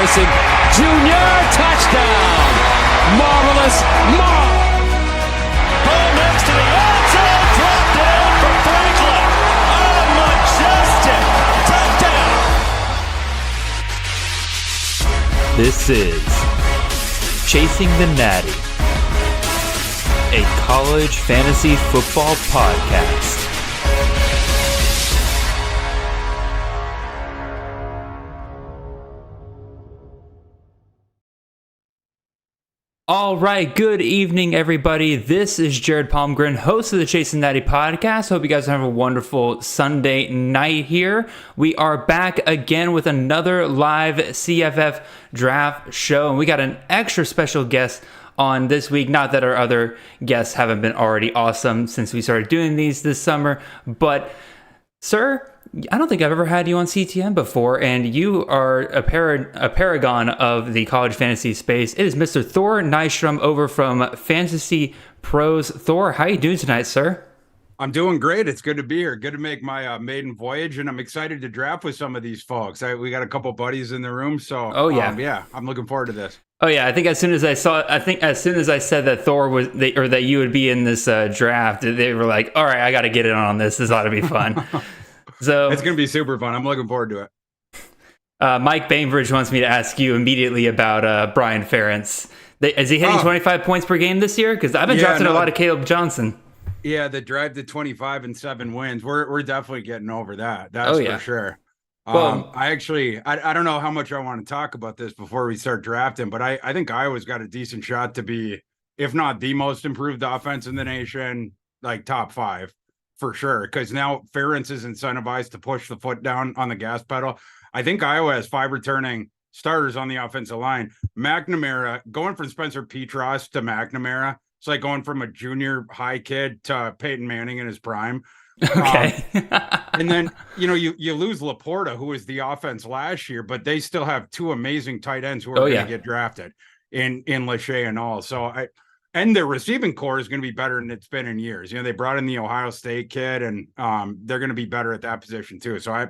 Harrison Jr. touchdown. Marvelous Mark. Ball next to the end zone, dropped it in for Franklin. A majestic touchdown. This is Chasing the Natty, a college fantasy football podcast. All right, good evening, everybody. This is Jared Palmgren, host of the Chasing Natty podcast. Hope you guys have a wonderful Sunday night here. We are back again with another live CFF draft show, and we got an extra special guest on this week. Not that our other guests haven't been already awesome since we started doing these this summer, but sir, I don't think I've ever had you on CTN before, and you are a paragon of the college fantasy space. It is Mr. Thor Nystrom over from FantasyPros. Thor, how are you doing tonight, sir? I'm doing great. It's good to be here. Good to make my maiden voyage, and I'm excited to draft with some of these folks. We got a couple buddies in the room, so I'm looking forward to this. Oh yeah, I think as soon as I said that Thor was, or that you would be in this draft, they were like, "All right, I got to get in on this. This ought to be fun." So it's going to be super fun. I'm looking forward to it. Mike Bainbridge wants me to ask you immediately about Brian Ferentz. Is he hitting 25 points per game this year? Because I've been drafting a lot of Caleb Johnson. Yeah, the drive to 25 and 7 wins. We're definitely getting over that. That's for sure. Well, I don't know how much I want to talk about this before we start drafting, but I think Iowa's got a decent shot to be, if not the most improved offense in the nation, like top 5. For sure, because now Ferentz is incentivized to push the foot down on the gas pedal. I think Iowa has 5 returning starters on the offensive line. McNamara, going from Spencer Petras to McNamara, it's like going from a junior high kid to Peyton Manning in his prime. Okay. And then, you lose Laporta, who was the offense last year, but they still have 2 amazing tight ends who are going to get drafted in Lachey and all. So And their receiving core is going to be better than it's been in years. They brought in the Ohio State kid, and they're going to be better at that position too. So I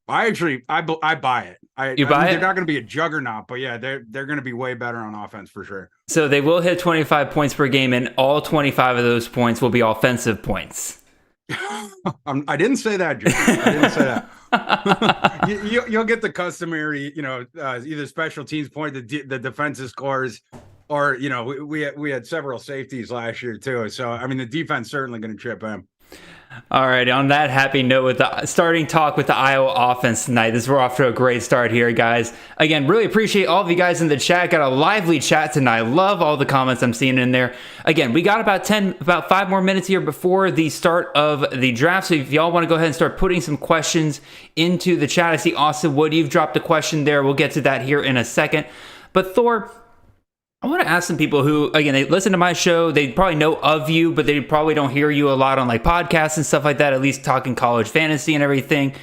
buy it. They're not going to be a juggernaut, but yeah, they're going to be way better on offense for sure. So they will hit 25 points per game, and all 25 of those points will be offensive points. I didn't say that, Jim. I didn't say that. You'll get the customary, either special teams point, the defensive scores. Or, we had several safeties last year, too. So, I mean, the defense certainly going to chip in. All right. On that happy note, with the starting talk with the Iowa offense tonight, we're off to a great start here, guys. Again, really appreciate all of you guys in the chat. Got a lively chat tonight. Love all the comments I'm seeing in there. Again, we got about 5 more minutes here before the start of the draft. So if y'all want to go ahead and start putting some questions into the chat, I see Austin Wood, you've dropped a question there. We'll get to that here in a second. But Thor, I want to ask some people who, again, they listen to my show. They probably know of you, but they probably don't hear you a lot on like podcasts and stuff like that, at least talking college fantasy and everything.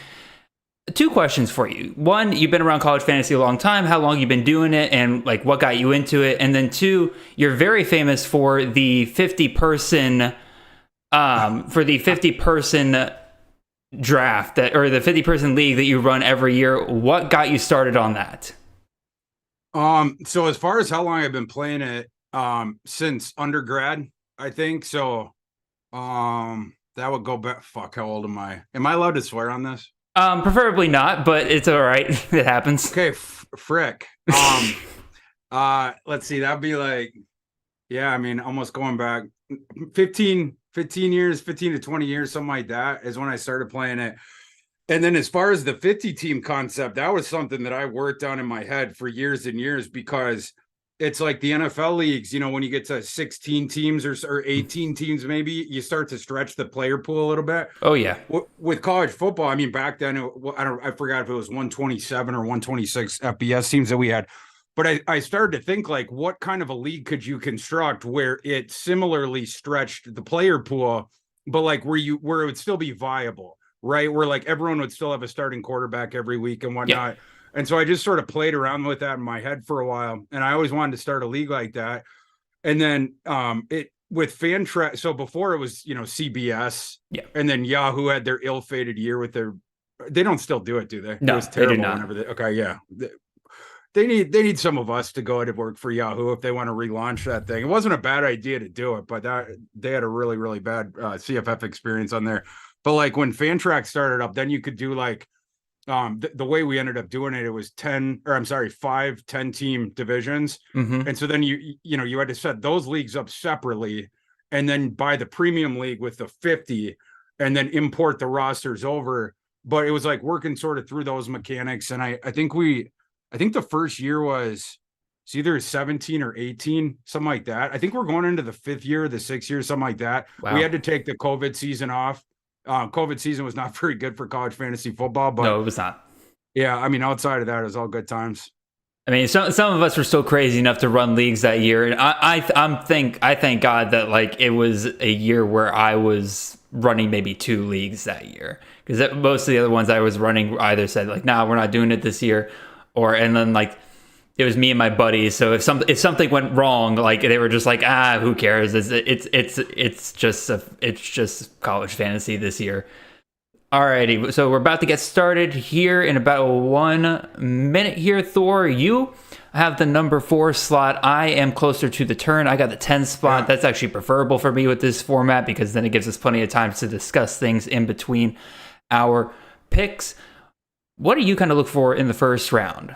2 questions for you. 1, you've been around college fantasy a long time. How long you've been doing it and like what got you into it? And then 2, you're very famous for the 50-person draft or the 50-person league that you run every year. What got you started on that? So as far as how long I've been playing it, since undergrad, I think. So, that would go back. Fuck, how old am I? Am I allowed to swear on this? Preferably not, but it's all right. It happens. Okay, frick. Let's see. That'd be like, yeah, I mean, almost going back 15 years, 15 to 20 years, something like that is when I started playing it. And then as far as the 50-team concept, that was something that I worked on in my head for years and years, because it's like the NFL leagues, when you get to 16 teams or 18 teams, maybe you start to stretch the player pool a little bit. Oh, yeah. With college football, I mean, back then, I forgot if it was 127 or 126 FBS teams that we had. But I started to think, like, what kind of a league could you construct where it similarly stretched the player pool, but like where it would still be viable? Right, where like everyone would still have a starting quarterback every week and whatnot. Yeah. And so I just sort of played around with that in my head for a while, and I always wanted to start a league like that. And then it with FanTrack. So before it was CBS, and then Yahoo had their ill-fated year with their. They don't still do it, do they? No, it was terrible they do not. Okay, yeah. they need some of us to go to work for Yahoo if they want to relaunch that thing. It wasn't a bad idea to do it, but they had a really, really bad CFF experience on there. But like when Fantrax started up, then you could do like the way we ended up doing it, it was 5 10-team divisions. And so then you had to set those leagues up separately and then buy the premium league with the 50 and then import the rosters over. But it was like working sort of through those mechanics. And I think the first year was it's either 17 or 18, something like that. I think we're going into the 5th year, the 6th year, something like that. Wow. We had to take the COVID season off. COVID season was not very good for college fantasy football, but no, it was not. Yeah, I mean, outside of that, it was all good times. I mean, some of us were still crazy enough to run leagues that year, and I thank God that like it was a year where I was running maybe 2 leagues that year, because most of the other ones I was running either said like, "Nah, we're not doing it this year," and then like it was me and my buddies. So if something went wrong, like they were just like, who cares? It's just college fantasy this year. Alrighty, so we're about to get started here in about 1 minute here. Thor, you have the number 4 slot. I am closer to the turn. I got the 10 spot. Yeah. That's actually preferable for me with this format because then it gives us plenty of time to discuss things in between our picks. What do you kind of look for in the first round?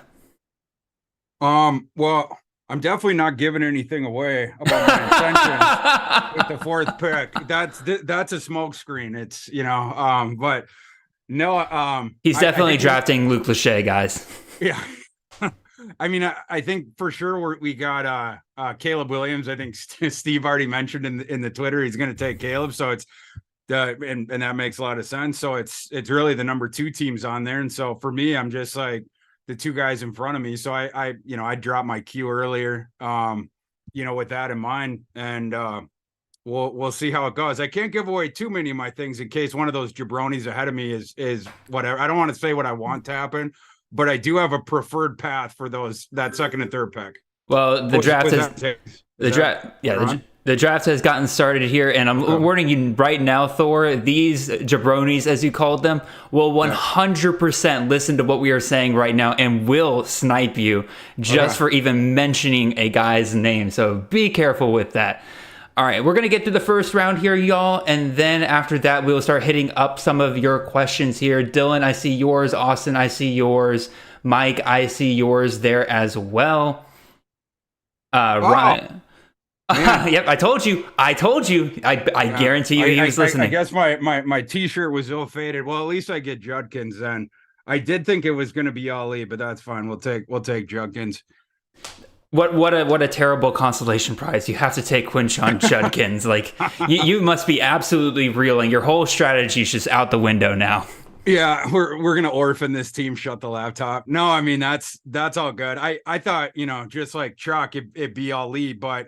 Well, I'm definitely not giving anything away about my intentions with the 4th pick. That's a smoke screen. It's, but no, he's definitely drafting Luke Lachey, guys. Yeah. I mean, I think for sure we got Caleb Williams. I think Steve already mentioned in the Twitter he's going to take Caleb, so it's and that makes a lot of sense. So it's really the number 2 teams on there, and so for me, I'm just like the 2 guys in front of me. So I dropped my cue earlier, with that in mind, and we'll see how it goes. I can't give away too many of my things in case one of those jabronis ahead of me is whatever. I don't want to say what I want to happen, but I do have a preferred path for that 2nd and 3rd pick. Well, the draft has gotten started here, and I'm warning you right now, Thor, these jabronis, as you called them, will 100% listen to what we are saying right now and will snipe you just for even mentioning a guy's name. So be careful with that. All right, we're going to get through the first round here, y'all, and then after that, we'll start hitting up some of your questions here. Dylan, I see yours. Austin, I see yours. Mike, I see yours there as well. Ryan. Yep, I told you. I guarantee you he was listening. I guess my T-shirt was ill faded. Well, at least I get Judkins then. I did think it was going to be Ali, but that's fine. We'll take Judkins. What a terrible consolation prize. You have to take Quinshon Judkins. Like you must be absolutely reeling. Your whole strategy is just out the window now. Yeah, we're gonna orphan this team. Shut the laptop. No, I mean that's all good. I thought just like Chuck, it'd be Ali, but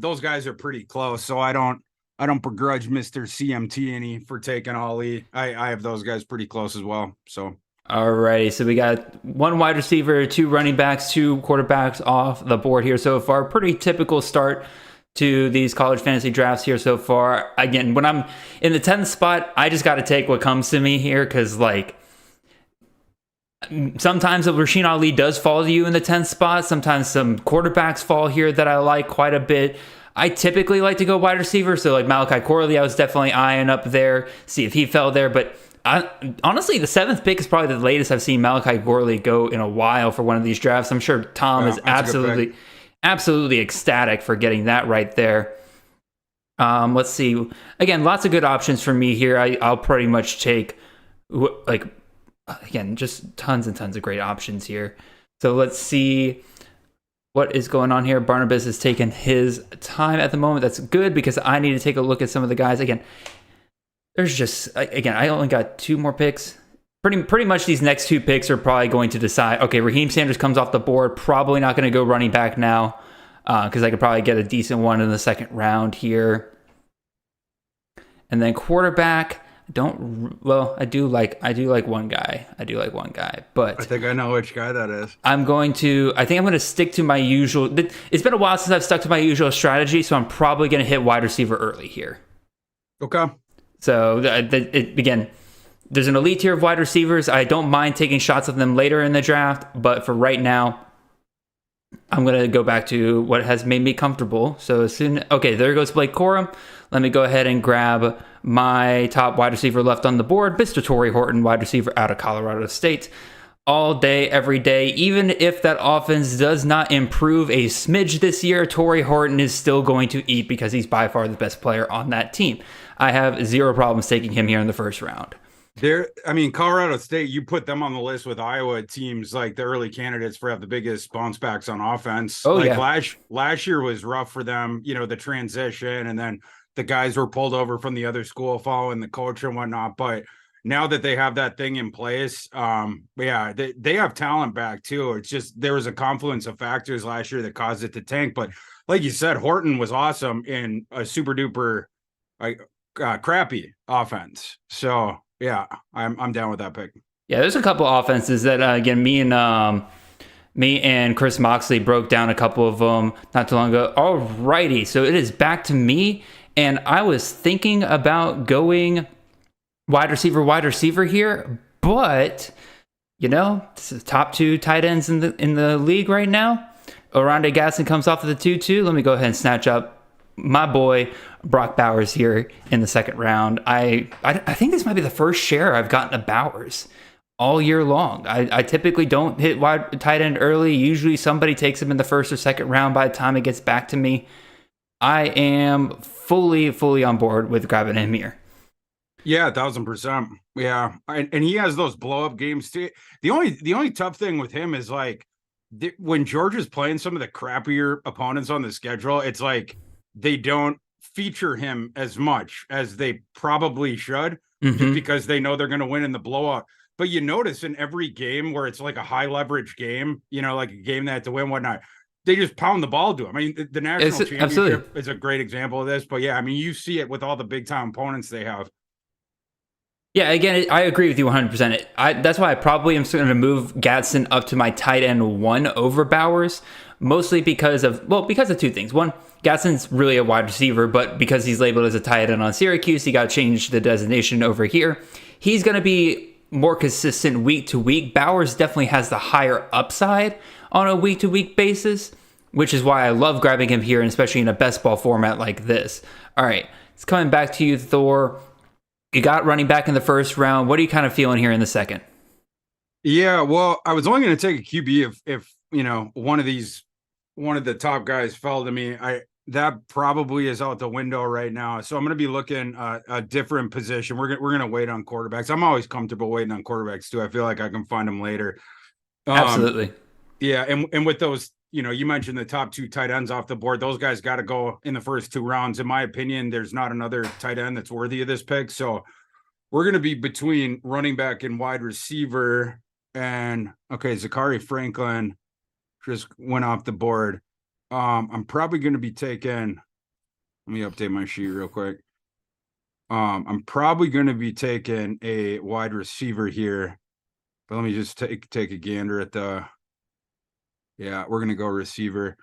those guys are pretty close. So I don't begrudge Mr. CMT any for taking Ali. I have those guys pretty close as well. So. Alrighty, so we got 1 wide receiver, 2 running backs, 2 quarterbacks off the board here so far. Pretty typical start to these college fantasy drafts here so far. Again, when I'm in the 10th spot, I just got to take what comes to me here because, like, sometimes Rasheen Ali does fall to you in the 10th spot. Sometimes some quarterbacks fall here that I like quite a bit. I typically like to go wide receiver, so like Malachi Corley, I was definitely eyeing up there, see if he fell there, but honestly, the 7th pick is probably the latest I've seen Malachi Corley go in a while for one of these drafts. I'm sure Tom is absolutely ecstatic for getting that right there. Let's see. Again, lots of good options for me here. I'll pretty much take, just tons and tons of great options here. So let's see what is going on here. Barnabas is taking his time at the moment. That's good because I need to take a look at some of the guys. Again, I only got 2 more picks. Pretty much these next 2 picks are probably going to decide, okay, Raheem Sanders comes off the board, probably not going to go running back now because I could probably get a decent one in the 2nd round here. And then quarterback, I do like one guy. But I think I know which guy that is. I think I'm going to stick to my usual. It's been a while since I've stuck to my usual strategy, so I'm probably going to hit wide receiver early here. Okay. So again, there's an elite tier of wide receivers. I don't mind taking shots at them later in the draft, but for right now, I'm going to go back to what has made me comfortable. So okay, there goes Blake Corum. Let me go ahead and grab my top wide receiver left on the board, Mr. Torrey Horton, wide receiver out of Colorado State. All day, every day, even if that offense does not improve a smidge this year, Torrey Horton is still going to eat because he's by far the best player on that team. I have zero problems taking him here in the first round. Colorado State, you put them on the list with Iowa teams like the early candidates for have the biggest bounce backs on offense. Last year was rough for them, the transition, and then the guys were pulled over from the other school following the coach and whatnot. But now that they have that thing in place, they have talent back too. It's just there was a confluence of factors last year that caused it to tank. But like you said, Horton was awesome in a super duper crappy offense. So yeah, I'm down with that pick. Yeah, there's a couple offenses that again me and Chris Moxley broke down a couple of them not too long ago. Alrighty, so it is back to me, and I was thinking about going wide receiver here, but this is top 2 tight ends in the league right now. Oronde Gadsden comes off of the 2-2. Let me go ahead and snatch up my boy Brock Bowers here in the second round. I think this might be the first share I've gotten of Bowers all year long. I typically don't hit wide tight end early. Usually somebody takes him in the first or second round by the time it gets back to me. I am fully on board with grabbing him here. Yeah, 1,000%. Yeah, and he has those blow up games too. The only tough thing with him is like when Georgia's playing some of the crappier opponents on the schedule, it's like they don't feature him as much as they probably should, just because they know they're going to win in the blowout. But you notice in every game where it's like a high leverage game, like a game they had to win, whatnot, they just pound the ball to him. I mean, the national championship absolutely is a great example of this. But yeah, I mean, you see it with all the big time opponents they have. Yeah, again, I agree with you 100%. That's why I probably am going to move Gadsden up to my tight end 1 over Bowers, mostly because of 2 things. One, Gadsden's really a wide receiver, but because he's labeled as a tight end on Syracuse, he got to change the designation over here. He's going to be more consistent week to week. Bowers definitely has the higher upside on a week to week basis, which is why I love grabbing him here, and especially in a best ball format like this. All right, it's coming back to you, Thor. You got running back in the first round. What are you kind of feeling here in the second? Yeah, well, I was only going to take a QB if one of the top guys fell to me. That probably is out the window right now. So I'm going to be looking a different position. We're going to wait on quarterbacks. I'm always comfortable waiting on quarterbacks too. I feel like I can find them later. Absolutely. Yeah, and with those, you mentioned the top 2 tight ends off the board. Those guys got to go in the first 2 rounds. In my opinion, there's not another tight end that's worthy of this pick. So we're going to be between running back and wide receiver. And okay, Zachary Franklin just went off the board. I'm probably going to be taking, let me update my sheet real quick. I'm probably going to be taking a wide receiver here, but let me just take a gander at the, yeah, we're going to go receiver.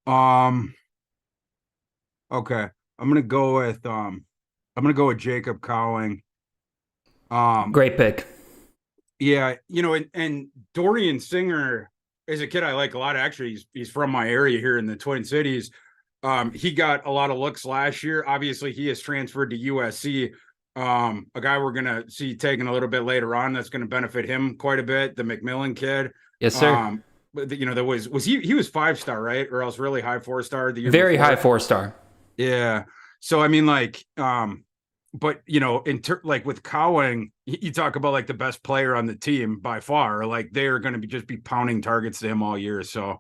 Okay. I'm going to go with Jacob Cowling. Great pick. Yeah. And Dorian Singer is a kid I like a lot. Actually, he's from my area here in the Twin Cities. He got a lot of looks last year. Obviously, he has transferred to USC. A guy we're going to see taken a little bit later on that's going to benefit him quite a bit, the McMillan kid. Yes, sir. But there was he was 5-star, right? Or else really high 4-star the year Very before. high 4-star. Yeah. So I mean, but like with Cowling, you talk about like the best player on the team by far. Like they're going to just be pounding targets to him all year. So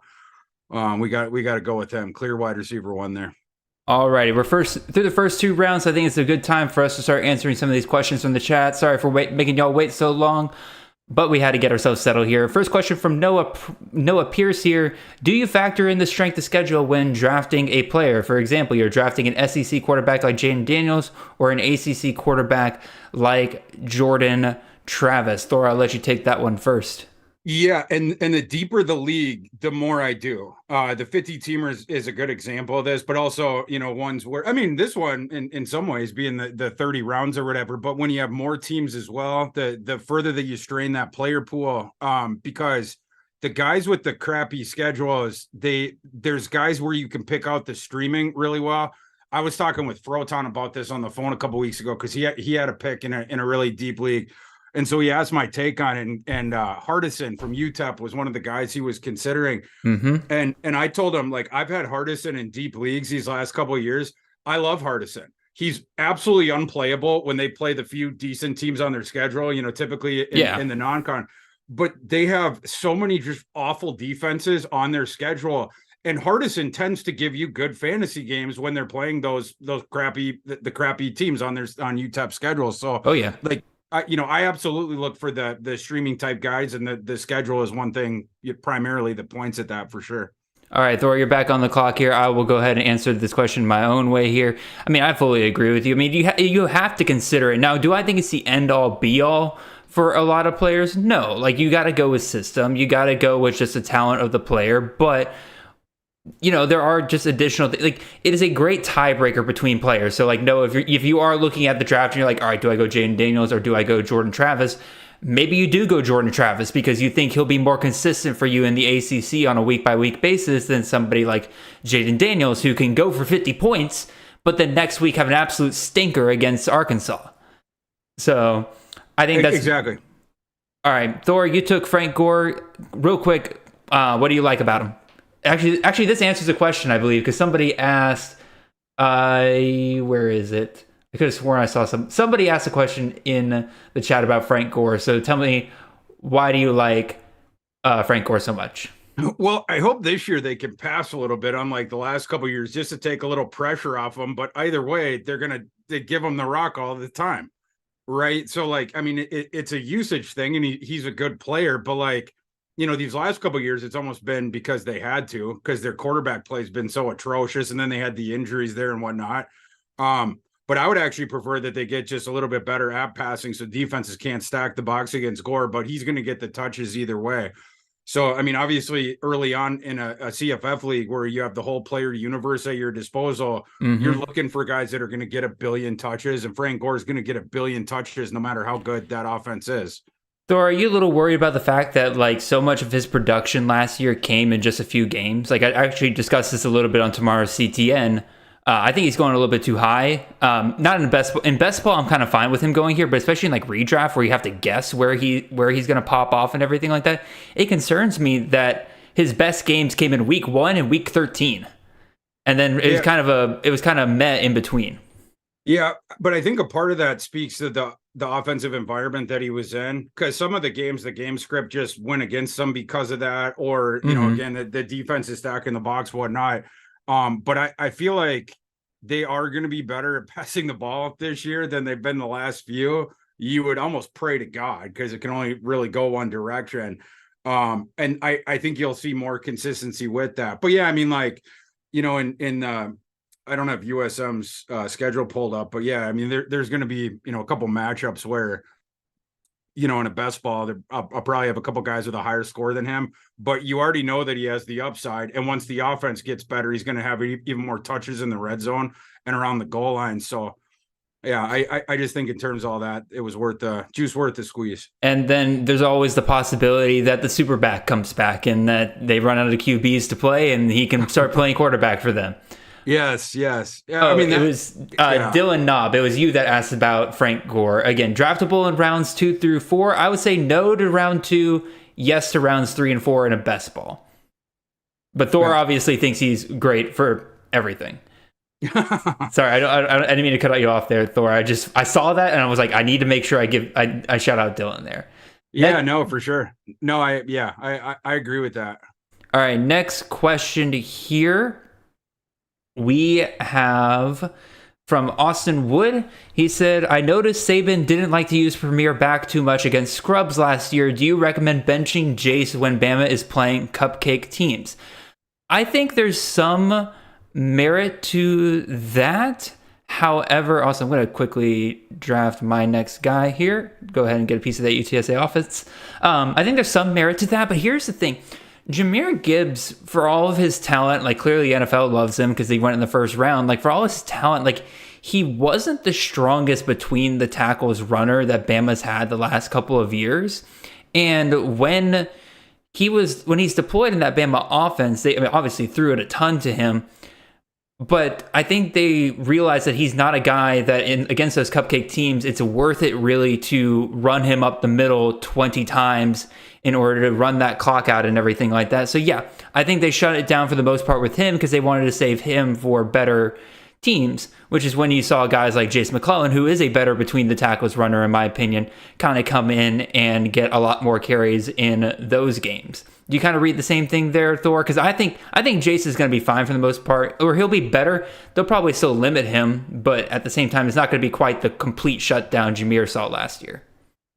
we got to go with him. Clear wide receiver 1 there. All righty, we're through the first 2 rounds. I think it's a good time for us to start answering some of these questions from the chat. Sorry for making y'all wait so long, but we had to get ourselves settled here. First question from Noah Pierce here. Do you factor in the strength of schedule when drafting a player? For example, you're drafting an SEC quarterback like Jaden Daniels or an ACC quarterback like Jordan Travis. Thor, I'll let you take that one first. Yeah, and the deeper the league, the more I do. The 50-teamer is a good example of this, but also, ones where, I mean, this one in some ways being the 30 rounds or whatever, but when you have more teams as well, the further that you strain that player pool, because the guys with the crappy schedules, there's guys where you can pick out the streaming really well. I was talking with Froton about this on the phone a couple weeks ago because he had a pick in a really deep league. And so he asked my take on it, and Hardison from UTEP was one of the guys he was considering. And I told him, like, I've had Hardison in deep leagues these last couple of years. I love Hardison. He's absolutely unplayable when they play the few decent teams on their schedule, typically in the non-con. But they have so many just awful defenses on their schedule. And Hardison tends to give you good fantasy games when they're playing those crappy teams on UTEP schedule. So, like, I absolutely look for the streaming type guys, and the schedule is one thing primarily that points at that for sure. All right, Thor, you're back on the clock here. I will go ahead and answer this question my own way here. I mean, I fully agree with you. I mean, you have to consider it. Now, do I think it's the end-all, be-all for a lot of players? No. Like, you got to go with system. You got to go with just the talent of the player. But, there are just additional things. Like, it is a great tiebreaker between players. So, like, no, if you are looking at the draft and you're like, all right, do I go Jaden Daniels or do I go Jordan Travis? Maybe you do go Jordan Travis because you think he'll be more consistent for you in the ACC on a week-by-week basis than somebody like Jaden Daniels, who can go for 50 points, but then next week have an absolute stinker against Arkansas. So I think that's... Exactly. All right, Thor, you took Frank Gore. Real quick, what do you like about him? Actually, this answers a question, I believe, because somebody asked... where is it? I could have sworn I saw somebody asked a question in the chat about Frank Gore. So tell me, why do you like Frank Gore so much? Well, I hope this year they can pass a little bit, unlike the last couple of years, just to take a little pressure off them. But either way, they give him the rock all the time, right? So, like, I mean, it's a usage thing, and he's a good player. But, like, these last couple of years, it's almost been because they had to, because their quarterback play has been so atrocious, and then they had the injuries there and whatnot. But I would actually prefer that they get just a little bit better at passing so defenses can't stack the box against Gore, but he's going to get the touches either way. So, I mean, obviously early on in a CFF league where you have the whole player universe at your disposal, you're looking for guys that are going to get 1 billion touches, and Frank Gore is going to get 1 billion touches no matter how good that offense is. So are you a little worried about the fact that, like, so much of his production last year came in just a few games? Like, I actually discussed this a little bit on tomorrow's CTN. I think he's going a little bit too high. Not in best ball, I'm kind of fine with him going here, but especially in like redraft where you have to guess where he's going to pop off and everything like that, it concerns me that his best games came in week 1 and week 13, and then it was kind of met in between. Yeah, but I think a part of that speaks to the offensive environment that he was in, because some of the games, the game script just went against them because of that, or again, the defense is stacking the box, whatnot. But I feel like they are going to be better at passing the ball this year than they've been the last few. You would almost pray to God, because it can only really go one direction. And I think you'll see more consistency with that. But yeah, I mean, like, I don't have USM's schedule pulled up, but yeah, I mean, there's going to be, a couple matchups where, in a best ball, I'll probably have a couple guys with a higher score than him, but you already know that he has the upside. And once the offense gets better, he's going to have even more touches in the red zone and around the goal line. So yeah, I just think in terms of all that, it was worth the squeeze. And then there's always the possibility that the super back comes back and that they run out of QBs to play and he can start playing quarterback for them. Yes. Yeah, I mean, it was Dylan Knob. It was you that asked about Frank Gore. Again, draftable in rounds 2 through 4. I would say no to round 2, yes to rounds 3 and 4 in a best ball. But Thor obviously thinks he's great for everything. Sorry, I didn't mean to cut you off there, Thor. I saw that and I was like, I need to make sure I shout out Dylan there. Yeah, no, for sure. No, I agree with that. All right, next question here. We have from Austin Wood. He said, I noticed Saban didn't like to use Premier back too much against scrubs last year. Do you recommend benching Jace when Bama is playing cupcake teams? I think there's some merit to that. However, also, I'm going to quickly draft my next guy here. Go ahead and get a piece of that UTSA offense. I think there's some merit to that, but here's the thing. Jahmyr Gibbs, for all of his talent, like clearly the NFL loves him because he went in the first round. Like for all his talent, like he wasn't the strongest between the tackles runner that Bama's had the last couple of years. And when when he's deployed in that Bama offense, they obviously threw it a ton to him. But I think they realize that he's not a guy that against those cupcake teams, it's worth it really to run him up the middle 20 times in order to run that clock out and everything like that. So yeah, I think they shut it down for the most part with him because they wanted to save him for better teams, which is when you saw guys like Jace McClellan, who is a better between the tackles runner in my opinion, kind of come in and get a lot more carries in those games. Do you kind of read the same thing there, Thor? Because I think Jace is going to be fine for the most part, or he'll be better. They'll probably still limit him, but at the same time, it's not going to be quite the complete shutdown Jameer saw last year.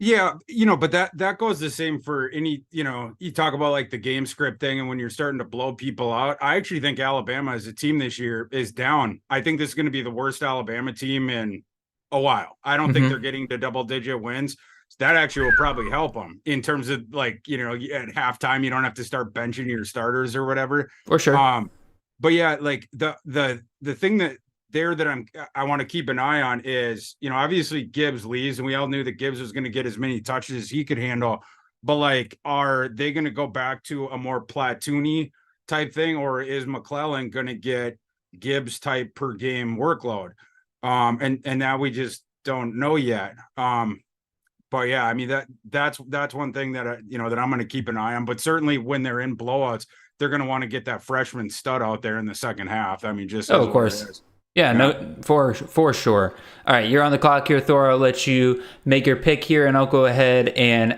Yeah, but that goes the same for any, you talk about like the game script thing and when you're starting to blow people out. I actually think Alabama as a team this year is down. I think this is going to be the worst Alabama team in a while. I don't think they're getting to double-digit wins. That actually will probably help them in terms of like, at halftime, you don't have to start benching your starters or whatever. For sure. But yeah, like the thing that I want to keep an eye on is, obviously Gibbs leaves and we all knew that Gibbs was going to get as many touches as he could handle. But like, are they going to go back to a more platoony type thing, or is McClellan going to get Gibbs type per game workload? And now we just don't know yet. But yeah, I mean that's one thing that that I'm going to keep an eye on. But certainly when they're in blowouts, they're going to want to get that freshman stud out there in the second half. I mean, just of course, yeah, no, for sure. All right, you're on the clock here, Thor. I'll let you make your pick here, and I'll go ahead and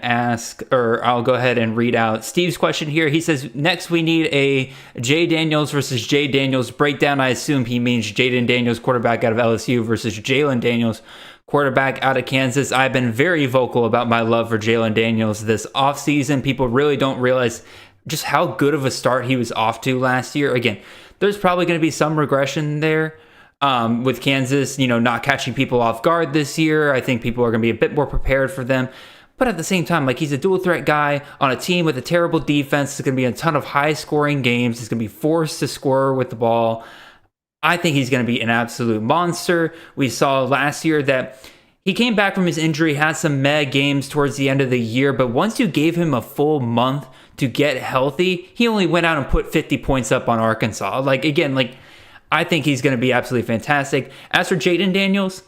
read out Steve's question here. He says next we need a Jay Daniels versus Jay Daniels breakdown. I assume he means Jaden Daniels, quarterback out of LSU, versus Jalen Daniels, quarterback out of Kansas. I've been very vocal about my love for Jalen Daniels this offseason. People really don't realize just how good of a start he was off to last year. Again, there's probably going to be some regression there with Kansas, not catching people off guard this year. I think people are going to be a bit more prepared for them. But at the same time, like, he's a dual threat guy on a team with a terrible defense. It's going to be a ton of high scoring games. He's going to be forced to score with the ball. I think he's going to be an absolute monster. We saw last year that he came back from his injury, had some mega games towards the end of the year, but once you gave him a full month to get healthy, he only went out and put 50 points up on Arkansas. I think he's going to be absolutely fantastic. As for Jaden Daniels,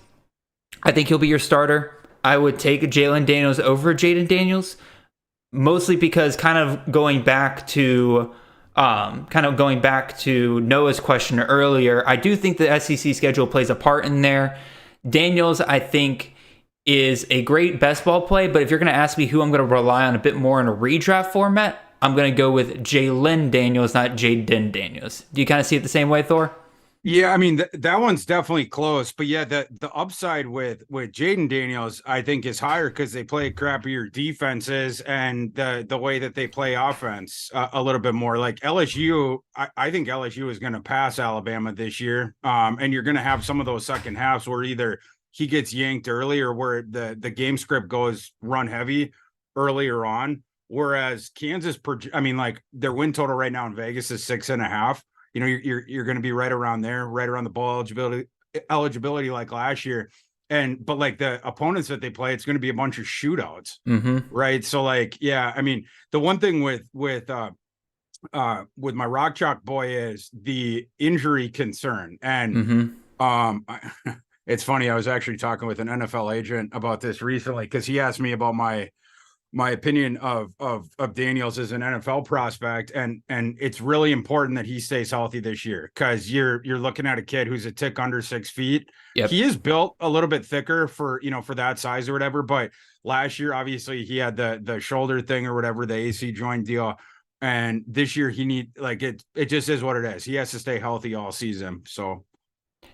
I think he'll be your starter. I would take Jalen Daniels over Jaden Daniels, mostly because kind of going back to Noah's question earlier, I do think the SEC schedule plays a part in there. Daniels, I think, is a great best ball play, but if you're going to ask me who I'm going to rely on a bit more in a redraft format, I'm going to go with Jalen Daniels, not Jaden Daniels. Do you kind of see it the same way, Thor? Yeah, I mean, that one's definitely close. But yeah, the upside with Jaden Daniels, I think, is higher because they play crappier defenses and the way that they play offense a little bit more. Like LSU, I think LSU is going to pass Alabama this year. And you're going to have some of those second halves where either he gets yanked early or where the game script goes run heavy earlier on. Whereas Kansas, their win total right now in Vegas is 6.5. You're going to be right around there, right around the bowl eligibility like last year. But like the opponents that they play, it's going to be a bunch of shootouts. Right. So the one thing with my Rock Chalk boy is the injury concern. And it's funny. I was actually talking with an NFL agent about this recently because he asked me about my opinion of Daniels as an NFL prospect, and it's really important that he stays healthy this year because you're looking at a kid who's a tick under 6 feet. Yep. He is built a little bit thicker for that size or whatever, but last year obviously he had the shoulder thing or whatever, the AC joint deal, and this year it just is what it is. He has to stay healthy all season. So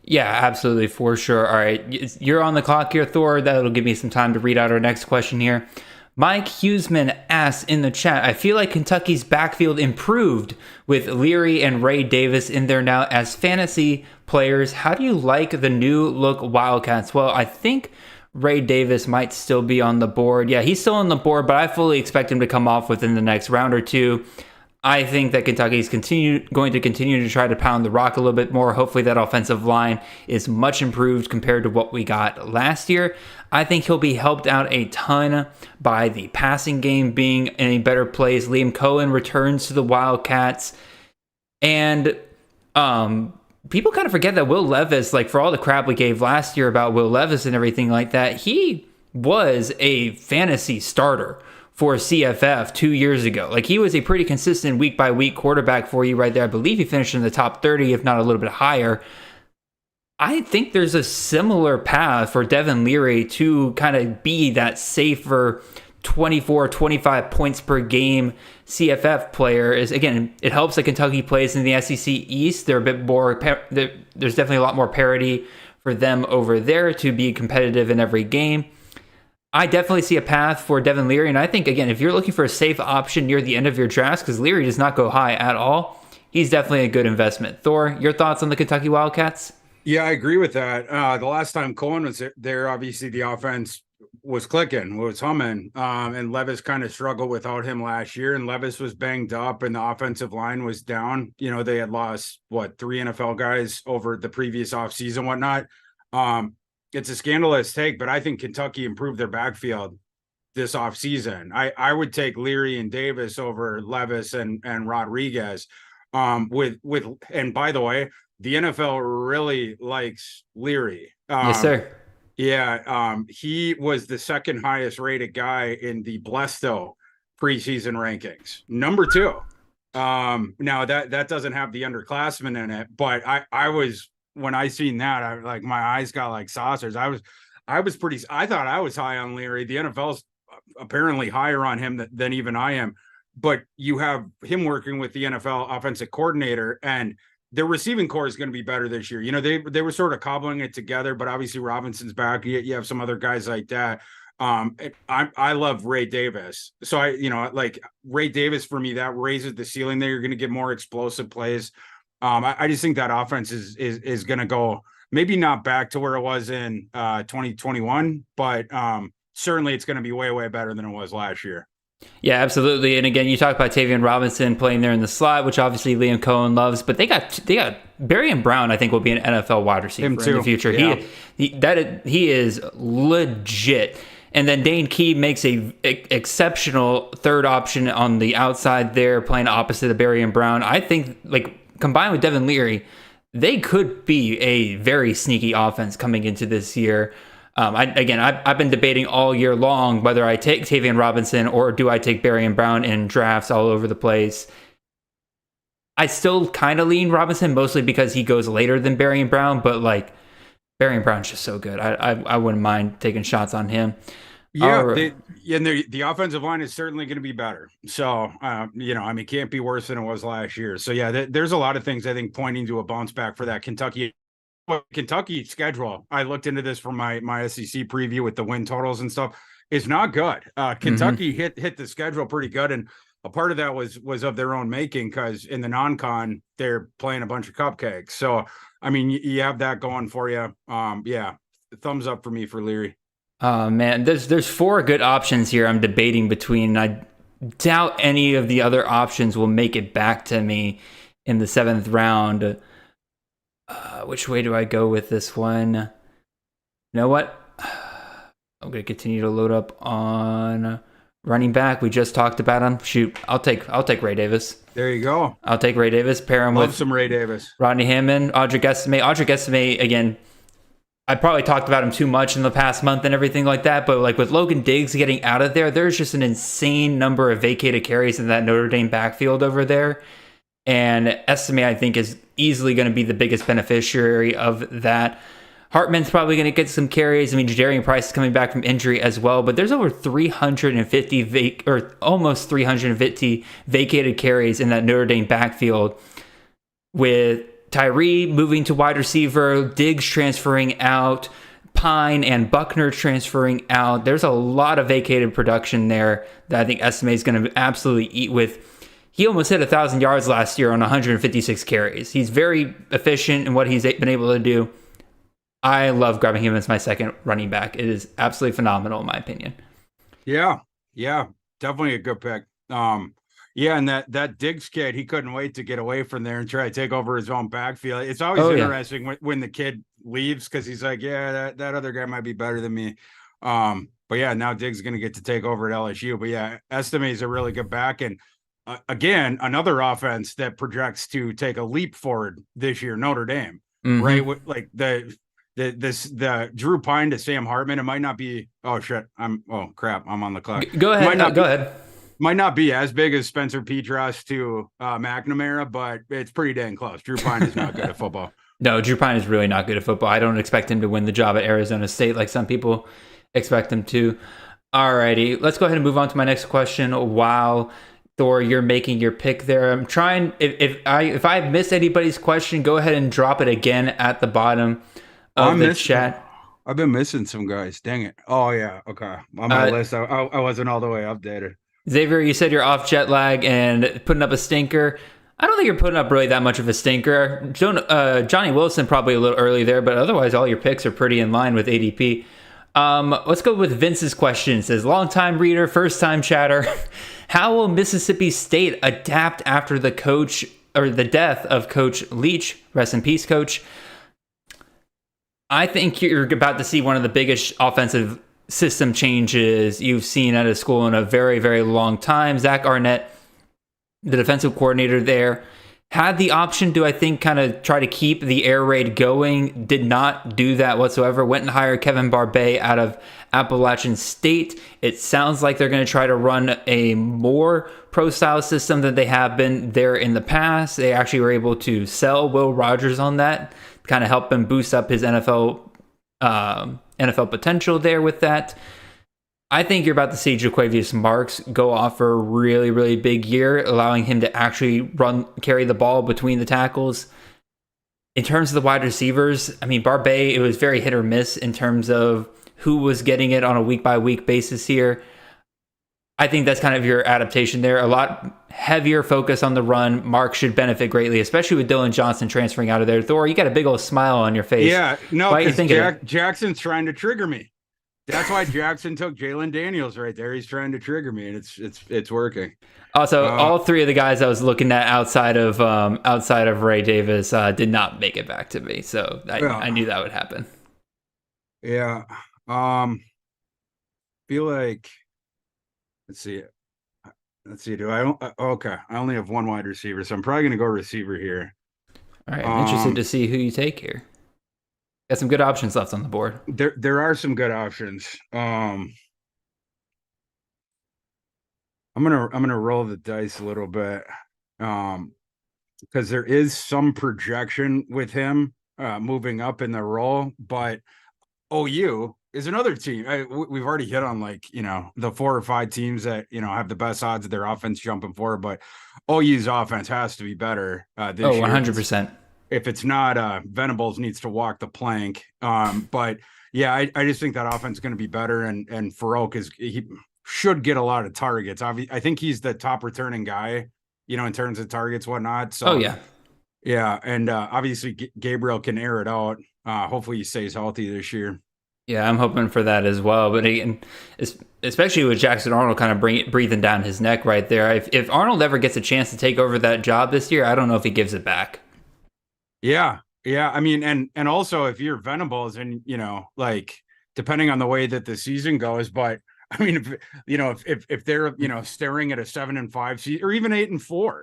yeah, absolutely, for sure. All right, you're on the clock here, Thor. That'll give me some time to read out our next question here. Mike Huseman asks in the chat, I feel like Kentucky's backfield improved with Leary and Ray Davis in there now as fantasy players. How do you like the new look Wildcats? Well, I think Ray Davis might still be on the board. Yeah, he's still on the board, but I fully expect him to come off within the next round or two. I think that Kentucky's going to continue to try to pound the rock a little bit more. Hopefully that offensive line is much improved compared to what we got last year. I think he'll be helped out a ton by the passing game being in a better place. Liam Cohen returns to the Wildcats. And people kind of forget that Will Levis, like for all the crap we gave last year about Will Levis and everything like that, he was a fantasy starter for CFF 2 years ago. Like he was a pretty consistent week by week quarterback for you right there. I believe he finished in the top 30, if not a little bit higher. I think there's a similar path for Devin Leary to kind of be that safer 24, 25 points per game CFF player. Is again, it helps that Kentucky plays in the SEC East. They're a bit more, there's definitely a lot more parity for them over there to be competitive in every game. I definitely see a path for Devin Leary, and I think, again, if you're looking for a safe option near the end of your drafts, because Leary does not go high at all, he's definitely a good investment. Thor, your thoughts on the Kentucky Wildcats? Yeah, I agree with that. The last time Cohen was there, obviously the offense was clicking, was humming, and Levis kind of struggled without him last year, and Levis was banged up, and the offensive line was down. You know, they had lost, 3 NFL guys over the previous offseason, whatnot. It's a scandalous take, but I think Kentucky improved their backfield this offseason. I would take Leary and Davis over Levis and Rodriguez. And by the way, the NFL really likes Leary. Yes, sir. Yeah, he was the second highest rated guy in the Blesto preseason rankings. Number 2. Now that doesn't have the underclassmen in it, but I was, when I seen that, I like my eyes got like saucers. I thought I was high on Leary. The NFL's apparently higher on him than even I am. But you have him working with the NFL offensive coordinator, and their receiving core is going to be better this year. You know, they were sort of cobbling it together, but obviously Robinson's back. You have some other guys like that. I love Ray Davis. So like Ray Davis for me, that raises the ceiling there. You're going to get more explosive plays. I just think that offense is going to go maybe not back to where it was in 2021, but certainly it's going to be way, way better than it was last year. Yeah, absolutely. And again, you talk about Tavion Robinson playing there in the slot, which obviously Liam Cohen loves, but they got Barry and Brown, I think, will be an NFL wide receiver in the future. Yeah. He is legit. And then Dane Key makes a exceptional third option on the outside there, playing opposite of Barry and Brown. I think, like, combined with Devin Leary, they could be a very sneaky offense coming into this year. I've been debating all year long whether I take Tavion Robinson or do I take Barry and Brown in drafts all over the place. I still kind of lean Robinson, mostly because he goes later than Barry and Brown, but like Barry and Brown's just so good. I wouldn't mind taking shots on him. Yeah, the offensive line is certainly going to be better. So, it can't be worse than it was last year. So, yeah, there's a lot of things I think pointing to a bounce back for that Kentucky schedule. I looked into this for my SEC preview with the win totals and stuff. Is not good. Kentucky hit the schedule pretty good, and a part of that was of their own making, because in the non-con they're playing a bunch of cupcakes. So, I mean, you have that going for you. Thumbs up for me for Leary. Man, there's 4 good options here I'm debating between. I doubt any of the other options will make it back to me in the 7th round. Which way do I go with this one? You know what? I'm going to continue to load up on running back. We just talked about him. Shoot, I'll take Ray Davis. There you go. I'll take Ray Davis. Pair him with some Ray Davis. Rodney Hammond, Audric Estimé, again, I probably talked about him too much in the past month and everything like that, but like with Logan Diggs getting out of there, there's just an insane number of vacated carries in that Notre Dame backfield over there. And Estimé, I think, is easily going to be the biggest beneficiary of that. Hartman's probably going to get some carries. I mean, Jadarian Price is coming back from injury as well, but there's over 350 almost 350 vacated carries in that Notre Dame backfield, with Tyree moving to wide receiver, Diggs transferring out, Pine and Buckner transferring out. There's a lot of vacated production there that I think Estimé is going to absolutely eat with. He almost hit 1,000 yards last year on 156 carries. He's very efficient in what he's been able to do. I love grabbing him as my second running back. It is absolutely phenomenal, in my opinion. Yeah, definitely a good pick. Yeah, and that Diggs kid, he couldn't wait to get away from there and try to take over his own backfield. It's always interesting when the kid leaves because he's like, yeah, that other guy might be better than me. But yeah, now Diggs is going to get to take over at LSU. But yeah, Estime is a really good back. And again, another offense that projects to take a leap forward this year, Notre Dame, right? Like the Drew Pine to Sam Hartman, it might not be, oh crap, I'm on the clock. Go ahead. Go ahead. Might not be as big as Spencer Petras to McNamara, but it's pretty dang close. Drew Pine is not good at football. No, Drew Pine is really not good at football. I don't expect him to win the job at Arizona State like some people expect him to. Alrighty, let's go ahead and move on to my next question. While Thor, you're making your pick there, I'm trying. If I missed anybody's question, go ahead and drop it again at the bottom of the chat. I've been missing some guys. Dang it. Oh yeah, okay. On my list, I wasn't all the way updated. Xavier, you said you're off jet lag and putting up a stinker. I don't think you're putting up really that much of a stinker. Johnny Wilson probably a little early there, but otherwise all your picks are pretty in line with ADP. Let's go with Vince's question. It says, longtime reader, first time chatter. How will Mississippi State adapt after the death of Coach Leach? Rest in peace, Coach. I think you're about to see one of the biggest offensive system changes you've seen at a school in a very, very long time. Zach Arnett, the defensive coordinator there, had the option to, I think, kind of try to keep the air raid going. Did not do that whatsoever. Went and hired Kevin Barbay out of Appalachian State. It sounds like they're going to try to run a more pro-style system than they have been there in the past. They actually were able to sell Will Rogers on that, kind of help him boost up his NFL potential there with that. I think you're about to see Jaquavius Marks go off for a really, really big year, allowing him to actually carry the ball between the tackles. In terms of the wide receivers, I mean, Barbay, it was very hit or miss in terms of who was getting it on a week-by-week basis here. I think that's kind of your adaptation there. A lot heavier focus on the run. Mark should benefit greatly, especially with Dylan Johnson transferring out of there. Thor, you got a big old smile on your face. Yeah, no, because Jackson's trying to trigger me. That's why Jackson took Jalen Daniels right there. He's trying to trigger me, and it's working. Also, all three of the guys I was looking at outside of Ray Davis did not make it back to me, so I knew that would happen. Yeah, feel like let's see. Do I? Okay, I only have one wide receiver, so I'm probably going to go receiver here. All right, I'm interested to see who you take here. Got some good options left on the board. There are some good options. I'm gonna roll the dice a little bit, because there is some projection with him moving up in the role, but OU is another team. We've already hit on the 4 or 5 teams that have the best odds of their offense jumping forward, but OU's offense has to be better this year. 100%. If it's not, Venables needs to walk the plank. But yeah, I just think that offense is going to be better, and Farouk he should get a lot of targets. I think he's the top returning guy, in terms of targets, whatnot. So yeah, and obviously Gabriel can air it out. Hopefully he stays healthy this year. Yeah, I'm hoping for that as well. But again, especially with Jackson Arnold kind of breathing down his neck right there. If Arnold ever gets a chance to take over that job this year, I don't know if he gives it back. Yeah. I mean, and also if you're Venables and, depending on the way that the season goes, but I mean, if they're, staring at a 7-5 season or even 8-4,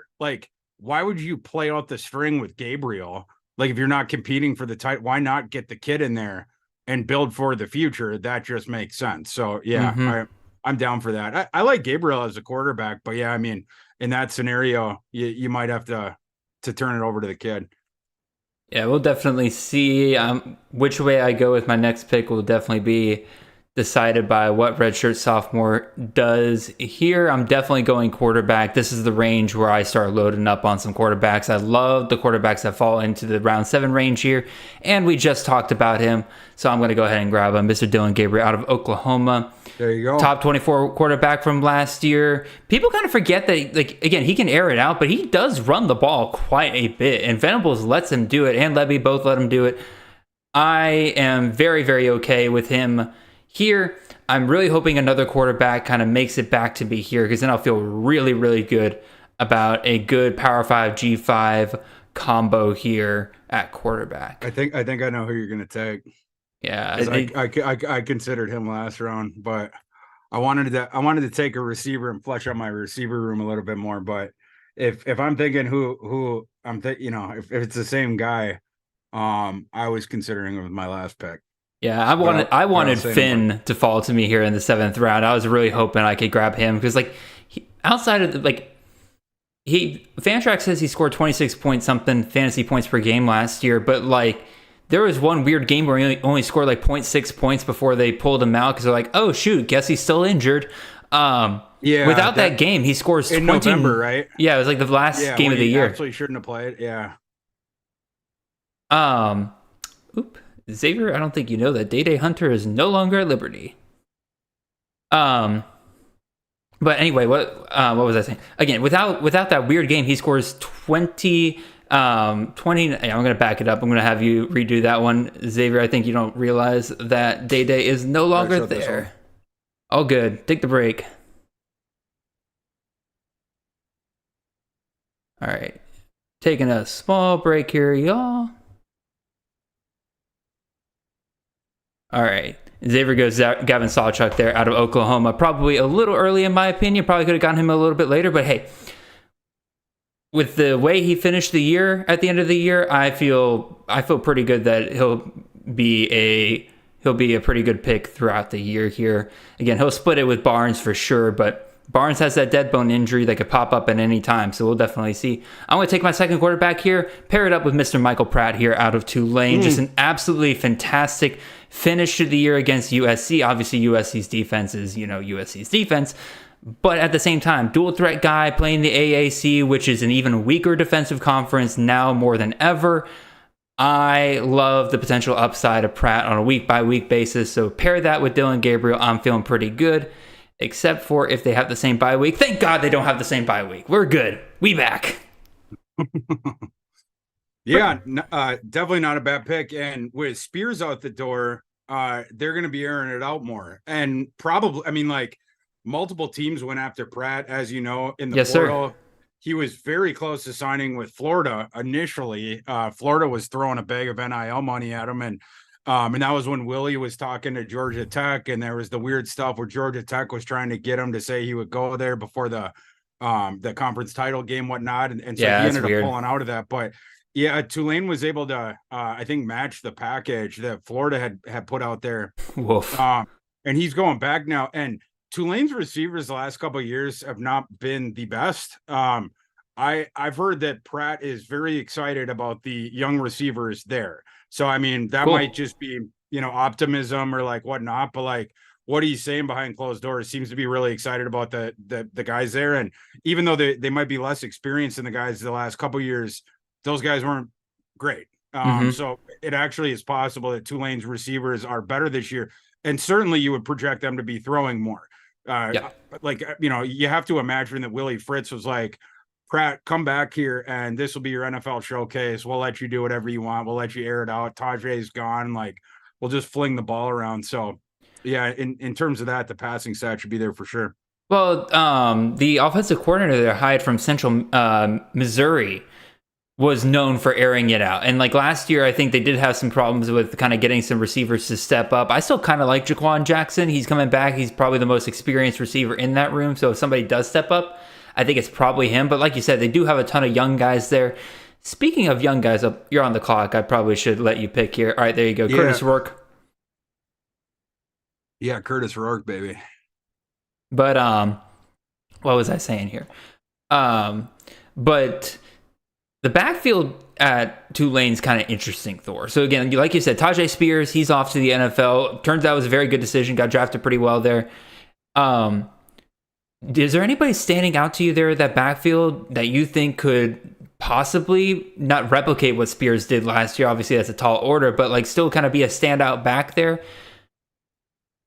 why would you play out the string with Gabriel? If you're not competing for the title, why not get the kid in there and build for the future? That just makes sense. So yeah, I'm down for that. I like Gabriel as a quarterback, but yeah, I mean, in that scenario, you might have to turn it over to the kid. Yeah, we'll definitely see. Which way I go with my next pick will definitely be decided by what redshirt sophomore does here. I'm definitely going quarterback. This is the range where I start loading up on some quarterbacks. I love the quarterbacks that fall into the round 7 range here, and we just talked about him, so I'm going to go ahead and grab him. Mr. Dylan Gabriel out of Oklahoma. There you go. Top 24 quarterback from last year. People kind of forget that, again, he can air it out, but he does run the ball quite a bit, and Venables lets him do it, and Levy both let him do it. I am very, very okay with him here. I'm really hoping another quarterback kind of makes it back to be here, because then I'll feel really, really good about a good Power 5 G5 combo here at quarterback. I think I know who you're going to take. Yeah, I considered him last round, but I wanted to take a receiver and flesh out my receiver room a little bit more. But if I'm thinking who I'm if it's the same guy, I was considering him with my last pick. Yeah, I wanted Finn to fall to me here in the 7th round. I was really hoping I could grab him because outside of Fantrax says he scored 26 point something fantasy points per game last year, but there was one weird game where he only scored 0.6 points before they pulled him out because they're like, oh shoot, guess he's still injured. Without that game, he scores 20 in November, right? Yeah, it was the last game of the year. Absolutely shouldn't have played. Yeah. Xavier, I don't think you know that Day Hunter is no longer at liberty. But anyway, what was I saying? Again, without that weird game, he scores 20. I'm going to back it up. I'm going to have you redo that one, Xavier. I think you don't realize that Day is no longer there. All good. Take the break. All right, taking a small break here, y'all. All right. Xavier goes Gavin Sawchuk there out of Oklahoma. Probably a little early in my opinion. Probably could have gotten him a little bit later, but hey, with the way he finished the year at the end of the year, I feel pretty good that he'll be a pretty good pick throughout the year here. Again, he'll split it with Barnes for sure, but Barnes has that dead bone injury that could pop up at any time, so we'll definitely see. I'm going to take my second quarterback here, pair it up with Mr. Michael Pratt here out of Tulane. Just an absolutely fantastic finish to the year against USC. Obviously, USC's defense is, USC's defense. But at the same time, dual threat guy playing the AAC, which is an even weaker defensive conference now more than ever. I love the potential upside of Pratt on a week-by-week basis. So pair that with Dylan Gabriel, I'm feeling pretty good. Except for if they have the same bye week. Thank God they don't have the same bye week. We're good. We back. Yeah, definitely not a bad pick. And with Spears out the door, they're going to be airing it out more. And probably, multiple teams went after Pratt, as you know, in the portal. Sir. He was very close to signing with Florida initially. Florida was throwing a bag of NIL money at him, and that was when Willie was talking to Georgia Tech, and there was the weird stuff where Georgia Tech was trying to get him to say he would go there before the conference title game, whatnot, and so he ended up pulling out of that. But yeah, Tulane was able to, I think, match the package that Florida had put out there. Woof. And he's going back now, and Tulane's receivers the last couple of years have not been the best. I've heard that Pratt is very excited about the young receivers there. So, that might just be, optimism or whatnot, but what he's saying behind closed doors seems to be really excited about the guys there. And even though they might be less experienced than the guys the last couple of years, those guys weren't great. So it actually is possible that Tulane's receivers are better this year. And certainly you would project them to be throwing more. You have to imagine that Willie Fritz was like, Pratt, come back here, and this will be your NFL showcase. We'll let you do whatever you want. We'll let you air it out. Tajay's gone. We'll just fling the ball around. So, yeah, in terms of that, the passing stat should be there for sure. Well, the offensive coordinator there, hired from Central Missouri, was known for airing it out. And last year, I think they did have some problems with kind of getting some receivers to step up. I still kind of like Jaquan Jackson. He's coming back. He's probably the most experienced receiver in that room. So if somebody does step up, I think it's probably him. But like you said, they do have a ton of young guys there. Speaking of young guys, you're on the clock. I probably should let you pick here. All right, there you go. Yeah. Curtis Rourke. Yeah, Curtis Rourke, baby. But what was I saying here? But the backfield at Tulane's kind of interesting, Thor. So again, like you said, Tajay Spears, he's off to the NFL. Turns out it was a very good decision. Got drafted pretty well there. Is there anybody standing out to you there at that backfield that you think could possibly not replicate what Spears did last year? Obviously, that's a tall order, but still kind of be a standout back there.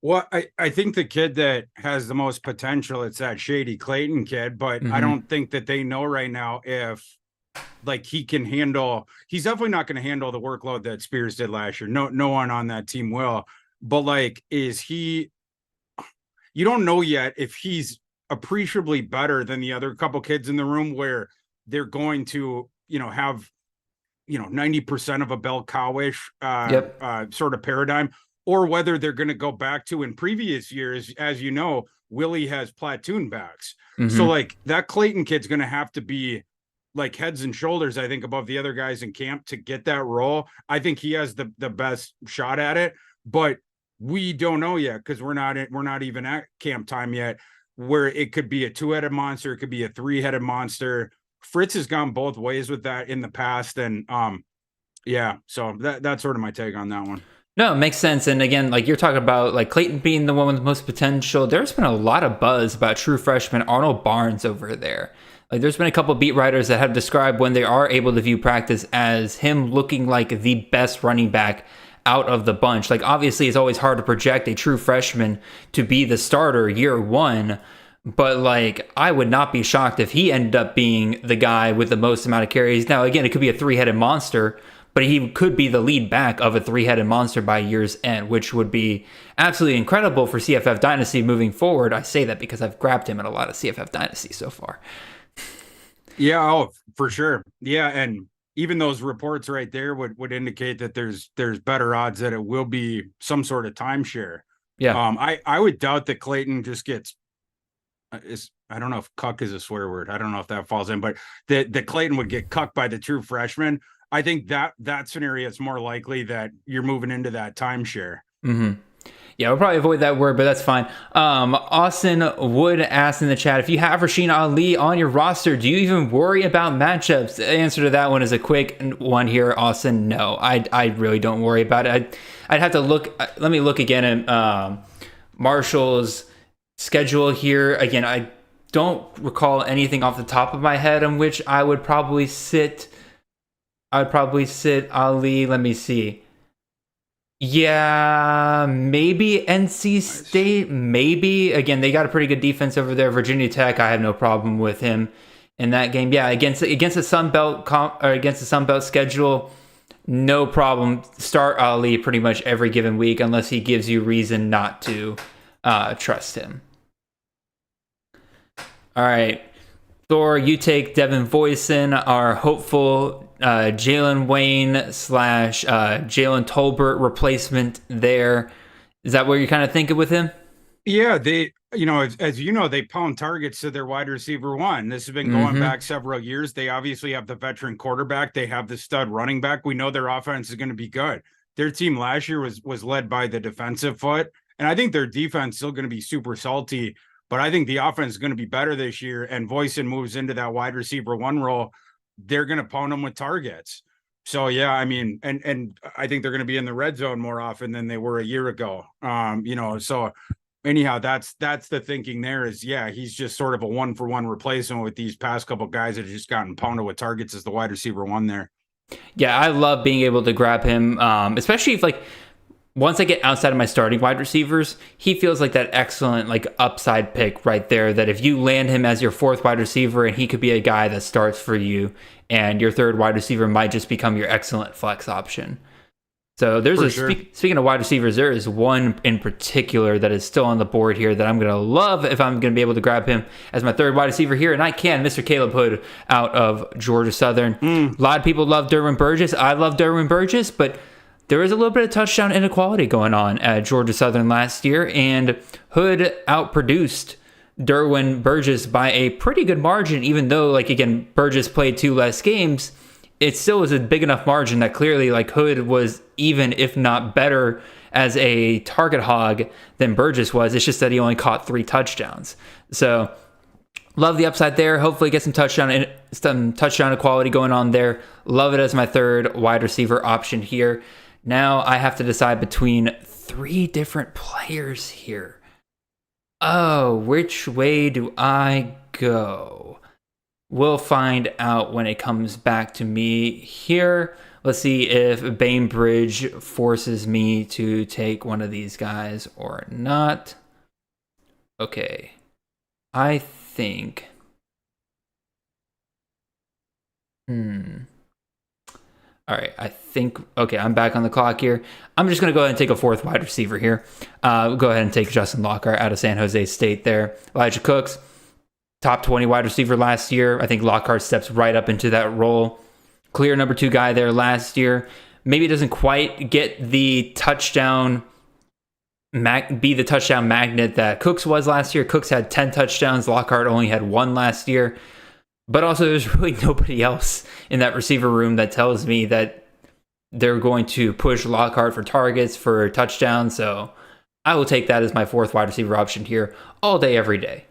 Well, I think the kid that has the most potential, it's that Shady Clayton kid, but I don't think that they know right now if he can handle. He's definitely not going to handle the workload that Spears did last year. No one on that team will. But is he? You don't know yet if he's appreciably better than the other couple kids in the room, where they're going to, have, 90% of a bell cowish sort of paradigm, or whether they're going to go back to, in previous years, as you know, Willie has platoon backs. So like that Clayton kid's going to have to be like heads and shoulders, I think, above the other guys in camp to get that role. I think he has the best shot at it, but we don't know yet, because we're not even at camp time yet, where it could be a 2-headed monster, it could be a 3-headed monster. Fritz has gone both ways with that in the past, and so that's sort of my take on that one. No, it makes sense. And again, like you're talking about, like Clayton being the one with the most potential, there's been a lot of buzz about true freshman Arnold Barnes over there. Like there's been a couple beat writers that have described when they are able to view practice as him looking like the best running back out of the bunch. Like obviously it's always hard to project a true freshman to be the starter year one, but like I would not be shocked if he ended up being the guy with the most amount of carries. Now again, it could be a 3-headed monster, but he could be the lead back of a 3-headed monster by year's end, which would be absolutely incredible for CFF Dynasty moving forward. I say that because I've grabbed him in a lot of CFF Dynasty so far. Yeah, for sure. Yeah, and even those reports right there would indicate that there's better odds that it will be some sort of timeshare. Yeah. I would doubt that Clayton just gets I don't know if cuck is a swear word. I don't know if that falls in, but that Clayton would get cucked by the true freshman. I think that scenario is more likely that you're moving into that timeshare. Yeah, we'll probably avoid that word, but that's fine. Austin Wood asked in the chat, if you have Rasheen Ali on your roster, do you even worry about matchups? The answer to that one is a quick one here, Austin. No, I really don't worry about it. I'd have to look. Let me look again at Marshall's schedule here. Again, I don't recall anything off the top of my head on which I would probably sit. I'd probably sit Ali. Let me see. Yeah, maybe NC State. Maybe. Again, they got a pretty good defense over there. Virginia Tech, I have no problem with him in that game. Yeah, against the Sun Belt against the Sun Belt schedule, no problem. Start Ali pretty much every given week unless he gives you reason not to trust him. All right, Thor, you take Devin Voisin, our hopeful Jalen Wayne / Jalen Tolbert replacement there. Is that what you're kind of thinking with him? Yeah, they, as you know, they pound targets to their wide receiver one. This has been going back several years. They obviously have the veteran quarterback. They have the stud running back. We know their offense is going to be good. Their team last year was led by the defensive foot, and I think their defense is still going to be super salty. But I think the offense is going to be better this year, and Voisin moves into that wide receiver one role. They're going to pound them with targets. So, yeah, I mean, and I think they're going to be in the red zone more often than they were a year ago. So anyhow, that's the thinking there is, yeah, he's just sort of a 1-for-1 replacement with these past couple guys that have just gotten pounded with targets as the wide receiver one there. Yeah, I love being able to grab him, especially if once I get outside of my starting wide receivers, he feels like that excellent upside pick right there, that if you land him as your fourth wide receiver, and he could be a guy that starts for you, and your third wide receiver might just become your excellent flex option. So there's speaking of wide receivers, there is one in particular that is still on the board here that I'm going to love if I'm going to be able to grab him as my third wide receiver here, and I can, Mr. Caleb Hood out of Georgia Southern. A lot of people love Derwin Burgess. I love Derwin Burgess, but there was a little bit of touchdown inequality going on at Georgia Southern last year, and Hood outproduced Derwin Burgess by a pretty good margin, even though, again, Burgess played 2 less games. It still was a big enough margin that clearly, Hood was even, if not better, as a target hog than Burgess was. It's just that he only caught 3 touchdowns. So, love the upside there. Hopefully get some touchdown equality going on there. Love it as my third wide receiver option here. Now I have to decide between 3 different players here. Oh, which way do I go? We'll find out when it comes back to me here. Let's see if Bainbridge forces me to take one of these guys or not. Okay. I think... All right, okay, I'm back on the clock here. I'm just going to go ahead and take a fourth wide receiver here. Go ahead and take Justin Lockhart out of San Jose State there. Elijah Cooks, top 20 wide receiver last year. I think Lockhart steps right up into that role. Clear number 2 guy there last year. Maybe doesn't quite get the touchdown be the touchdown magnet that Cooks was last year. Cooks had 10 touchdowns. Lockhart only had 1 last year. But also, there's really nobody else in that receiver room that tells me that they're going to push Lockhart for targets, for touchdowns. So I will take that as my 4th wide receiver option here all day, every day.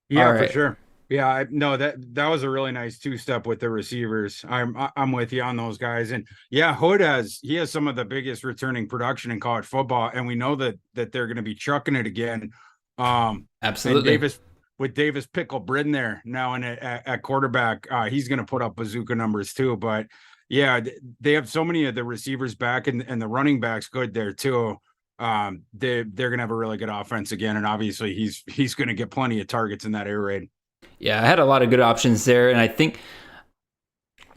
Yeah, for sure. Yeah, no, that was a really nice 2-step with the receivers. I'm with you on those guys. And yeah, Hood has some of the biggest returning production in college football, and we know that they're going to be chucking it again. Absolutely. With Davis Pickle Brin there now and at quarterback, he's going to put up bazooka numbers too. But yeah, they have so many of the receivers back and the running backs good there too. They're going to have a really good offense again, and obviously he's going to get plenty of targets in that air raid. Yeah, I had a lot of good options there, and I think...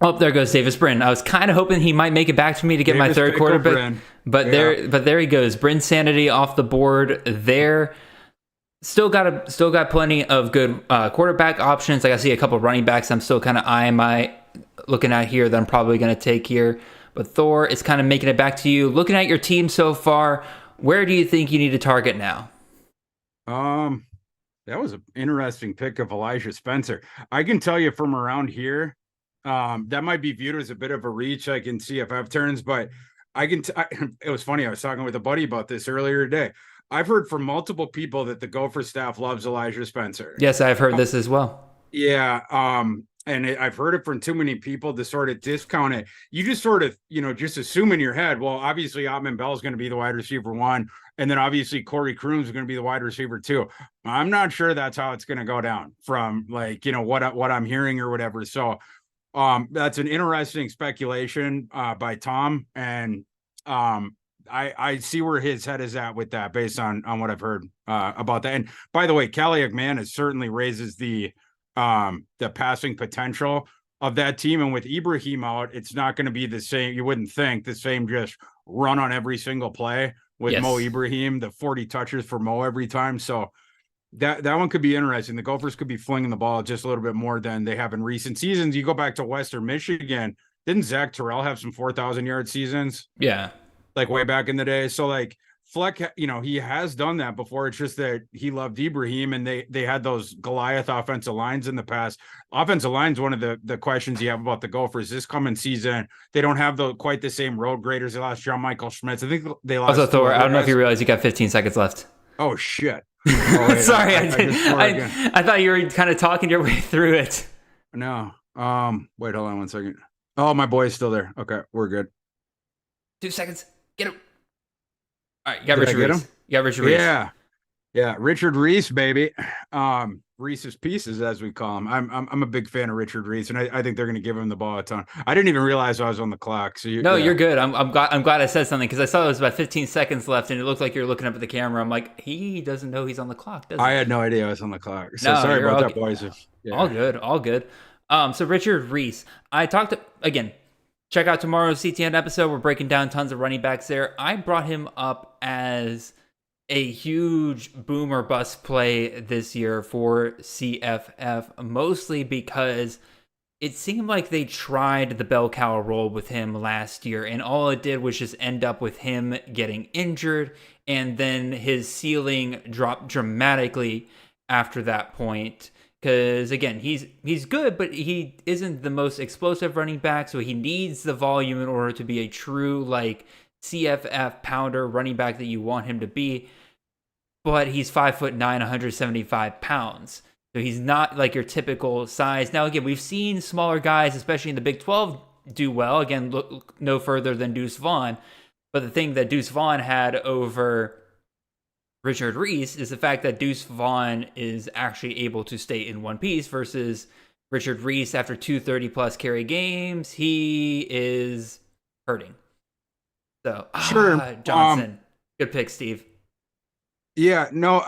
Oh, there goes Davis Brin. I was kind of hoping he might make it back to me to get my 3rd quarterback, but there he goes. Brin Sanity off the board there. Still got plenty of good quarterback options. Like I see a couple of running backs I'm still kind of looking at here that I'm probably going to take here. But Thor is kind of making it back to you. Looking at your team so far, where do you think you need to target now? That was an interesting pick of Elijah Spencer. I can tell you from around here, that might be viewed as a bit of a reach, like in CFF turns, but it was funny. I was talking with a buddy about this earlier today. I've heard from multiple people that the Gopher staff loves Elijah Spencer. Yes, I've heard this as well. Yeah. I've heard it from too many people to sort of discount it. You just sort of, just assume in your head, well, obviously Ottman Bell is going to be the wide receiver 1. And then obviously Corey Crooms is going to be the wide receiver 2. I'm not sure that's how it's going to go down from what I'm hearing or whatever. So that's an interesting speculation by Tom. And I see where his head is at with that based on what I've heard about that. And by the way, Callie McMahon certainly raises the passing potential of that team. And with Ibrahim out, it's not going to be the same. You wouldn't think the same just run on every single play with Mo Ibrahim, the 40 touches for Mo every time. So that one could be interesting. The Gophers could be flinging the ball just a little bit more than they have in recent seasons. You go back to Western Michigan. Didn't Zach Terrell have some 4,000-yard seasons? Yeah. Like way back in the day. So like Fleck, he has done that before. It's just that he loved Ibrahim, and they had those Goliath offensive lines in the past. Offensive line's one of the questions you have about the Gophers this coming season. They don't have quite the same road graders. They lost John Michael Schmitz. I think they lost. Also, Thor, I don't know if you realize you got 15 seconds left. Oh shit! Oh, wait, Sorry, I thought you were kind of talking your way through it. No. Wait, hold on 1 second. Oh, my boy's still there. Okay, we're good. 2 seconds. Get him. All right, you got Richard Reese. Yeah, Richard Reese, baby. Reese's Pieces, as we call him. I'm a big fan of Richard Reese, and I think they're going to give him the ball a ton. I didn't even realize I was on the clock. So you're good. I'm glad I said something, because I saw there was about 15 seconds left, and it looked like you're looking up at the camera. I'm like, he doesn't know he's on the clock, does he? I had no idea I was on the clock. So sorry about that, boys. All good. So Richard Reese, I talked to, again, check out tomorrow's CTN episode. We're breaking down tons of running backs there. I brought him up as a huge boom or bust play this year for CFF, mostly because it seemed like they tried the bell cow role with him last year, and all it did was just end up with him getting injured, and then his ceiling dropped dramatically after that point. Because, again, he's good, but he isn't the most explosive running back, so he needs the volume in order to be a true, CFF pounder running back that you want him to be. But he's 5'9", 175 pounds. So he's not like your typical size. Now, again, we've seen smaller guys, especially in the Big 12, do well. Again, look no further than Deuce Vaughn. But the thing that Deuce Vaughn had over Richard Reese is the fact that Deuce Vaughn is actually able to stay in one piece versus Richard Reese. After 230-plus carry games, he is hurting. So, sure, Johnson. Good pick, Steve. Yeah, no,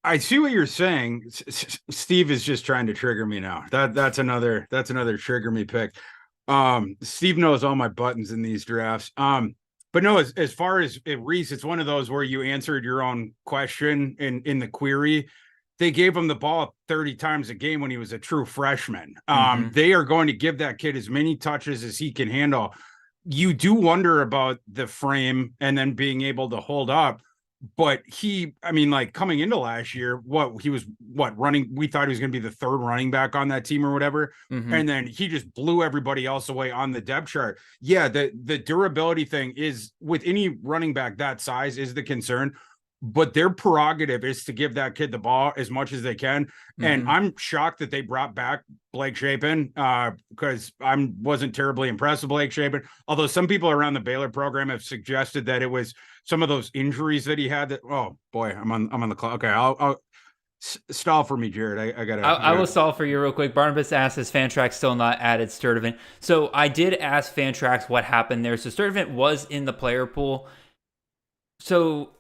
I see what you're saying. Steve is just trying to trigger me now. That's another trigger me pick. Steve knows all my buttons in these drafts. But no, as far as Reese, it's one of those where you answered your own question in the query. they gave him the ball 30 times a game when he was a true freshman. Mm-hmm. They are going to give that kid as many touches as he can handle. You do wonder about the frame and then being able to hold up. But like coming into last year, running? We thought he was going to be the third running back on that team or whatever. Mm-hmm. And then he just blew everybody else away on the depth chart. Yeah, the durability thing is with any running back that size is the concern. But their prerogative is to give that kid the ball as much as they can. Mm-hmm. And I'm shocked that they brought back Blake Shapen because I wasn't terribly impressed with Blake Shapen. Although some people around the Baylor program have suggested that it was some of those injuries that he had that, oh boy, I'm on the clock. Okay. I'll stall for me, Jared. I will stall for you real quick. Barnabas asked, is Fantrax still not added Sturdivant? So I did ask Fantrax what happened there. So Sturdivant was in the player pool. So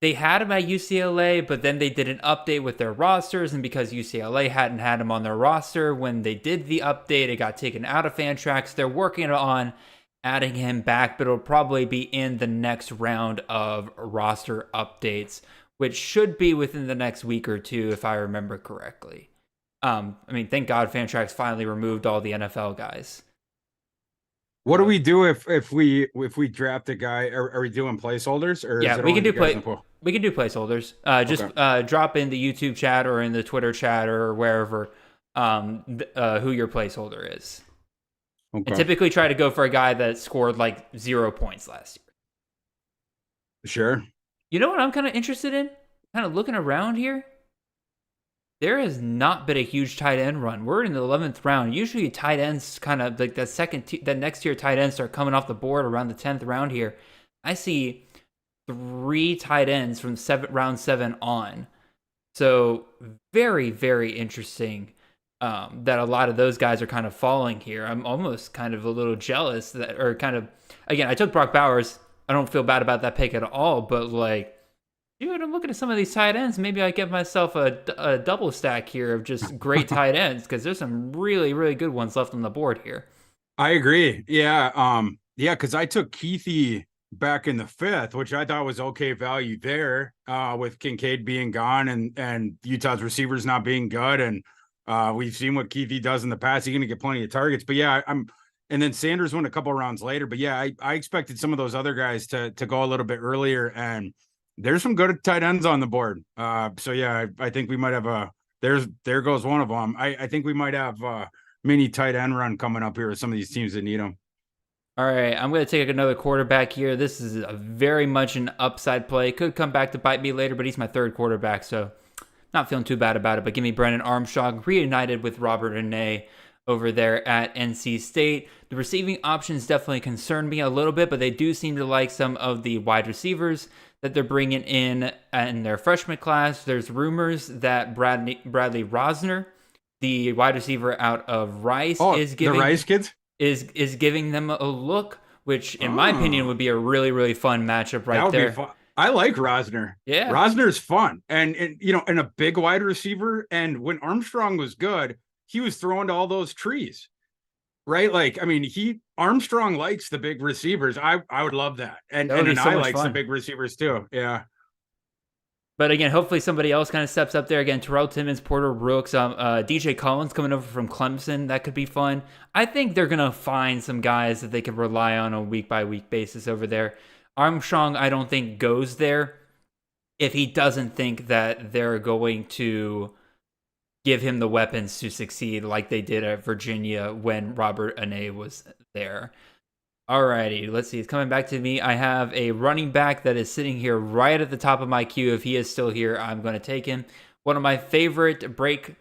they had him at UCLA, but then they did an update with their rosters, and because UCLA hadn't had him on their roster when they did the update, it got taken out of Fantrax. They're working on adding him back, but it'll probably be in the next round of roster updates, which should be within the next week or two, if I remember correctly. Thank God Fantrax finally removed all the NFL guys. What do we do if we draft a guy? Are we doing placeholders? Or yeah, we can do placeholders. Just drop in the YouTube chat or in the Twitter chat or wherever who your placeholder is. Okay. And typically try to go for a guy that scored like 0 points last year. Sure. You know what I'm kind of interested in? Kind of looking around here. There has not been a huge tight end run. We're in the 11th round. Usually tight ends kind of like the next tier tight ends start coming off the board around the 10th round here. I see 3 tight ends from round 7 on. So very, very interesting that a lot of those guys are kind of falling here. I'm almost kind of a little jealous again, I took Brock Bowers. I don't feel bad about that pick at all, but like, dude, I'm looking at some of these tight ends. Maybe I get myself a double stack here of just great tight ends because there's some really, really good ones left on the board here. I agree. Yeah. Because I took Keithy back in the 5th, which I thought was okay value there with Kincaid being gone and Utah's receivers not being good. And we've seen what Keithy does in the past. He's going to get plenty of targets. But yeah, and then Sanders went a couple rounds later. But yeah, I expected some of those other guys to go a little bit earlier, and there's some good tight ends on the board. So yeah, I think we might have there goes one of them. I think we might have a mini tight end run coming up here with some of these teams that need them. All right, I'm going to take another quarterback here. This is a very much an upside play. Could come back to bite me later, but he's my 3rd quarterback, so not feeling too bad about it. But give me Brennan Armstrong, reunited with Robert Anae over there at NC State. The receiving options definitely concern me a little bit, but they do seem to like some of the wide receivers that they're bringing in their freshman class. There's rumors that Bradley Rosner, the wide receiver out of Rice, is giving the Rice kids is giving them a look, which in my opinion would be a really, really fun matchup right there. Be fun. I like Rosner. Yeah, Rosner is fun, and a big wide receiver. And when Armstrong was good, he was throwing to all those trees. Right? Like, Armstrong likes the big receivers. I would love that. And I like some big receivers too. Yeah. But again, hopefully somebody else kind of steps up there. Again, Terrell Timmons, Porter Brooks, DJ Collins coming over from Clemson. That could be fun. I think they're going to find some guys that they can rely on a week-by-week basis over there. Armstrong, I don't think, goes there if he doesn't think that they're going to give him the weapons to succeed like they did at Virginia when Robert Anae was there. Alrighty, let's see. It's coming back to me. I have a running back that is sitting here right at the top of my queue. If he is still here, I'm going to take him. One of my favorite break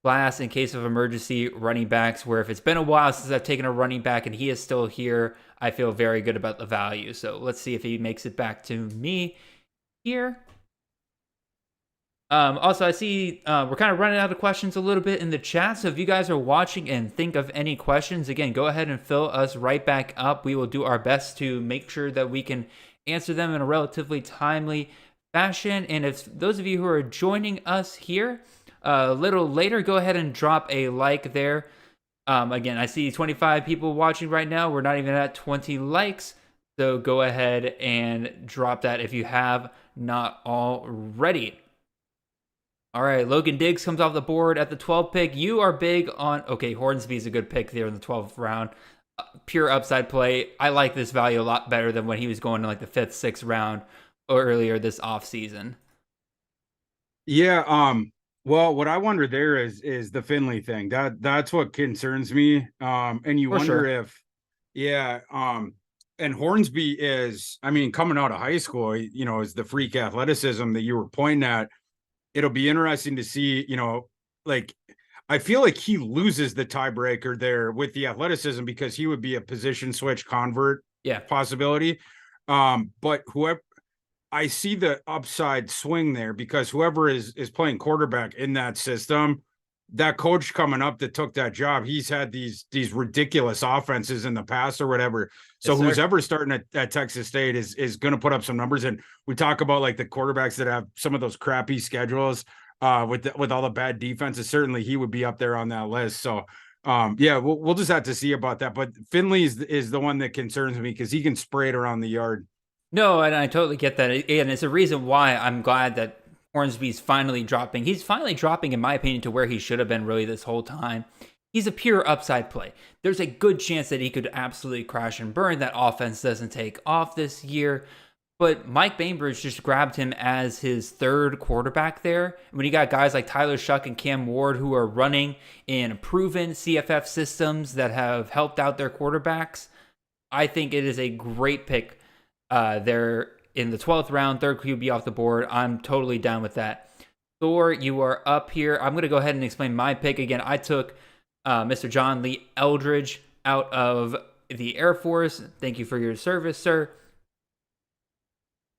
glass in case of emergency running backs, where if it's been a while since I've taken a running back and he is still here, I feel very good about the value. So let's see if he makes it back to me here. Also, I see we're kind of running out of questions a little bit in the chat. So if you guys are watching and think of any questions, again, go ahead and fill us right back up. We will do our best to make sure that we can answer them in a relatively timely fashion. And if those of you who are joining us here a little later, go ahead and drop a like there. Again, I see 25 people watching right now. We're not even at 20 likes. So go ahead and drop that if you have not already. All right, Logan Diggs comes off the board at the 12th pick. You are big on, okay, Hornsby's a good pick there in the 12th round. Pure upside play. I like this value a lot better than when he was going in like the 5th, 6th round or earlier this offseason. Yeah, well, what I wonder there is the Finley thing. That's what concerns me. And you wonder if, and Hornsby is, I mean, coming out of high school, is the freak athleticism that you were pointing at. It'll be interesting to see, like, I feel like he loses the tiebreaker there with the athleticism because he would be a position switch convert possibility. But whoever, I see the upside swing there because whoever is playing quarterback in that system, that coach coming up that took that job, he's had these ridiculous offenses in the past or whatever. So who's ever starting at Texas State is going to put up some numbers. And we talk about like the quarterbacks that have some of those crappy schedules with all the bad defenses. Certainly he would be up there on that list. So we'll just have to see about that. But Finley is the one that concerns me because he can spray it around the yard. No, and I totally get that. And it's a reason why I'm glad that Hornsby's finally dropping. He's finally dropping, in my opinion, to where he should have been really this whole time. He's a pure upside play. There's a good chance that he could absolutely crash and burn. That offense doesn't take off this year. But Mike Bainbridge just grabbed him as his 3rd quarterback there. When you got guys like Tyler Shuck and Cam Ward who are running in proven CFF systems that have helped out their quarterbacks, I think it is a great pick there in the 12th round, 3rd QB off the board. I'm totally down with that. Thor, you are up here. I'm going to go ahead and explain my pick. Again, I took Mr. John Lee Eldridge out of the Air Force. Thank you for your service, sir.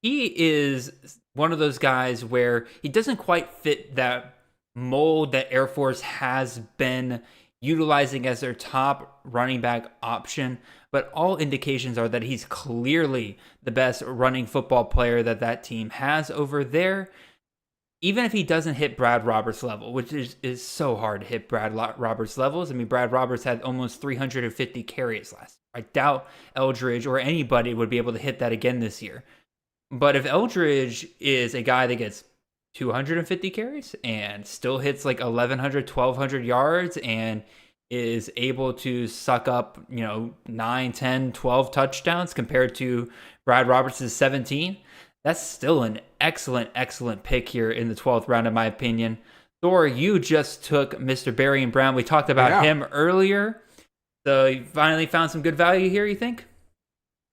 He is one of those guys where he doesn't quite fit that mold that Air Force has been utilizing as their top running back option, but all indications are that he's clearly the best running football player that team has over there. Even if he doesn't hit Brad Roberts' level, which is so hard to hit Brad Roberts' levels. I mean, Brad Roberts had almost 350 carries last year. I doubt Eldridge or anybody would be able to hit that again this year. But if Eldridge is a guy that gets 250 carries and still hits like 1,100, 1,200 yards and is able to suck up, 9, 10, 12 touchdowns compared to Brad Roberts' 17, that's still an excellent pick here in the 12th round, in my opinion. Thor, you just took Mr. Barry and Brown. We talked about him earlier. So you finally found some good value here, you think?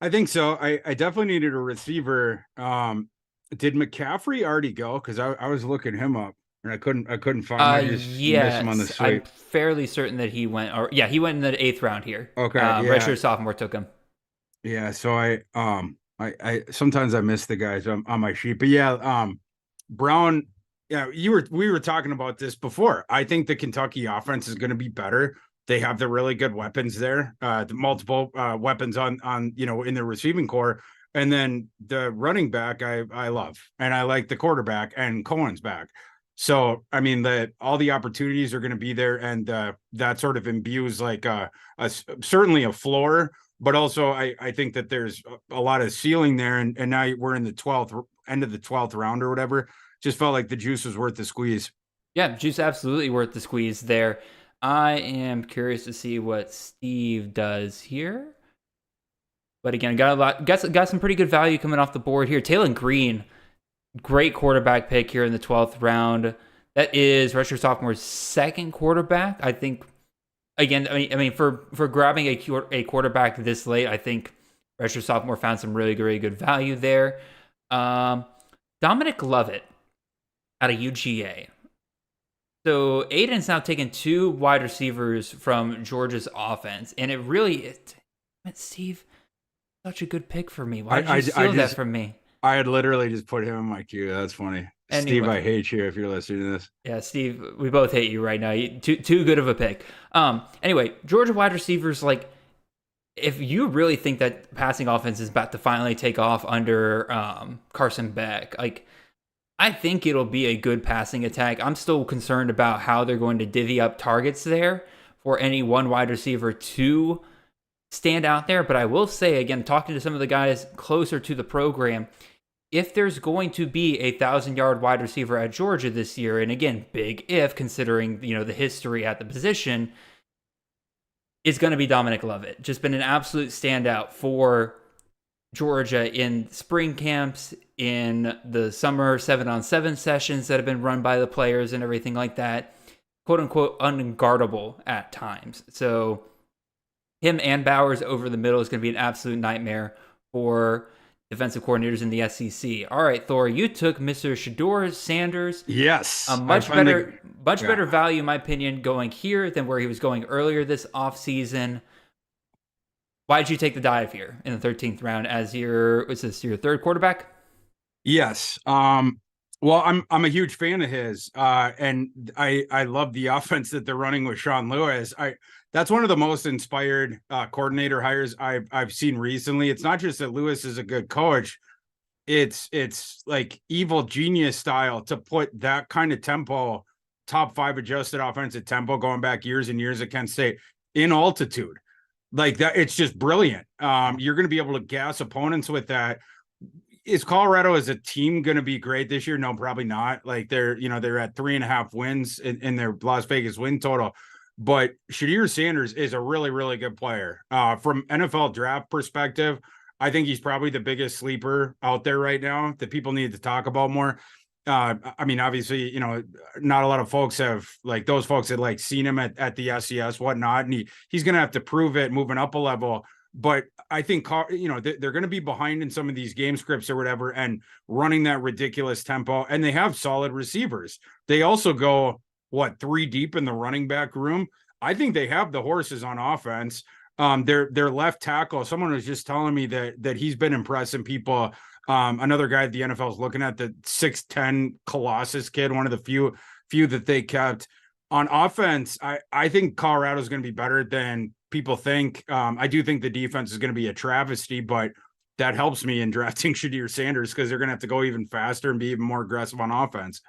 I think so. I definitely needed a receiver. Did McCaffrey already go? Because I was looking him up and I couldn't find him. Yes, missed him on the sweep. I'm fairly certain that he went. He went in the 8th round here. Okay, redshirt sophomore took him. Yeah, so I sometimes I miss the guys on my sheet, but Brown. Yeah, we were talking about this before. I think the Kentucky offense is going to be better. They have the really good weapons there, the multiple weapons on in the receiving core, and then the running back I love, and I like the quarterback, and Cohen's back. So I mean all the opportunities are going to be there, and that sort of imbues like certainly a floor, but also I think that there's a lot of ceiling there, and now we're in the 12th end of the 12th round or whatever. Just felt like the juice was worth the squeeze. Yeah, juice absolutely worth the squeeze there. I am curious to see what Steve does here. But again, got some pretty good value coming off the board here. Taylor Green, great quarterback pick here in the 12th round. That is redshirt sophomore's 2nd quarterback. I think, again, I mean for grabbing a quarterback this late, I think redshirt sophomore found some really, really good value there. Dominic Lovett out of UGA. So Aiden's now taken 2 wide receivers from Georgia's offense, and it really, Steve, such a good pick for me. Why did you steal that from me? I had literally just put him in my queue. That's funny. Anyway, Steve, I hate you if you're listening to this. Yeah, Steve, we both hate you right now. Too good of a pick. Anyway, Georgia wide receivers, like, if you really think that passing offense is about to finally take off under Carson Beck, like, I think it'll be a good passing attack. I'm still concerned about how they're going to divvy up targets there for any one wide receiver to stand out there. But I will say, again, talking to some of the guys closer to the program, if there's going to be a 1,000-yard wide receiver at Georgia this year, and again, big if, considering, the history at the position, it's going to be Dominic Lovett. Just been an absolute standout for Georgia in spring camps, in the summer 7-on-7 sessions that have been run by the players and everything like that. Quote unquote, unguardable at times. So him and Bowers over the middle is going to be an absolute nightmare for defensive coordinators in the SEC. All right, Thor, you took Mr. Shedeur Sanders. Yes. A much better value, in my opinion, going here than where he was going earlier this offseason. Why did you take the dive here in the 13th round as was this your third quarterback? Yes. Well, I'm a huge fan of his, and I love the offense that they're running with Sean Lewis. That's one of the most inspired coordinator hires I've seen recently. It's not just that Lewis is a good coach; it's like evil genius style to put that kind of tempo, top 5 adjusted offensive tempo, going back years and years at Kent State in altitude, like that. It's just brilliant. You're going to be able to gas opponents with that. Is Colorado as a team going to be great this year? No, probably not. Like they're at 3.5 wins in their Las Vegas win total. But Shedeur Sanders is a really, really good player. From NFL draft perspective, I think he's probably the biggest sleeper out there right now that people need to talk about more. I mean, obviously, not a lot of folks have, like, those folks that like seen him at the SES, whatnot, and he's going to have to prove it moving up a level. But I think, they're going to be behind in some of these game scripts or whatever and running that ridiculous tempo. And they have solid receivers. They also go, 3 deep in the running back room. I think they have the horses on offense. Their left tackle, someone was just telling me that he's been impressing people. Another guy the NFL is looking at, the 6'10" Colossus kid, one of the few that they kept. On offense, I think Colorado's going to be better than people think. I do think the defense is going to be a travesty, but that helps me in drafting Shedeur Sanders because they're going to have to go even faster and be even more aggressive on offense.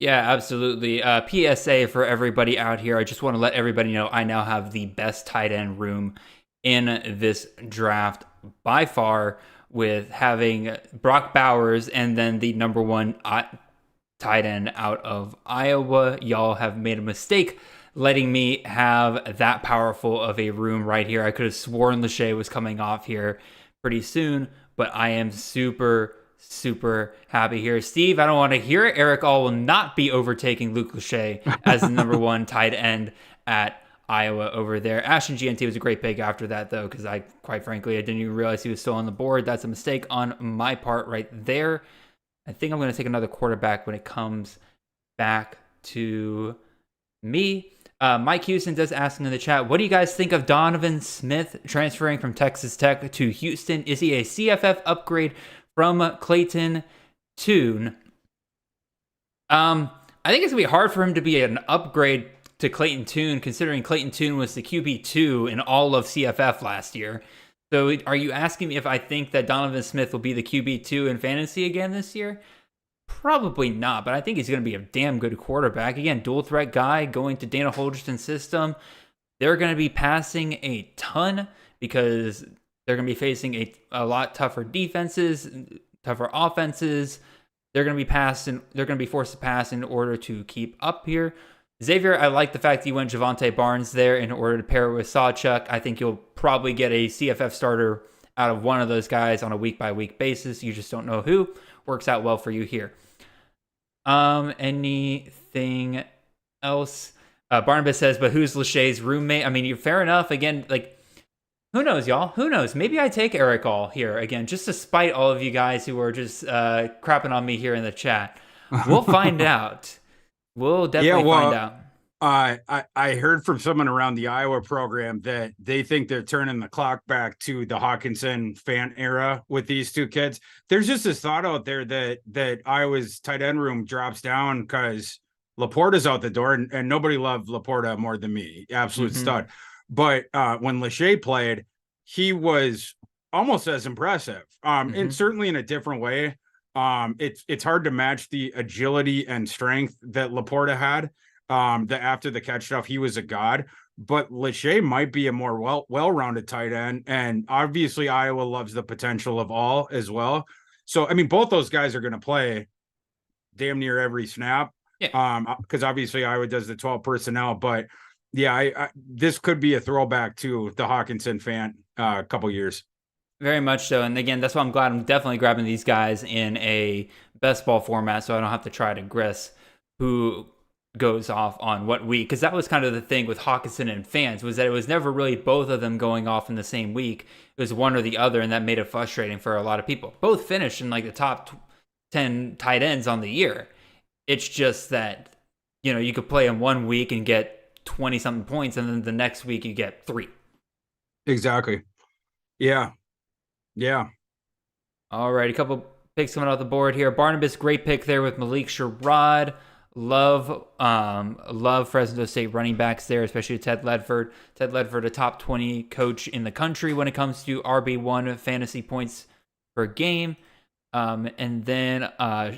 Yeah, absolutely. PSA for everybody out here. I just want to let everybody know I now have the best tight end room in this draft by far, with having Brock Bowers and then the number 1 tight end out of Iowa. Y'all have made a mistake letting me have that powerful of a room right here. I could have sworn Lachey was coming off here pretty soon, but I am super happy here. Steve, I don't want to hear it. Eric All will not be overtaking Luke Lachey as the number 1 tight end at Iowa over there. Ashton GNT was a great pick after that, though, because quite frankly, I didn't even realize he was still on the board. That's a mistake on my part right there. I think I'm going to take another quarterback when it comes back to me. Mike Houston does ask in the chat, what do you guys think of Donovan Smith transferring from Texas Tech to Houston? Is he a CFF upgrade from Clayton Tune? I think it's going to be hard for him to be an upgrade to Clayton Tune, considering Clayton Tune was the QB2 in all of CFF last year. So are you asking me if I think that Donovan Smith will be the QB2 in fantasy again this year? Probably not, but I think he's going to be a damn good quarterback. Again, dual threat guy going to Dana Holgerson's system. They're going to be passing a ton because they're going to be facing a lot tougher defenses, tougher offenses. They're going to be forced to pass in order to keep up here. Xavier, I like the fact that you went Javonte Barnes there in order to pair with Sawchuk. I think you'll probably get a CFF starter out of one of those guys on a week-by-week basis. You just don't know who. Works out well for you here. Anything else? Barnabas says, but who's Lachey's roommate? I mean, you're fair enough. Again, like, who knows, y'all? Who knows? Maybe I take Eric All here again, just to spite all of you guys who are just crapping on me here in the chat. We'll find out. We'll definitely find out. I heard from someone around the Iowa program that they think they're turning the clock back to the Hawkinson fan era with these 2 kids. There's just this thought out there that Iowa's tight end room drops down because Laporta's out the door, and nobody loved Laporta more than me. Absolute stud. But when Lachey played, he was almost as impressive, and certainly in a different way. It's hard to match the agility and strength that Laporta had. That after the catch stuff, he was a god. But Lachey might be a more well-rounded tight end, and obviously Iowa loves the potential of All as well. So, I mean, both those guys are going to play damn near every snap. Yeah. Because obviously Iowa does the 12 personnel, but yeah, I this could be a throwback to the Hawkinson fan a couple years. Very much so. And again, that's why I'm glad I'm definitely grabbing these guys in a best ball format so I don't have to try to guess who goes off on what week. Because that was kind of the thing with Hawkinson and fans, was that it was never really both of them going off in the same week. It was one or the other, and that made it frustrating for a lot of people. Both finished in like the top 10 tight ends on the year. It's just that, you could play in 1 week and get 20-something points, and then the next week you get 3. Exactly. Yeah. Yeah. All right, a couple picks coming off the board here. Barnabas, great pick there with Malik Sherrod. Love Fresno State running backs there, especially Ted Ledford. Ted Ledford, a top 20 coach in the country when it comes to RB1 fantasy points per game. And then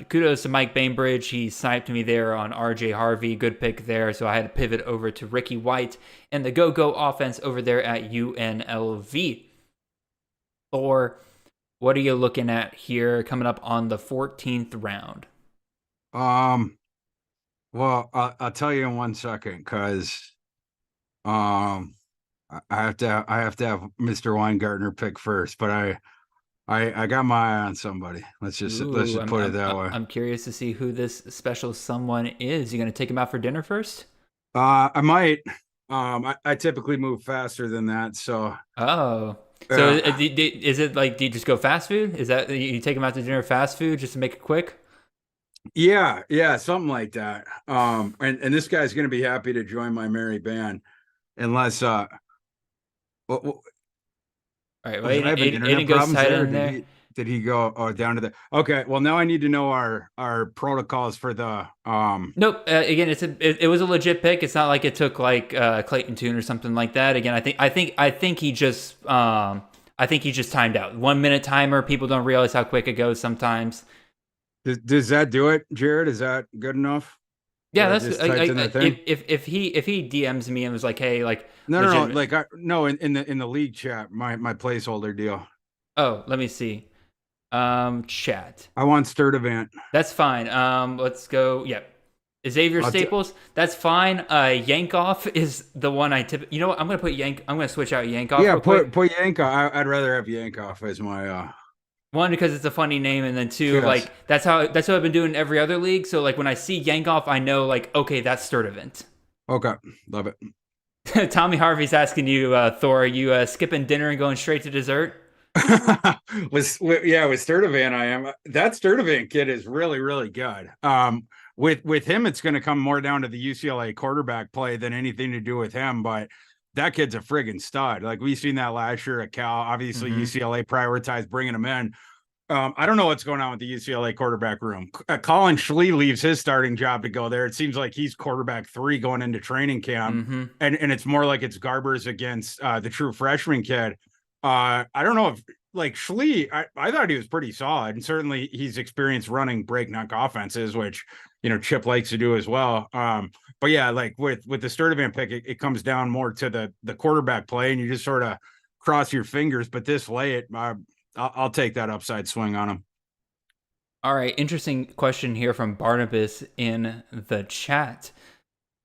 kudos to Mike Bainbridge. He sniped me there on RJ Harvey. Good pick there. So I had to pivot over to Ricky White and the go-go offense over there at UNLV. Or what are you looking at here coming up on the 14th round? Well, I'll tell you in 1 second, because I have to have Mr. Weingartner pick first, but I got my eye on somebody. Let's just put it that way. I'm curious to see who this special someone is. You gonna take him out for dinner first? I might. I typically move faster than that, so. Oh. So is it like, do you just go fast food? Is that you take him out to dinner fast food just to make it quick? Yeah, something like that. And this guy's gonna be happy to join my merry band, unless all right, well, Aiden goes tight in there. Did he go down to the? Okay, well now I need to know our protocols for the. Nope. Again, it was a legit pick. It's not like it took like Clayton Tune or something like that. Again, I think he just timed out. 1 minute timer. People don't realize how quick it goes sometimes. Does that do it, Jared? Is that good enough? Yeah, that's if he DMs me and was like, hey, like no, like in the league chat, my placeholder deal. Oh, let me see. Chat. I want Sturdivant. That's fine. Let's go. Yep. Xavier Staples. That's fine. Yankoff is the one I tip. You know what? I'm gonna put I'm gonna switch out Yankoff. Yeah, put Yankoff. I'd rather have Yankoff as my. One, because it's a funny name, and then two, like that's what I've been doing in every other league. So like when I see Yankoff, I know like, okay, that's Sturdivant. Okay, love it. Tommy Harvey's asking you, Thor, are you skipping dinner and going straight to dessert? with Sturdivant, I am. That Sturdivant kid is really, really good. With him, it's going to come more down to the UCLA quarterback play than anything to do with him. But that kid's a friggin' stud. Like we've seen that last year at Cal. Obviously, UCLA prioritized bringing him in. I don't know what's going on with the UCLA quarterback room. Colin Schlee leaves his starting job to go there. It seems like he's quarterback 3 going into training camp, and it's more like it's Garbers against the true freshman kid. I don't know if like Schlee, I thought he was pretty solid, and certainly he's experienced running breakneck offenses, which Chip likes to do as well. But yeah, like with the Sturdivant pick, it comes down more to the quarterback play, and you just sort of cross your fingers. But this late, I'll take that upside swing on him. All right, interesting question here from Barnabas in the chat.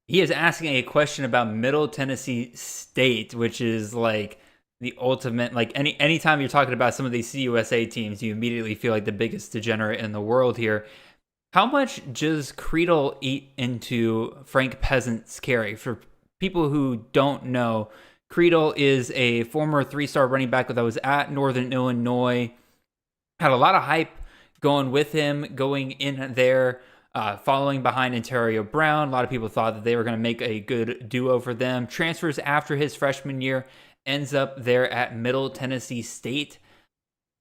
He is asking a question about Middle Tennessee State, which is like the ultimate, like anytime you're talking about some of these CUSA teams, you immediately feel like the biggest degenerate in the world here. How much does Creedle eat into Frank Peasant's carry? For people who don't know, Creedle is a former 3-star running back that was at Northern Illinois. Had a lot of hype going with him, going in there, following behind Ontario Brown. A lot of people thought that they were going to make a good duo for them. Transfers after his freshman year, ends up there at Middle Tennessee State.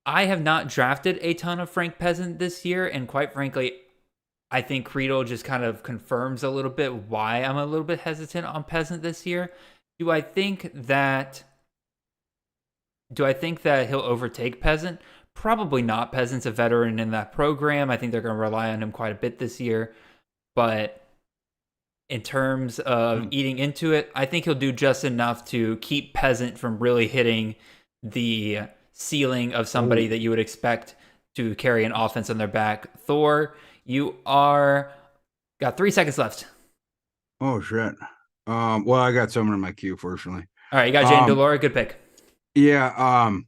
I have not drafted a ton of Frank Peasant this year, and quite frankly, I think Creedle just kind of confirms a little bit why I'm a little bit hesitant on Peasant this year. Do I think that he'll overtake Peasant? Probably not. Peasant's a veteran in that program. I think they're going to rely on him quite a bit this year. But in terms of eating into it, I think he'll do just enough to keep Peasant from really hitting the ceiling of somebody that you would expect to carry an offense on their back. Thor, you got 3 seconds left. Oh shit. Well, I got someone in my queue, fortunately. All right, you got Jaden Delora. Good pick. Yeah.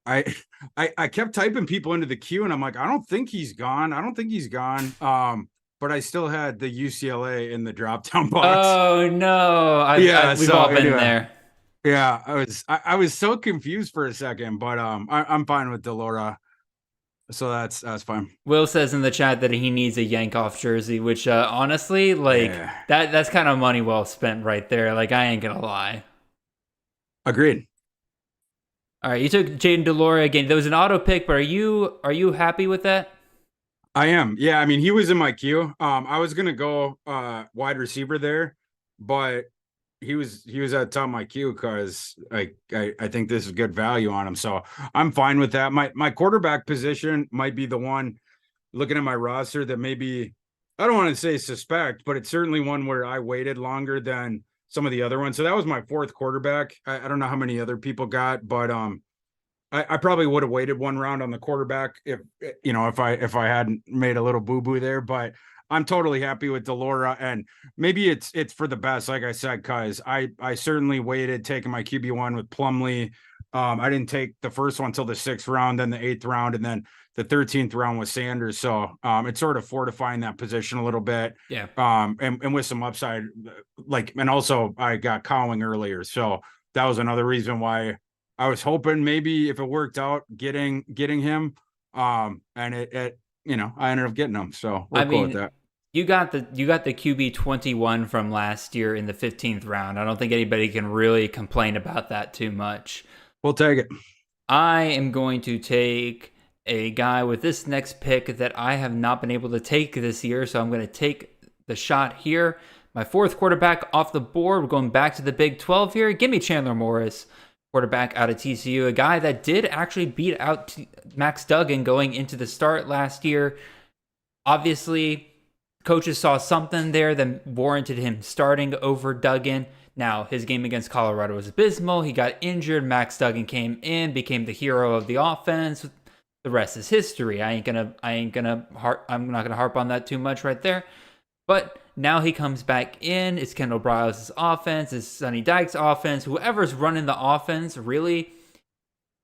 I kept typing people into the queue, and I'm like, I don't think he's gone. But I still had the UCLA in the drop down box. Oh no! We've all been there. Yeah, I was so confused for a second, but I'm fine with Delora, so that's fine. Will says in the chat that he needs a Yankoff jersey, which honestly, that's kind of money well spent right there. Like, I ain't gonna lie. Agreed. All right, you took Jaden Delora again. There was an auto pick, but are you happy with that? I am. Yeah, I mean, he was in my queue. I was gonna go wide receiver there, but he was at the top of my queue because I think this is good value on him. So I'm fine with that. My quarterback position might be the one, looking at my roster, that maybe, I don't want to say suspect, but it's certainly one where I waited longer than some of the other ones. So that was my 4th quarterback. I don't know how many other people got, but I probably would have waited 1 round on the quarterback if I hadn't made a little boo-boo there, but I'm totally happy with Delora, and maybe it's for the best, like I said, because I certainly waited taking my QB1 with Plumlee. I didn't take the first one until the 6th round, then the 8th round, and then the 13th round with Sanders. So it's sort of fortifying that position a little bit. Yeah. And with some upside, and also I got Cowing earlier. So that was another reason why I was hoping maybe if it worked out getting him. And it I ended up getting him. So we're cool with that. You got the QB 21 from last year in the 15th round. I don't think anybody can really complain about that too much. We'll take it. I am going to take a guy with this next pick that I have not been able to take this year, so I'm going to take the shot here. My 4th quarterback off the board. We're going back to the Big 12 here. Give me Chandler Morris, quarterback out of TCU, a guy that did actually beat out Max Duggan going into the start last year. Obviously, coaches saw something there that warranted him starting over Duggan. Now, his game against Colorado was abysmal. He got injured. Max Duggan came in, became the hero of the offense. The rest is history. I'm not gonna harp on that too much right there. But now he comes back in. It's Kendall Briles' offense. It's Sonny Dykes' offense. Whoever's running the offense, really,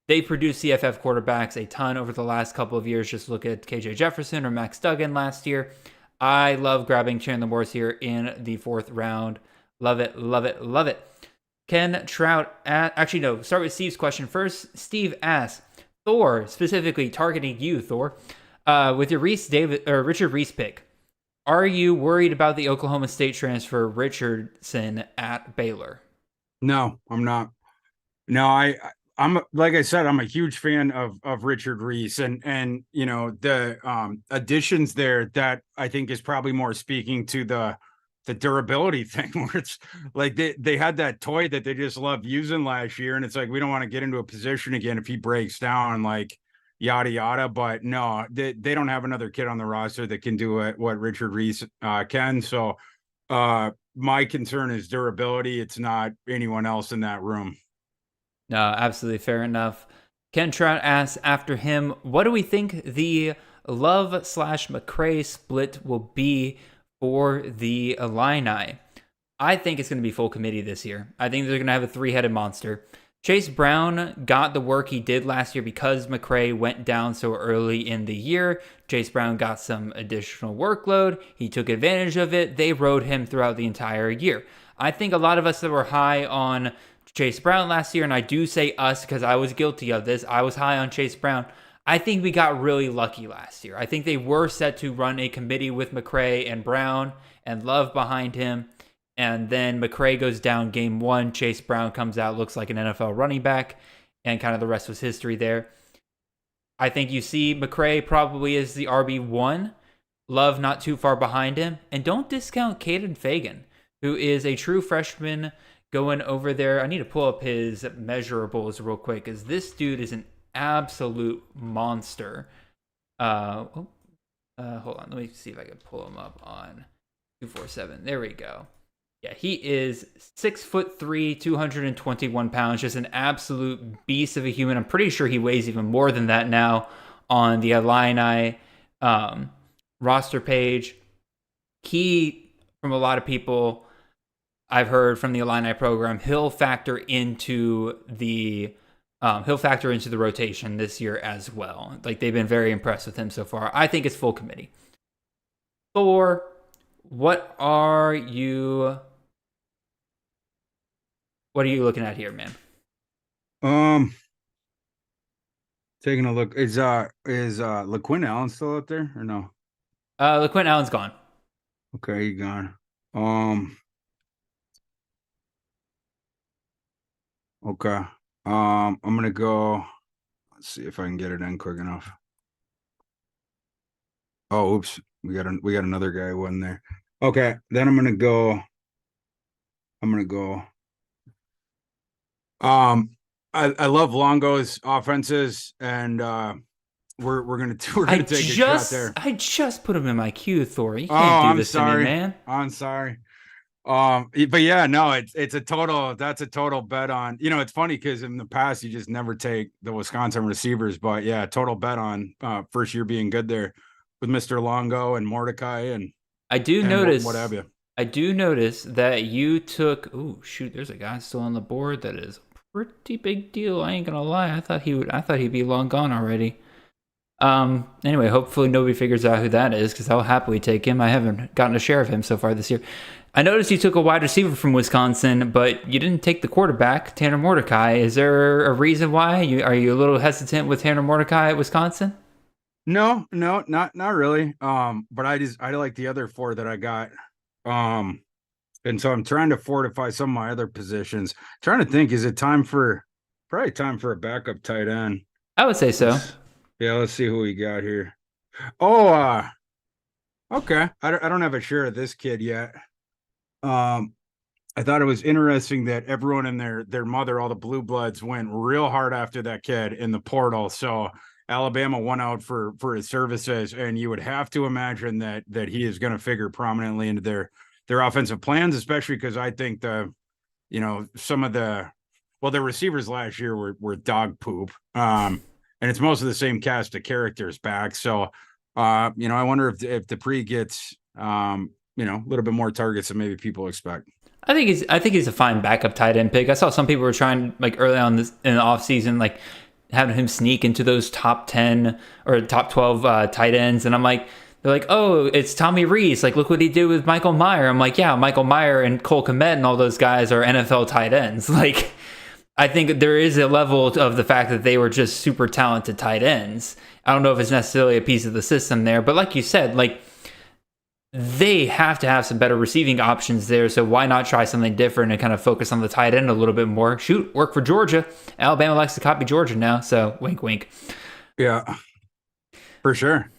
they produce CFF quarterbacks a ton over the last couple of years. Just look at KJ Jefferson or Max Duggan last year. I love grabbing Chandler Morris here in the 4th round. Love it, love it, love it. Ken Trout, start with Steve's question first. Steve asks, Thor, specifically targeting you, Thor, with your Richard Reese pick, are you worried about the Oklahoma State transfer Richardson at Baylor? No, I'm not. No, I'm like I said, I'm a huge fan of Richard Reese, and the additions there that I think is probably more speaking to the durability thing, where it's like they had that toy that they just loved using last year, and it's like we don't want to get into a position again if he breaks down, like yada yada. But no, they don't have another kid on the roster that can do what Richard Reese can. So my concern is durability. It's not anyone else in that room. No, absolutely fair enough. Ken Trout asks after him, what do we think the Love/McCray split will be for the Illini? I think it's going to be full committee this year. I think they're going to have a 3-headed monster. Chase Brown got the work he did last year because McCray went down so early in the year. Chase Brown got some additional workload. He took advantage of it. They rode him throughout the entire year. I think a lot of us that were high on Chase Brown last year, and I do say us because I was guilty of this, I was high on Chase Brown. I think we got really lucky last year. I think they were set to run a committee with McCray and Brown and Love behind him. And then McCray goes down game 1. Chase Brown comes out, looks like an NFL running back, and kind of the rest was history there. I think you see McCray probably is the RB1. Love not too far behind him. And don't discount Caden Fagan, who is a true freshman going over there. I need to pull up his measurables real quick because this dude is an absolute monster. Hold on. Let me see if I can pull him up on 247. There we go. Yeah, he is 6'3", 221 pounds, just an absolute beast of a human. I'm pretty sure he weighs even more than that now on the Illini roster page. He, from a lot of people I've heard from the Illini program, he'll factor into the rotation this year as well. Like, they've been very impressed with him so far. I think it's full committee. Thor, what are you looking at here, man? Taking a look. Is LaQuinn Allen still out there or no? LaQuinn Allen's gone. Okay, he gone. Okay. I'm gonna go. Let's see if I can get it in quick enough. Oh, oops. We got another guy who wasn't there. Okay, then I'm gonna go. I love Longo's offenses, and we're gonna take a shot there. I just put him in my queue, Thor. You can't do this to me, man. I'm sorry. But yeah, no, it's a total. That's a total bet on. It's funny because in the past you just never take the Wisconsin receivers, but yeah, total bet on first year being good there with Mr. Longo and Mordecai and notice what have you. I do notice that you took. Oh shoot, there's a guy still on the board that is a pretty big deal. I ain't gonna lie. I thought he'd be long gone already. Anyway, hopefully nobody figures out who that is because I'll happily take him. I haven't gotten a share of him so far this year. I noticed you took a wide receiver from Wisconsin, but you didn't take the quarterback, Tanner Mordecai. Is there a reason why? Are you a little hesitant with Tanner Mordecai at Wisconsin? No, not really. But I like the other four that I got. And so I'm trying to fortify some of my other positions. Trying to think, is it probably time for a backup tight end? I would say so. Let's see who we got here. Oh, okay. I don't have a share of this kid yet. I thought it was interesting that everyone and their mother, all the blue bloods, went real hard after that kid in the portal. So Alabama won out for his services, and you would have to imagine that he is going to figure prominently into their offensive plans, especially because I think some of the receivers last year were dog poop. And it's most of the same cast of characters back. So, I wonder if Dupree gets, a little bit more targets than maybe people expect. I think he's a fine backup tight end pick. I saw some people were trying, like, early on in the offseason, like, having him sneak into those top 10 or top 12 tight ends. And I'm like, they're like, oh, it's Tommy Rees. Like, look what he did with Michael Mayer. I'm like, yeah, Michael Mayer and Cole Kmet and all those guys are NFL tight ends. Like, I think there is a level of the fact that they were just super talented tight ends. I don't know if it's necessarily a piece of the system there, but like you said, like, they have to have some better receiving options there. So why not try something different and kind of focus on the tight end a little bit more? Shoot, work for Georgia. Alabama likes to copy Georgia now. So wink, wink. Yeah, for sure.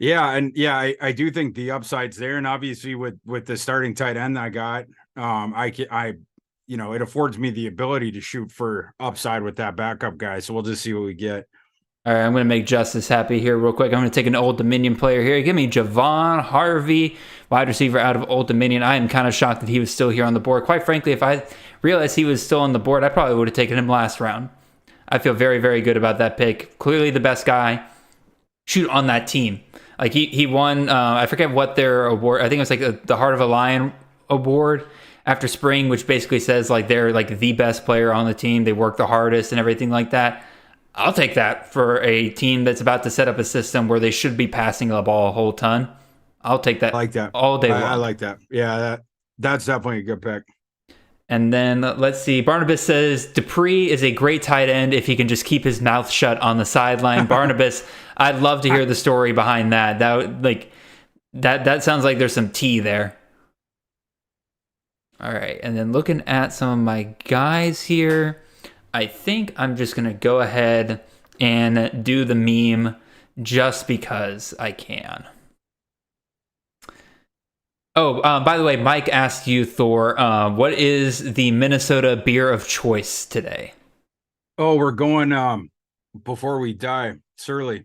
Yeah. And yeah, I do think the upside's there. And obviously with the starting tight end I got, it affords me the ability to shoot for upside with that backup guy. So we'll just see what we get. All right, I'm going to make Justice happy here real quick. I'm going to take an Old Dominion player here. Give me Javon Harvey, wide receiver out of Old Dominion. I am kind of shocked that he was still here on the board. Quite frankly, if I realized he was still on the board, I probably would have taken him last round. I feel very, very good about that pick. Clearly the best guy, shoot, on that team. Like, he won, I forget what their award, I think it was like the Heart of a Lion award after spring, which basically says, like, they're like the best player on the team. They work the hardest and everything like that. I'll take that for a team that's about to set up a system where they should be passing the ball a whole ton. I'll take that, like that all day long. I like that. Yeah, that's definitely a good pick. And then let's see. Barnabas says Dupree is a great tight end if he can just keep his mouth shut on the sideline. Barnabas, I'd love to hear the story behind that. That sounds like there's some tea there. All right, and then looking at some of my guys here, I think I'm just going to go ahead and do the meme just because I can. Oh, by the way, Mike asked you, Thor, what is the Minnesota beer of choice today? Oh, we're going, before we die, Surly,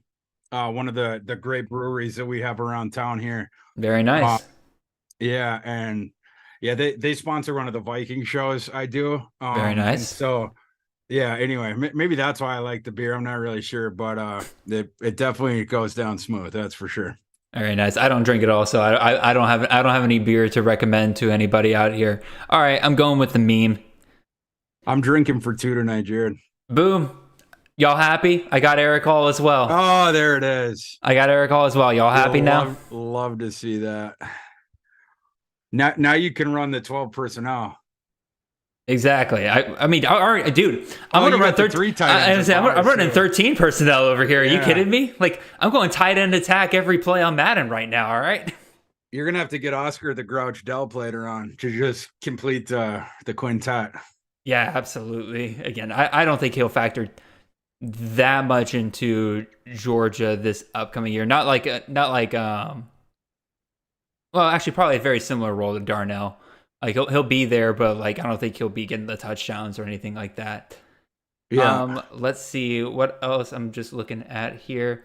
one of the great breweries that we have around town here. Very nice. Yeah, and yeah, they sponsor one of the Viking shows I do. Very nice. So Yeah. Anyway, maybe that's why I like the beer. I'm not really sure, but it definitely goes down smooth. That's for sure. All right, nice. I don't drink at all, so I don't have any beer to recommend to anybody out here. All right, I'm going with the meme. I'm drinking for 2 tonight, Jared. Boom. Y'all happy? I got Eric Hall as well. Oh, there it is. I got Eric Hall as well. Y'all happy now? Love to see that. Now you can run the 12 personnel. Exactly. I mean, all right, dude. I'm gonna run 13. I'm running 13 personnel over here. Are you kidding me? Like, I'm going tight end attack every play on Madden right now. All right. You're gonna have to get Oscar the Grouch Delp later on to just complete the quintet. Yeah, absolutely. Again, I don't think he'll factor that much into Georgia this upcoming year. Not like well, actually, probably a very similar role to Darnell. Like he'll be there, but like I don't think he'll be getting the touchdowns or anything like that. Yeah. Let's see what else I'm just looking at here.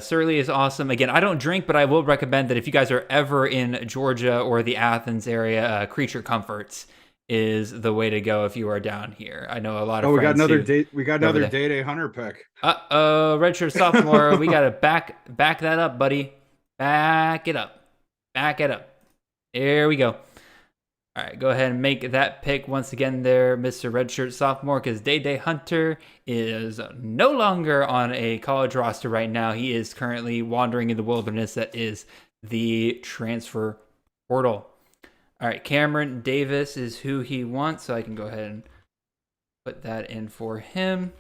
Surly is awesome. Again, I don't drink, but I will recommend that if you guys are ever in Georgia or the Athens area, Creature Comforts is the way to go if you are down here. I know a lot of. We got another date. We got another day hunter pick. Redshirt sophomore. We gotta back that up, buddy. Back it up. Back it up. There we go. All right, go ahead and make that pick once again there, Mr. Redshirt Sophomore, because Day Hunter is no longer on a college roster right now. He is currently wandering in the wilderness that is the transfer portal. All right, Cameron Davis is who he wants, so I can go ahead and put that in for him.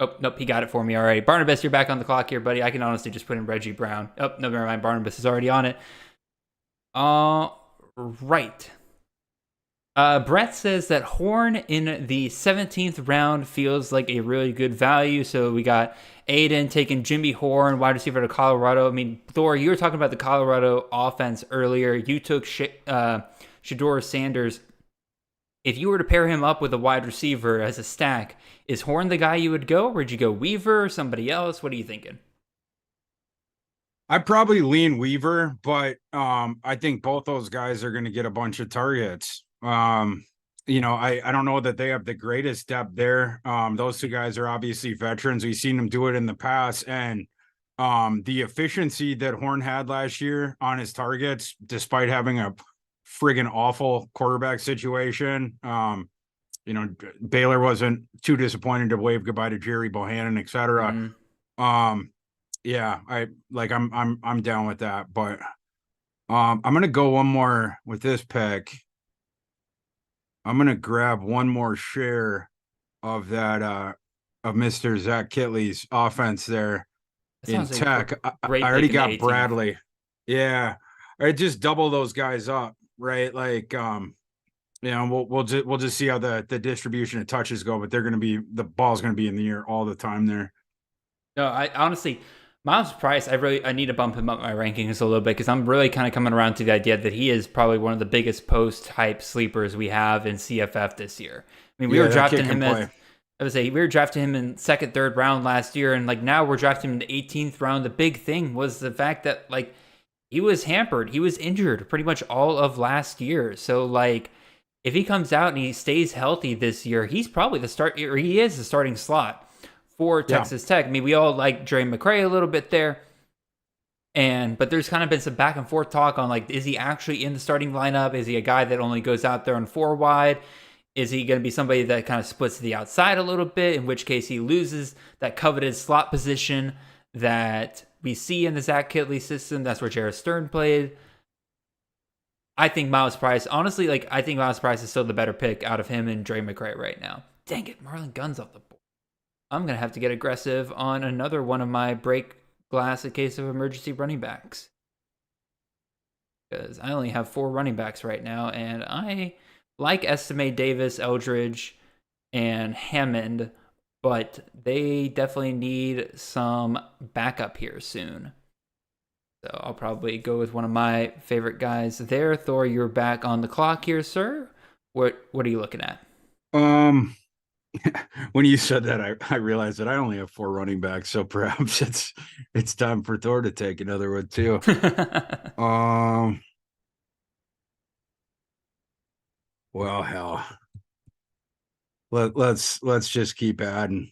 Oh, nope, he got it for me already. Barnabas, you're back on the clock here, buddy. I can honestly just put in Reggie Brown. Oh, no, never mind. Barnabas is already on it. Right. Brett says that Horn in the 17th round feels like a really good value. So we got Aiden taking Jimmy Horn, wide receiver to Colorado. I mean, Thor, you were talking about the Colorado offense earlier. You took Shedeur Sanders. If you were to pair him up with a wide receiver as a stack, is Horn the guy you would go? Or would you go Weaver or somebody else? What are you thinking? I'd probably lean Weaver, but I think both those guys are going to get a bunch of targets. I don't know that they have the greatest depth there. Those two guys are obviously veterans. We've seen them do it in the past, and the efficiency that Horn had last year on his targets, despite having a friggin' awful quarterback situation. Baylor wasn't too disappointed to wave goodbye to Jerry Bohannon, etc. Yeah, I'm down with that, but I'm gonna go one more with this pick. I'm gonna grab one more share of that of Mr. Zach Kitley's offense there in Tech. I already got Bradley. Yeah, I just double those guys up, right? Like we'll just see how the distribution of touches go, but the ball's gonna be in the air all the time there. No, I honestly, Miles Price, I need to bump him up my rankings a little bit because I'm really kind of coming around to the idea that he is probably one of the biggest post-hype sleepers we have in CFF this year. I mean, we were drafting him we were drafting him in second, third round last year, and like now we're drafting him in the 18th round. The big thing was the fact that like he was hampered, he was injured pretty much all of last year. So like if he comes out and he stays healthy this year, he's probably he is the starting slot for Texas Tech. I mean, we all like Dre McCray a little bit there. But there's kind of been some back and forth talk on like, is he actually in the starting lineup? Is he a guy that only goes out there on 4 wide? Is he going to be somebody that kind of splits to the outside a little bit, in which case he loses that coveted slot position that we see in the Zach Kitley system? That's where Jared Stern played. I think Miles Price, honestly, I think Miles Price is still the better pick out of him and Dre McCray right now. Dang it, Marlon Gunn's off the board. I'm going to have to get aggressive on another one of my break glass in case of emergency running backs. Because I only have 4 running backs right now, and I like Estime, Davis, Eldridge, and Hammond, but they definitely need some backup here soon. So I'll probably go with one of my favorite guys there. Thor, you're back on the clock here, sir. What are you looking at? When you said that, I realized that I only have 4 running backs, so perhaps it's time for Thor to take another one too. Well, hell, let's just keep adding.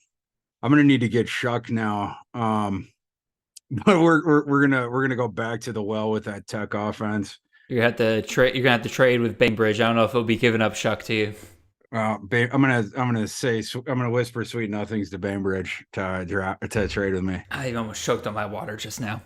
I'm gonna need to get Shuck now. But we're gonna go back to the well with that Tech offense. You're gonna have to trade with Bainbridge. I don't know if he'll be giving up Shuck to you. I'm gonna whisper sweet nothings to Bainbridge to trade with me. I almost choked on my water just now.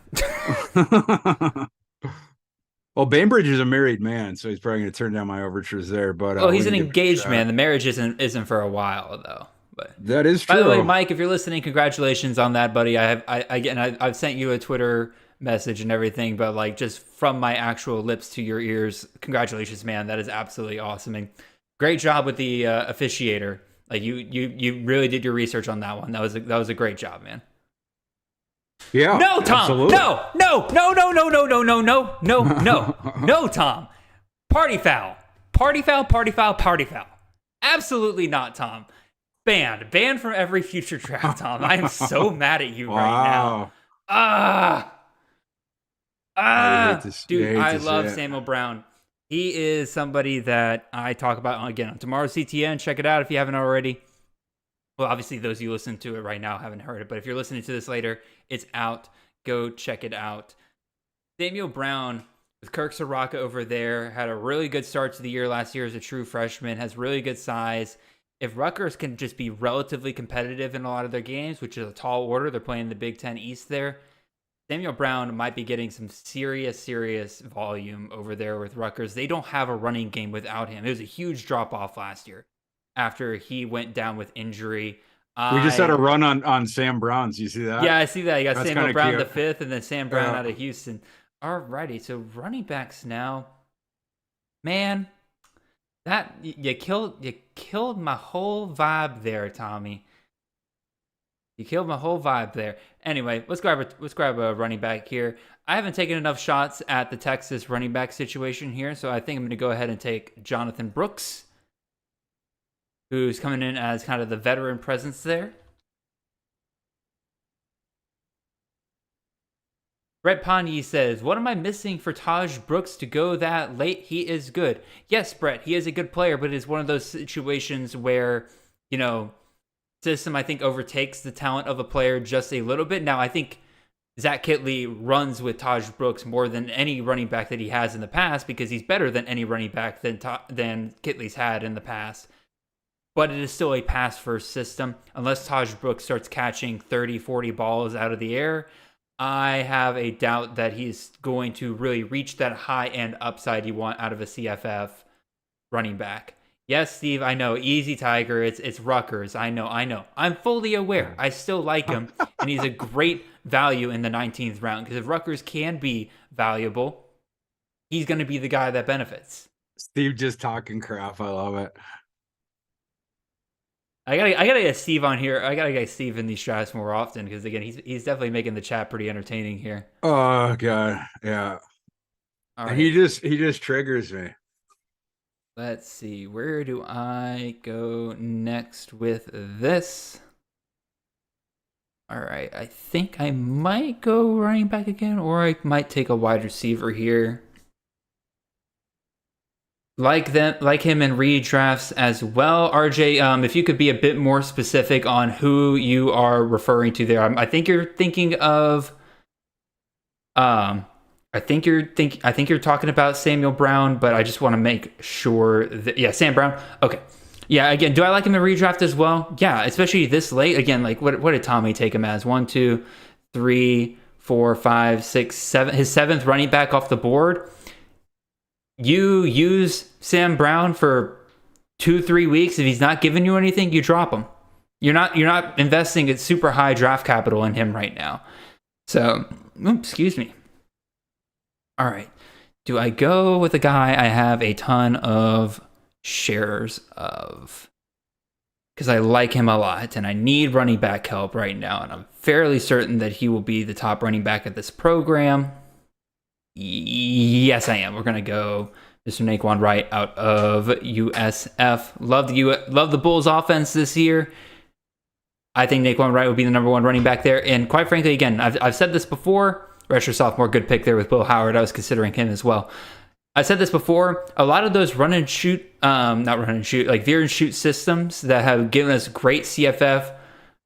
Well, Bainbridge is a married man, so he's probably going to turn down my overtures there. But he's an engaged man. The marriage isn't for a while though. But that is true. By the way, Mike, if you're listening, congratulations on that, buddy. I've sent you a Twitter message and everything, but like just from my actual lips to your ears, congratulations, man. That is absolutely awesome, and great job with the officiator. Like you really did your research on that one. That was a great job, man. Yeah. No, Tom. Absolutely. No, Tom. Party foul. Party foul, party foul, party foul. Absolutely not, Tom. Banned from every future draft, Tom. I am so mad at you right now. Dude, I love Samuel Brown. He is somebody that I talk about again on tomorrow's CTN. Check it out if you haven't already. Well, obviously, those of you listening to it right now haven't heard it, but if you're listening to this later, it's out. Go check it out. Samuel Brown with Kirk Soraka over there had a really good start to the year last year as a true freshman, has really good size. If Rutgers can just be relatively competitive in a lot of their games, which is a tall order, they're playing the Big Ten East there, Samuel Brown might be getting some serious volume over there with Rutgers. They don't have a running game without him. It was a huge drop-off last year after he went down with injury. We just had a run on Sam Brown's. You see that? Yeah, I see that. You got That's Samuel Brown cute. the fifth, and then Sam Brown out of Houston. Alrighty, so running backs now. Man, that you killed my whole vibe there, Tommy. You killed my whole vibe there. Anyway, let's grab a running back here. I haven't taken enough shots at the Texas running back situation here, so I think I'm going to go ahead and take Jonathan Brooks, who's coming in as kind of the veteran presence there. Brett Ponyi says, what am I missing for Taj Brooks to go that late? He is good. Yes, Brett, he is a good player, but it's one of those situations where, system, I think, overtakes the talent of a player just a little bit. Now, I think Zach Kitley runs with Taj Brooks more than any running back that he has in the past because he's better than any running back than Kitley's had in the past. But it is still a pass-first system. Unless Taj Brooks starts catching 30, 40 balls out of the air, I have a doubt that he's going to really reach that high-end upside you want out of a CFF running back. Yes, Steve, I know. Easy, Tiger. It's Rutgers. I know. I'm fully aware. I still like him, and he's a great value in the 19th round. Because if Rutgers can be valuable, he's going to be the guy that benefits. Steve just talking crap. I love it. I gotta get Steve on here. I gotta get Steve in these drafts more often because again, he's definitely making the chat pretty entertaining here. Oh god, yeah. All right. He just triggers me. Let's see, where do I go next with this? All right, I think I might go running back again, or I might take a wide receiver here. Like him in redrafts as well. RJ, if you could be a bit more specific on who you are referring to there. I think you're thinking of I think you're talking about Samuel Brown, but I just want to make sure that Sam Brown. Okay. Yeah, again, do I like him in redraft as well? Yeah, especially this late. Again, like what did Tommy take him as? 1, 2, 3, 4, 5, 6, 7. His 7th running back off the board. You use Sam Brown for 2-3 weeks. If he's not giving you anything, you drop him. You're not investing at super high draft capital in him right now. So, excuse me. All right. Do I go with a guy I have a ton of shares of? Because I like him a lot and I need running back help right now. And I'm fairly certain that he will be the top running back at this program. Yes, I am. We're going to go Mr. Naquan Wright out of USF. Love the Bulls offense this year. I think Naquan Wright would be the number 1 running back there. And quite frankly, again, I've said this before. Redshirt sophomore, good pick there with Bill Howard. I was considering him as well. I said this before, a lot of those run and shoot, not run and shoot, like veer and shoot systems that have given us great CFF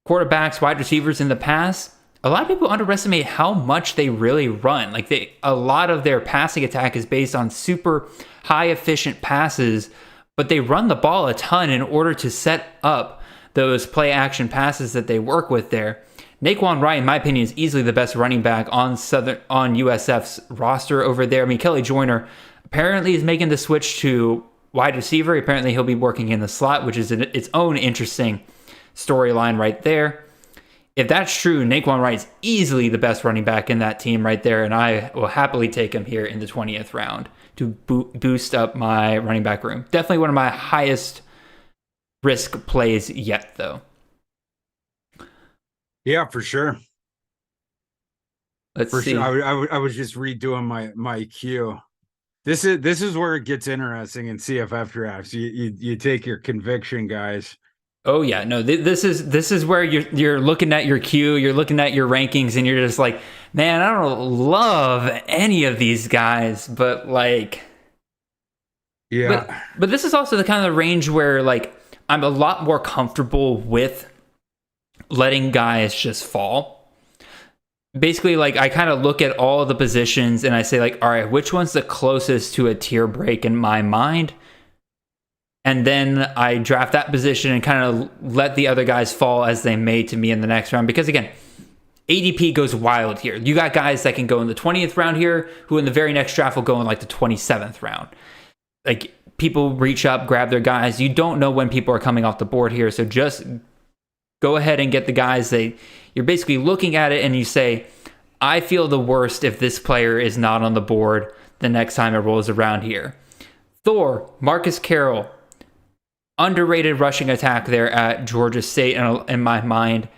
quarterbacks, wide receivers in the past, a lot of people underestimate how much they really run. Like a lot of their passing attack is based on super high efficient passes, but they run the ball a ton in order to set up those play action passes that they work with there. Naquan Wright, in my opinion, is easily the best running back on USF's roster over there. I mean, Kelly Joyner apparently is making the switch to wide receiver. Apparently he'll be working in the slot, which is its own interesting storyline right there. If that's true, Naquan Wright is easily the best running back in that team right there, and I will happily take him here in the 20th round to boost up my running back room. Definitely one of my highest risk plays yet, though. Yeah, for sure. Let's see. Sure. I was just redoing my queue. This is where it gets interesting in CFF drafts. You take your conviction guys. Oh yeah, no. This is where you're looking at your queue, you're looking at your rankings, and you're just like, man, I don't love any of these guys, but like, yeah. But this is also the kind of range where like I'm a lot more comfortable with letting guys just fall. Basically, like I kind of look at all the positions and I say like, all right, which one's the closest to a tier break in my mind? And then I draft that position and kind of let the other guys fall as they may to me in the next round. Because again, ADP goes wild here. You got guys that can go in the 20th round here, who in the very next draft will go in like the 27th round. Like people reach up, grab their guys. You don't know when people are coming off the board here. So just go ahead and get the guys that you're basically looking at it and you say, I feel the worst if this player is not on the board the next time it rolls around here. Thor, Marcus Carroll, underrated rushing attack there at Georgia State in my mind.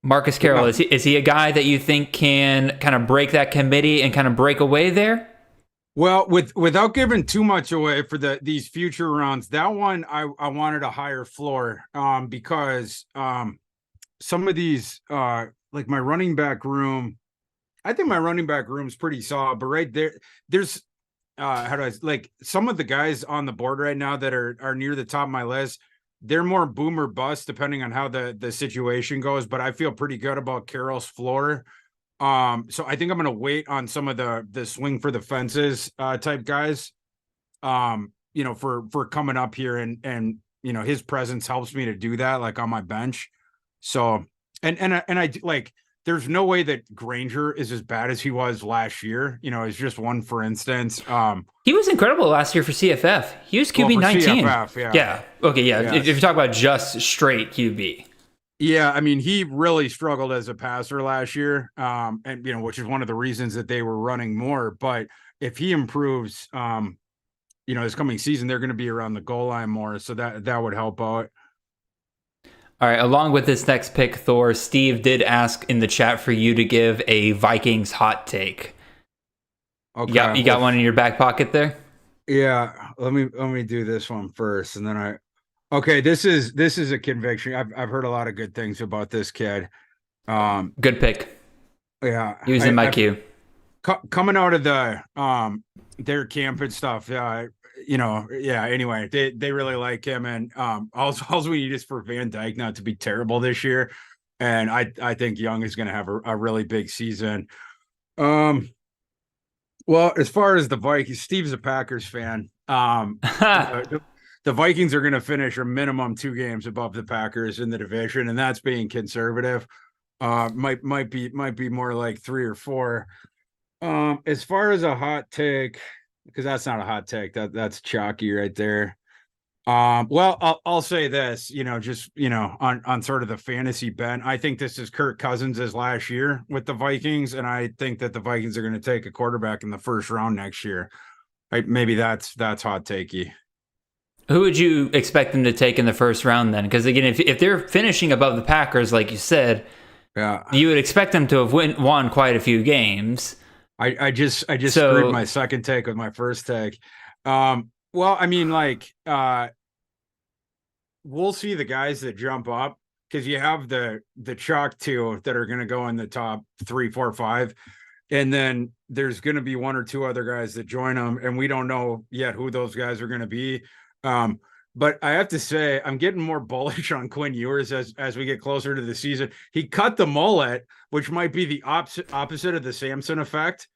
Marcus Carroll, is he a guy that you think can kind of break that committee and kind of break away there? Well, without giving too much away for these future rounds, that one I wanted a higher floor because some of these like my running back room, I think my running back room is pretty solid, but right there's how do I like some of the guys on the board right now that are near the top of my list, they're more boom or bust depending on how the situation goes, but I feel pretty good about Carroll's floor. So I think I'm going to wait on some of the swing for the fences type guys, for coming up here and his presence helps me to do that, like on my bench. So, and I like, there's no way that Granger is as bad as he was last year. It's just one, for instance. He was incredible last year for CFF. He was QB 19. CFF, yeah. Okay. Yeah. Yes. If you talk about just straight QB. Yeah, I mean, he really struggled as a passer last year, and which is one of the reasons that they were running more. But if he improves, this coming season, they're going to be around the goal line more, so that would help out. All right. Along with this next pick, Thor, Steve did ask in the chat for you to give a Vikings hot take. Okay, you got one in your back pocket there? Yeah. Let me do this one first, and then Okay, this is a conviction. I've heard a lot of good things about this kid. Good pick. Yeah, he was in my queue. Coming out of their camp and stuff. Anyway, they really like him, and also we need is for Van Dyke not to be terrible this year, and I think Young is going to have a really big season. Well, as far as the Vikings, Steve's a Packers fan. The Vikings are going to finish a minimum 2 games above the Packers in the division, and that's being conservative. Might be more like 3 or 4. As far as a hot take, because that's not a hot take, that's chalky right there. Well, I'll say this, on sort of the fantasy bent, I think this is Kirk Cousins' last year with the Vikings, and I think that the Vikings are going to take a quarterback in the first round next year. Maybe that's hot takey. Who would you expect them to take in the first round then? Because again, if they're finishing above the Packers, like you said, yeah, you would expect them to have won quite a few games. I just screwed my second take with my first take. Well, I mean, like, we'll see the guys that jump up because you have the chalk 2 that are going to go in the top 3, 4, 5. And then there's going to be one or two other guys that join him, and we don't know yet who those guys are going to be. But I have to say, I'm getting more bullish on Quinn Ewers as we get closer to the season. He cut the mullet, which might be the opposite of the Samson effect.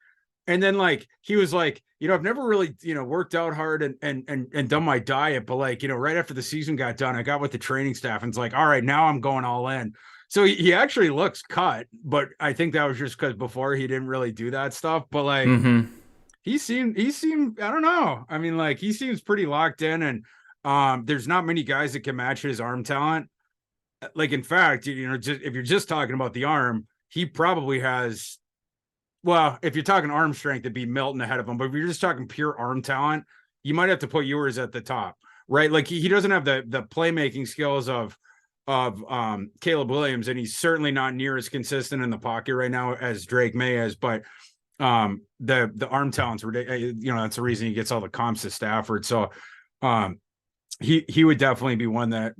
And then he was like, I've never really, worked out hard and done my diet, but right after the season got done, I got with the training staff and it's like, all right, now I'm going all in. So he actually looks cut, but I think that was just because before he didn't really do that stuff. But he seemed, I don't know. I mean, he seems pretty locked in, and there's not many guys that can match his arm talent. In fact, just if you're just talking about the arm, he probably has. Well, if you're talking arm strength, it'd be Milton ahead of him. But if you're just talking pure arm talent, you might have to put Ewers at the top, right? He doesn't have the playmaking skills of Caleb Williams, and he's certainly not near as consistent in the pocket right now as Drake May is. But the arm talent's ridiculous. That's the reason he gets all the comps to Stafford. So he would definitely be one that,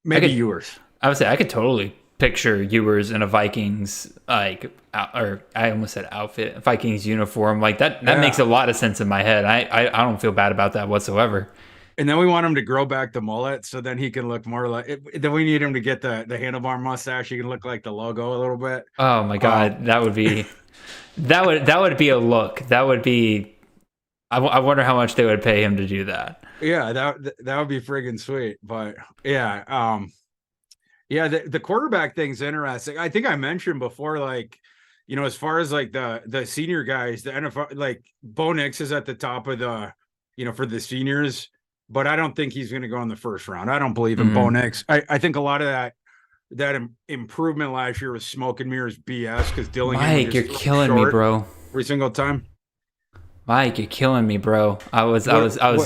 maybe Ewers. I would say I could totally picture Ewers in a Vikings or I almost said outfit, Vikings uniform. That makes a lot of sense in my head. I don't feel bad about that whatsoever. And then we want him to grow back the mullet so then he can look more like. Then we need him to get the handlebar mustache. He can look like the logo a little bit. Oh my god, that would be that would be a look. That would be. I wonder how much they would pay him to do that. Yeah, that would be friggin' sweet. But yeah, the quarterback thing's interesting. I think I mentioned before, as far as the senior guys, the NFL, Bo Nix is at the top of the, for the seniors, but I don't think he's going to go in the first round. I don't believe in Bo Nix. I think a lot of that improvement last year was smoke and mirrors BS because Dillingham. Mike, you're killing me, bro. Every single time. Mike, you're killing me, bro. I was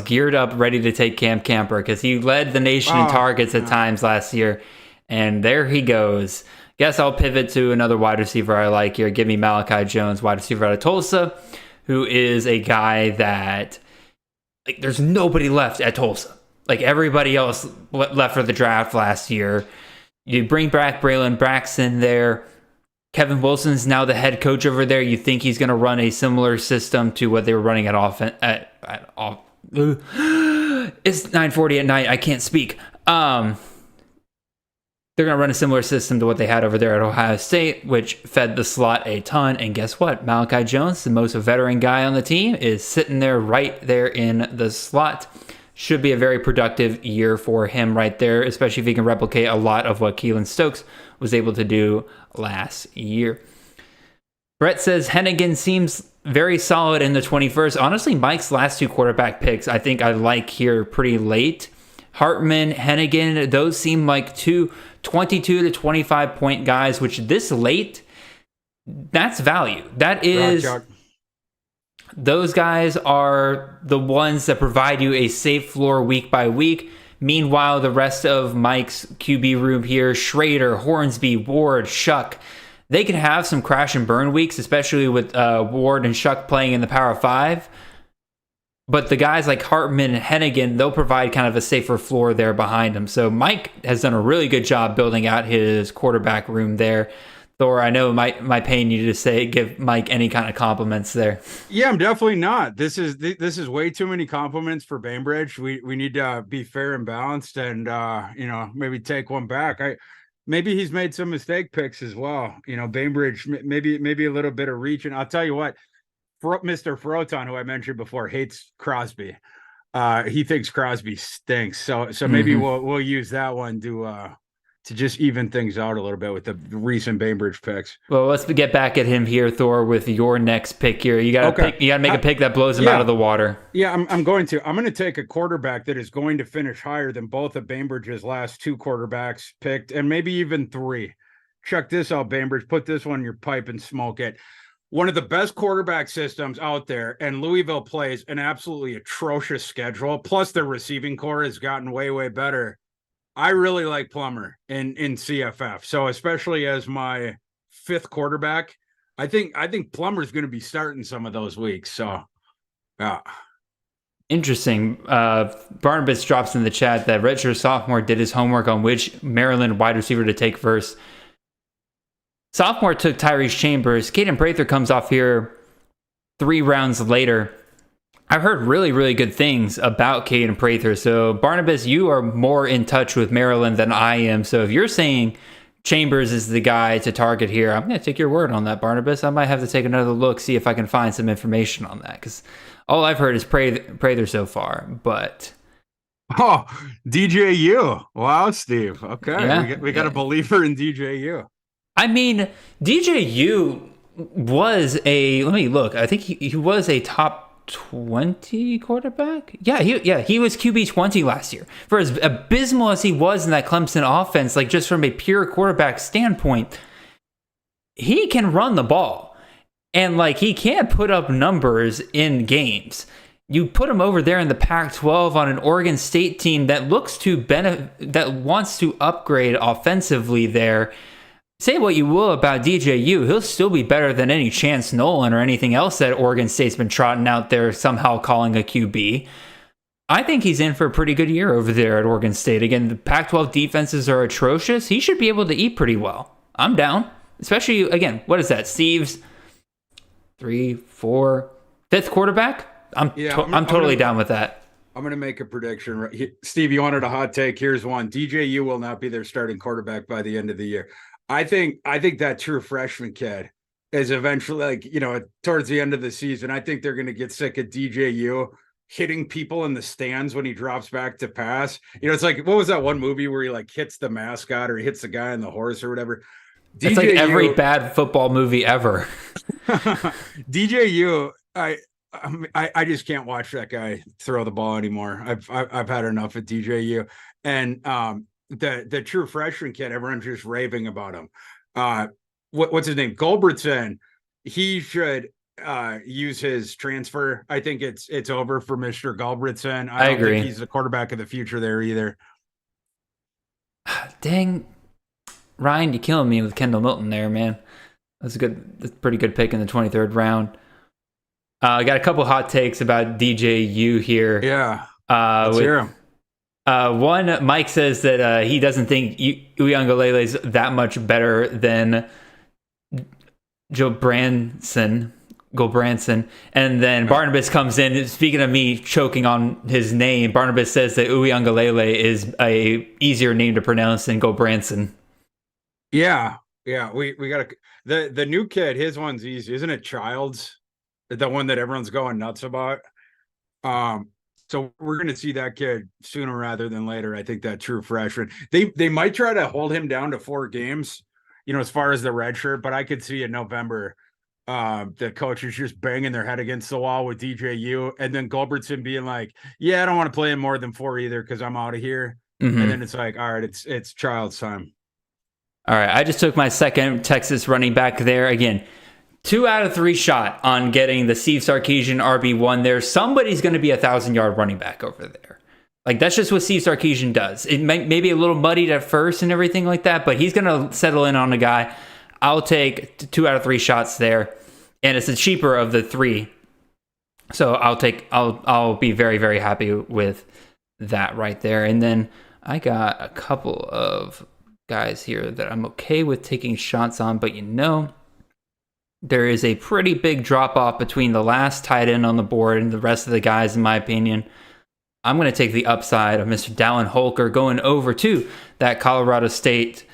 geared up, ready to take Cam Camper because he led the nation in targets at times last year. And there he goes. Guess I'll pivot to another wide receiver I like here. Give me Malachi Jones, wide receiver out of Tulsa, who is a guy that there's nobody left at Tulsa. Everybody else left for the draft last year. You bring back Braylon Braxton there. Kevin Wilson's now the head coach over there. You think he's going to run a similar system to what they were running at offense. It's 9:40 at night. I can't speak. They're going to run a similar system to what they had over there at Ohio State, which fed the slot a ton. And guess what? Malachi Jones, the most veteran guy on the team, is sitting there right there in the slot. Should be a very productive year for him right there, especially if he can replicate a lot of what Keelan Stokes was able to do last year. Brett says Hennigan seems very solid in the 21st. Honestly, Mike's last two quarterback picks, I think I like here pretty late. Hartman, Hennigan, those seem like two 22 to 25 point guys, which this late, that's value. That is, those guys are the ones that provide you a safe floor week by week. Meanwhile, the rest of Mike's QB room here, Schrader, Hornsby, Ward, Shuck, they can have some crash and burn weeks, especially with Ward and Shuck playing in the Power 5. But the guys like Hartman and Hennigan, they'll provide kind of a safer floor there behind them. So Mike has done a really good job building out his quarterback room there. Thor, I know my paying you to give Mike any kind of compliments there. Yeah, I'm definitely not. This is way too many compliments for Bainbridge. We need to be fair and balanced, and maybe take one back. Maybe he's made some mistake picks as well. Bainbridge maybe a little bit of reach. And I'll tell you what, Mr. Froton, who I mentioned before, hates Crosby. He thinks Crosby stinks. So maybe we'll use that one to just even things out a little bit with the recent Bainbridge picks. Well, let's get back at him here, Thor, with your next pick here. You got to make a pick that blows him out of the water. Yeah, I'm going to take a quarterback that is going to finish higher than both of Bainbridge's last two quarterbacks picked, and maybe even three. Check this out, Bainbridge. Put this one in your pipe and smoke it. One of the best quarterback systems out there, and Louisville plays an absolutely atrocious schedule. Plus, their receiving core has gotten way, way better. I really like Plummer in CFF. So especially as my fifth quarterback, I think Plummer's going to be starting some of those weeks. So, yeah. Interesting. Barnabas drops in the chat that redshirt sophomore did his homework on which Maryland wide receiver to take first. Sophomore took Tyrese Chambers. Caden Prather comes off here 3 rounds later. I've heard really, really good things about Caden Prather. So, Barnabas, you are more in touch with Maryland than I am. So, if you're saying Chambers is the guy to target here, I'm going to take your word on that, Barnabas. I might have to take another look, see if I can find some information on that. Because all I've heard is Prather so far. But... Oh, DJU. Wow, Steve. Okay. Yeah, we got a believer in DJU. I mean, DJU was let me look. I think he was a top 20 quarterback. Yeah, he was QB 20 last year. For as abysmal as he was in that Clemson offense, like just from a pure quarterback standpoint, he can run the ball. And like he can put up numbers in games. You put him over there in the Pac-12 on an Oregon State team that looks to that wants to upgrade offensively there. Say what you will about DJU, he'll still be better than any Chance Nolan or anything else that Oregon State's been trotting out there somehow calling a QB. I think he's in for a pretty good year over there at Oregon State. Again, the Pac-12 defenses are atrocious. He should be able to eat pretty well. I'm down. Especially, again, what is that? Steve's 3, 4, 5th quarterback? I'm totally down with that. I'm going to make a prediction. Steve, you wanted a hot take. Here's one. DJU will not be their starting quarterback by the end of the year. I think that true freshman kid is eventually, towards the end of the season, I think they're going to get sick of DJU hitting people in the stands when he drops back to pass. It's like, what was that one movie where he like hits the mascot or he hits the guy on the horse or whatever? It's like every bad football movie ever. DJU, I just can't watch that guy throw the ball anymore. I've had enough of DJU. And the true freshman kid, everyone's just raving about him. What's his name? Gulbertson. He should use his transfer. I think it's over for Mr. Gulbertson. I don't agree. think he's the quarterback of the future there either. Dang, Ryan, you're killing me with Kendall Milton there, man. That's a pretty good pick in the 23rd round. I got a couple hot takes about DJU here. Yeah. Let's hear him. One, Mike says that he doesn't think Uiagalelei is that much better than Joe Branson. And then Barnabas comes in. Speaking of me choking on his name, Barnabas says that Uiagalelei is a easier name to pronounce than Go Branson. Yeah. We got the new kid. His one's easy, isn't it? Childs, the one that everyone's going nuts about. So we're going to see that kid sooner rather than later. I think that true freshman. They might try to hold him down to 4 games, as far as the red shirt. But I could see in November, the coaches just banging their head against the wall with DJU, and then Gulbertson being like, "Yeah, I don't want to play him more than 4 either because I'm out of here." Mm-hmm. And then it's like, all right, it's Child's time. All right, I just took my second Texas running back there again. 2 out of 3 shot on getting the Steve Sarkisian RB1 there. Somebody's going to be a 1,000-yard running back over there. Like, that's just what Steve Sarkisian does. It may be a little muddied at first and everything like that, but he's going to settle in on a guy. I'll take 2 out of 3 shots there, and it's the cheaper of the 3. So I'll be very, very happy with that right there. And then I got a couple of guys here that I'm okay with taking shots on, but there is a pretty big drop-off between the last tight end on the board and the rest of the guys, in my opinion. I'm going to take the upside of Mr. Dallin Holker going over to that Colorado State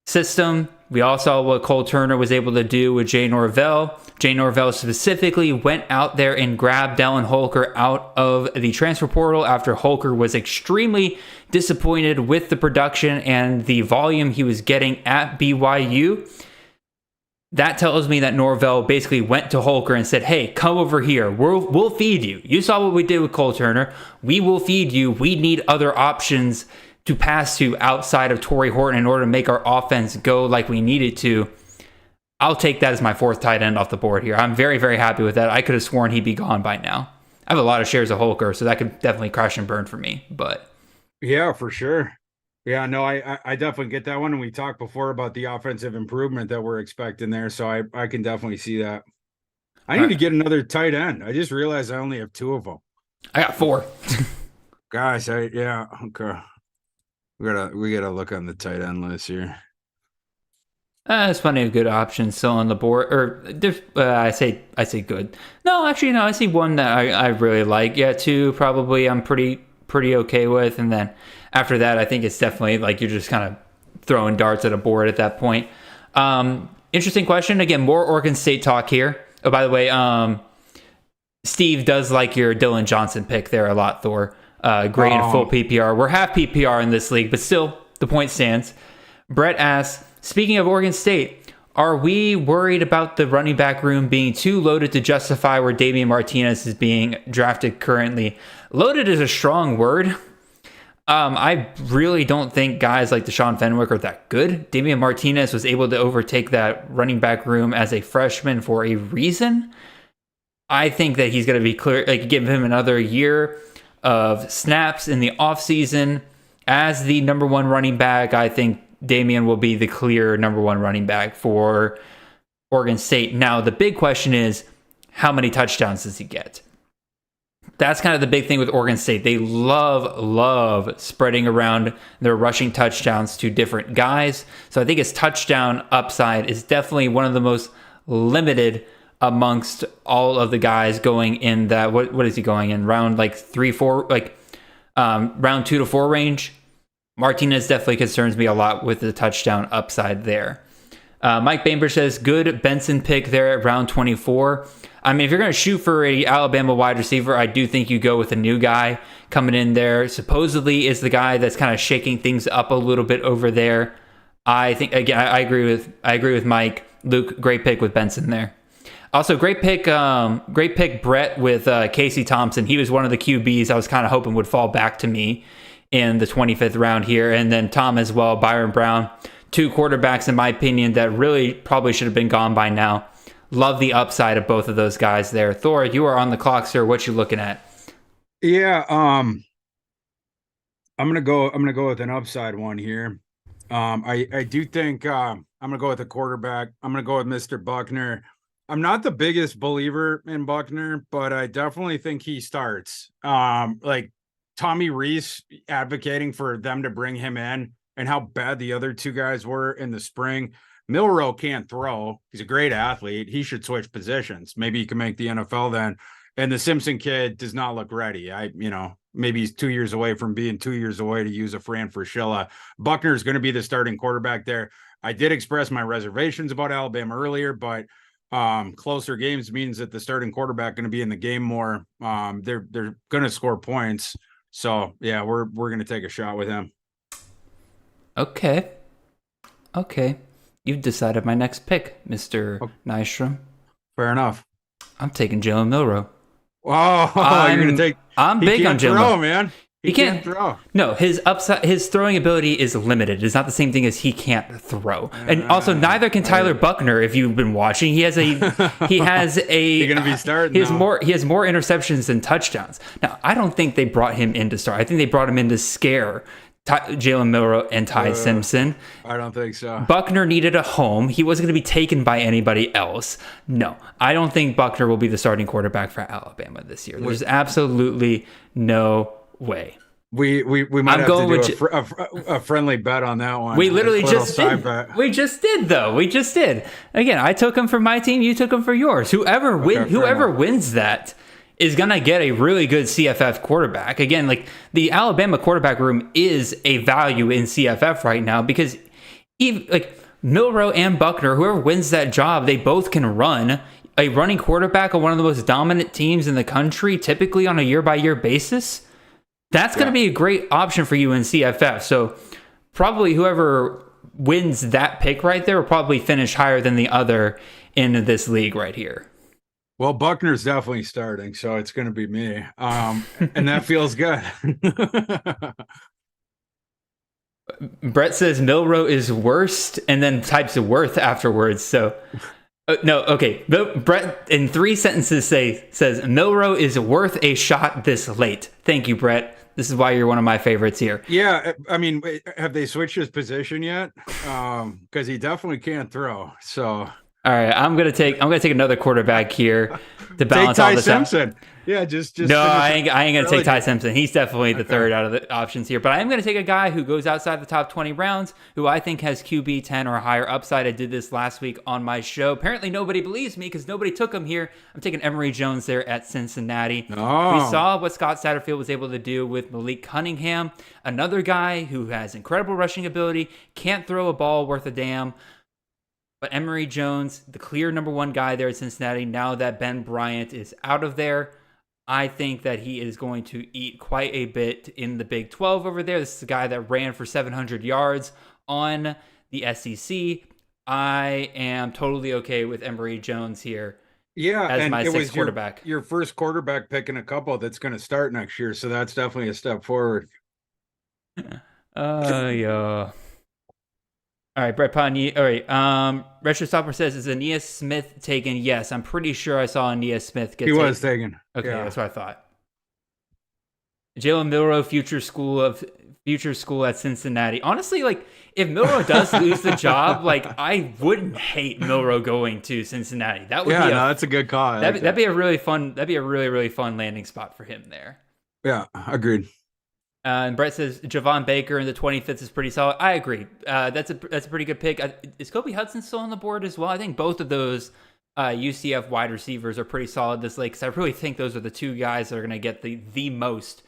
system. We all saw what Cole Turner was able to do with Jay Norvell. Jay Norvell specifically went out there and grabbed Dallin Holker out of the transfer portal after Holker was extremely disappointed with the production and the volume he was getting at BYU. That tells me that Norvell basically went to Holker and said, "Hey, come over here. We'll feed you. You saw what we did with Cole Turner. We will feed you. We need other options to pass to outside of Torrey Horton in order to make our offense go like we need it to." I'll take that as my 4th tight end off the board here. I'm very, very happy with that. I could have sworn he'd be gone by now. I have a lot of shares of Holker, so that could definitely crash and burn for me. But yeah, for sure. Yeah, no, I definitely get that one. And we talked before about the offensive improvement that we're expecting there. So I can definitely see that. I need to get another tight end. I just realized I only have 2 of them. I got 4. Gosh, okay. We gotta look on the tight end list here. There's plenty of good options still on the board. Or I say good. No, actually, no. I see one that I really like. Yeah, two probably I'm pretty okay with. And then after that, I think it's definitely like you're just kind of throwing darts at a board at that point. Interesting question. Again, more Oregon State talk here. Oh, by the way, Steve does like your Dylan Johnson pick there a lot, Thor. Great in full PPR. We're half PPR in this league, but still, the point stands. Brett asks, speaking of Oregon State, are we worried about the running back room being too loaded to justify where Damian Martinez is being drafted currently? Loaded is a strong word. I really don't think guys like Deshaun Fenwick are that good. Damian Martinez was able to overtake that running back room as a freshman for a reason. I think that he's going to be clear, like give him another year of snaps in the offseason as the number one running back. I think Damian will be the clear number one running back for Oregon State. Now, the big question is, how many touchdowns does he get? That's kind of the big thing with Oregon State. They love spreading around their rushing touchdowns to different guys. So I think his touchdown upside is definitely one of the most limited amongst all of the guys going in that. What is he going in? Round like 3-4, like round 2 to 4 range. Martinez definitely concerns me a lot with the touchdown upside there. Mike Bainbridge says, good Benson pick there at round 24. I mean, if you're going to shoot for a Alabama wide receiver, I do think you go with a new guy coming in there. Supposedly is the guy that's kind of shaking things up a little bit over there. I think, again, I agree with Mike. Luke, great pick with Benson there. Also, great pick Brett with Casey Thompson. He was one of the QBs I was kind of hoping would fall back to me in the 25th round here. And then Tom as well, Byron Brown. Two quarterbacks, in my opinion, that really probably should have been gone by now. Love the upside of both of those guys there. Thor, you are on the clock, sir. What you looking at? Yeah, I'm gonna go with an upside one here. I do think I'm gonna go with a quarterback. I'm gonna go with Mr. Buckner. I'm not the biggest believer in Buckner, but I definitely think he starts. Like Tommy Reese advocating for them to bring him in and how bad the other two guys were in the spring. Milroe can't throw. He's a great athlete. He should switch positions. Maybe he can make the NFL then. And the Simpson kid does not look ready. Maybe he's 2 years away from being 2 years away, to use a Fran Fraschilla. Buckner is going to be the starting quarterback there. I did express my reservations about Alabama earlier, but closer games means that the starting quarterback going to be in the game more. They're going to score points. So yeah, we're going to take a shot with him. Okay. You've decided my next pick, Mr. Nystrom. Fair enough. I'm taking Jalen Milroe. Oh, you're gonna take. I'm big on Jalen, man. He can't throw. No, his throwing ability is limited. It's not the same thing as he can't throw. And also, neither can Tyler Buckner. If you've been watching, he has a. You're gonna be starting. He has more interceptions than touchdowns. Now, I don't think they brought him in to start. I think they brought him in to scare Jalen Milroe and Ty Simpson. I don't think so. Buckner needed a home. He wasn't going to be taken by anybody else. No, I don't think Buckner will be the starting quarterback for Alabama this year. There's absolutely no way. We might have to do a friendly bet on that one. We literally just did. We just did. Again, I took him for my team. You took him for yours. Whoever wins that is going to get a really good CFF quarterback. Again, like the Alabama quarterback room is a value in CFF right now because even like Milroe and Buckner, whoever wins that job, they both can run. A running quarterback on one of the most dominant teams in the country, typically on a year-by-year basis, that's going to be a great option for you in CFF. So probably whoever wins that pick right there will probably finish higher than the other in this league right here. Well, Buckner's definitely starting, so it's going to be me. And that feels good. Brett says Milroe is worst and then types of worth afterwards. So, no, okay. Brett, in 3 sentences, says Milroe is worth a shot this late. Thank you, Brett. This is why you're one of my favorites here. Yeah, I mean, have they switched his position yet? Because he definitely can't throw, so... All right, I'm gonna take another quarterback here. to balance all this Simpson. out. Yeah, just no, I ain't gonna take Ty Simpson. He's definitely the third out of the options here. But I am gonna take a guy who goes outside the top 20 rounds, who I think has QB 10 or higher upside. I did this last week on my show. Apparently nobody believes me because nobody took him here. I'm taking Emory Jones there at Cincinnati. Oh. We saw what Scott Satterfield was able to do with Malik Cunningham, another guy who has incredible rushing ability, can't throw a ball worth a damn. But Emory Jones, the clear number one guy there at Cincinnati, now that Ben Bryant is out of there, I think that he is going to eat quite a bit in the Big 12 over there. This is a guy that ran for 700 yards on the SEC. I am totally okay with Emory Jones here. Yeah, as my sixth quarterback. Your first quarterback pick in a couple that's going to start next year, so that's definitely a step forward. Yeah. All right, Brett Pony. All right. Retro Stopper says, is Aeneas Smith taken? Yes, I'm pretty sure I saw Aeneas Smith get taken. He was taken. Okay, yeah. That's what I thought. Jalen Milroe, future school at Cincinnati. Honestly, like, if Milroe does lose the job, like, I wouldn't hate Milroe going to Cincinnati. That would be that's a good call. That'd be a really fun. That'd be a really, really fun landing spot for him there. Yeah, agreed. And Brett says Javon Baker in the 25th is pretty solid. I agree. That's a pretty good pick. Is Kobe Hudson still on the board as well? I think both of those UCF wide receivers are pretty solid this late, because I really think those are the two guys that are going to get the most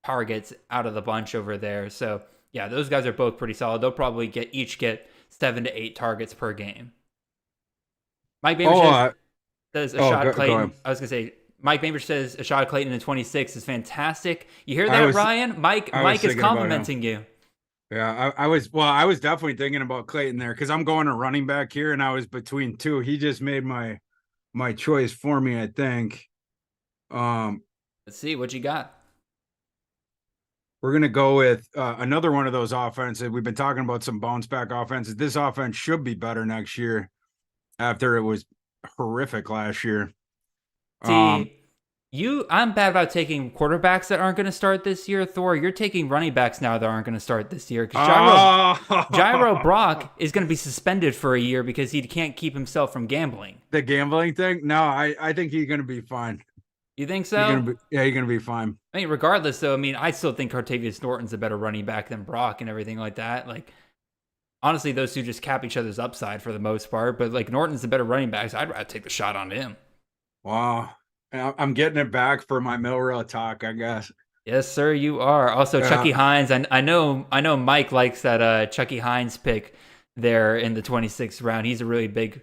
targets out of the bunch over there. So yeah, those guys are both pretty solid. They'll probably each get 7 to 8 targets per game. Mike Bainbridge says Ashad Clayton. I was going to say, Mike Bainbridge says Ashad Clayton in 26 is fantastic. You hear that, Ryan? Mike is complimenting you. Yeah, I was definitely thinking about Clayton there, because I'm going to running back here, and I was between two. He just made my choice for me, I think. Let's see what you got. We're going to go with another one of those offenses. We've been talking about some bounce back offenses. This offense should be better next year after it was horrific last year. See, I'm bad about taking quarterbacks that aren't going to start this year. Thor, you're taking running backs now that aren't going to start this year, because Gyro Brock is going to be suspended for a year because he can't keep himself from gambling. The gambling thing? No, I think he's going to be fine. You think so? You're going to be fine. I mean, regardless, though, I still think Cartavius Norton's a better running back than Brock and everything like that. Like, honestly, those two just cap each other's upside for the most part. But, like, Norton's the better running back, so I'd rather take the shot on him. Wow. I'm getting it back for my Milroe talk, I guess. Yes, sir, you are. Also, Chucky Hines. I know Mike likes that Chucky Hines pick there in the 26th round. He's a really big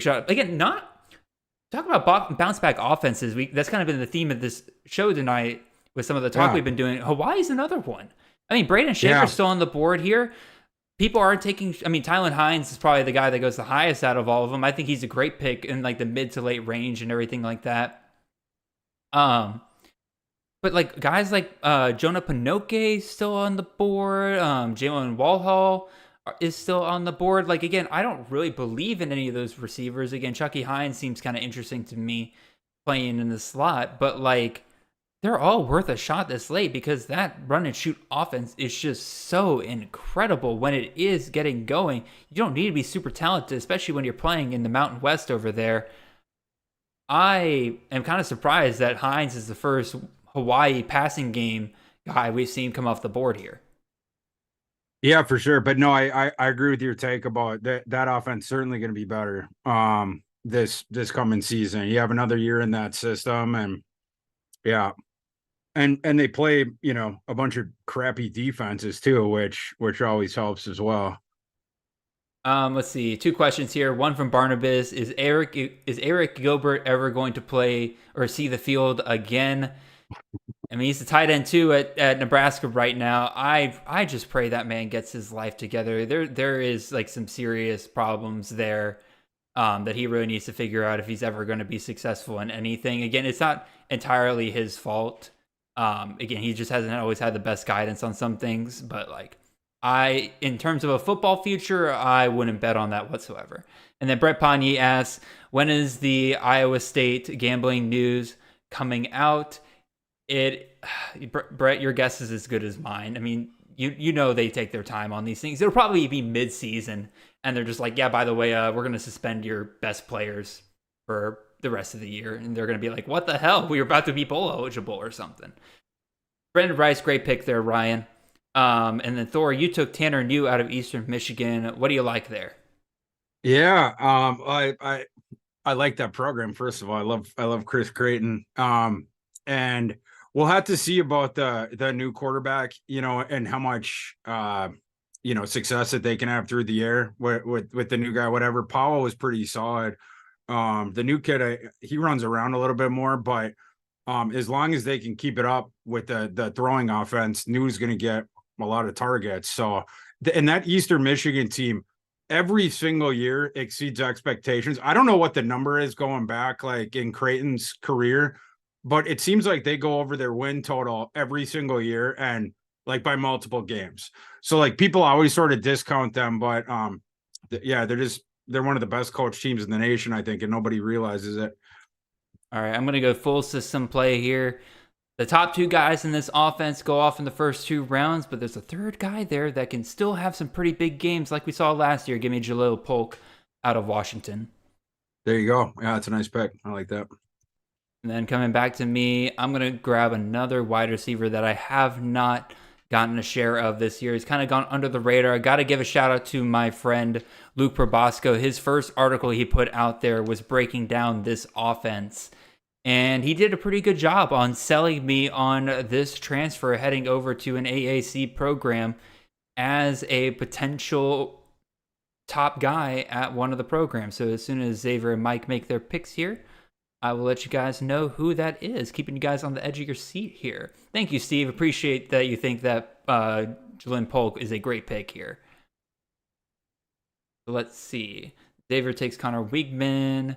shot. Again, talk about bounce back offenses. That's kind of been the theme of this show tonight with some of the talk we've been doing. Hawaii's another one. I mean, Braden Schaefer's still on the board here. People aren't taking. Tylen Hines is probably the guy that goes the highest out of all of them. I think he's a great pick in like the mid to late range and everything like that. But like guys like Jonah Pinoque is still on the board. Jalen Walhall is still on the board. Like, again, I don't really believe in any of those receivers. Again, Chucky Hines seems kind of interesting to me playing in the slot, but like, they're all worth a shot this late because that run and shoot offense is just so incredible when it is getting going. You don't need to be super talented, especially when you're playing in the Mountain West over there. I am kind of surprised that Hines is the first Hawaii passing game guy we've seen come off the board here. Yeah, for sure. But no, I agree with your take about that offense certainly going to be better this coming season. You have another year in that system, and yeah. And they play, a bunch of crappy defenses too, which always helps as well. Let's see. 2 questions here. One from Barnabas: Is Eric Gilbert ever going to play or see the field again? I mean, he's the tight end too at Nebraska right now. I just pray that man gets his life together. There is like some serious problems there that he really needs to figure out if he's ever going to be successful in anything. Again, it's not entirely his fault. Again, he just hasn't always had the best guidance on some things, but like in terms of a football future, I wouldn't bet on that whatsoever. And then Brett Pagny asks, when is the Iowa State gambling news coming out? Brett, your guess is as good as mine. I mean, you know they take their time on these things. It'll probably be mid-season, and they're just like, yeah, by the way, we're going to suspend your best players for the rest of the year, and they're going to be like, what the hell? We were about to be bowl eligible or something. Brendan Rice, great pick there, Ryan. And then Thor, you took Tanner New out of Eastern Michigan. What do you like there? Yeah, I like that program. First of all, I love Chris Creighton. And we'll have to see about the new quarterback, and how much success that they can have through the air with the new guy. Whatever, Powell was pretty solid. The new kid, he runs around a little bit more, but as long as they can keep it up with the throwing offense, New's going to get a lot of targets. So, and that Eastern Michigan team, every single year exceeds expectations. I don't know what the number is going back like in Creighton's career, but it seems like they go over their win total every single year and like by multiple games. So like people always sort of discount them, but they're one of the best coach teams in the nation, I think, and nobody realizes it. All right, I'm going to go full system play here. The top two guys in this offense go off in the first 2 rounds, but there's a third guy there that can still have some pretty big games like we saw last year. Give me Jalil Polk out of Washington. There you go. Yeah, that's a nice pick. I like that. And then coming back to me, I'm going to grab another wide receiver that I have not gotten a share of this year. He's kind of gone under the radar. I got to give a shout out to my friend Luke Probosco. His first article he put out there was breaking down this offense. And he did a pretty good job on selling me on this transfer heading over to an AAC program as a potential top guy at one of the programs. So as soon as Xavier and Mike make their picks here, I will let you guys know who that is, keeping you guys on the edge of your seat here. Thank you, Steve. Appreciate that you think that Jalil Polk is a great pick here. So let's see. Xavier takes Connor Wigman.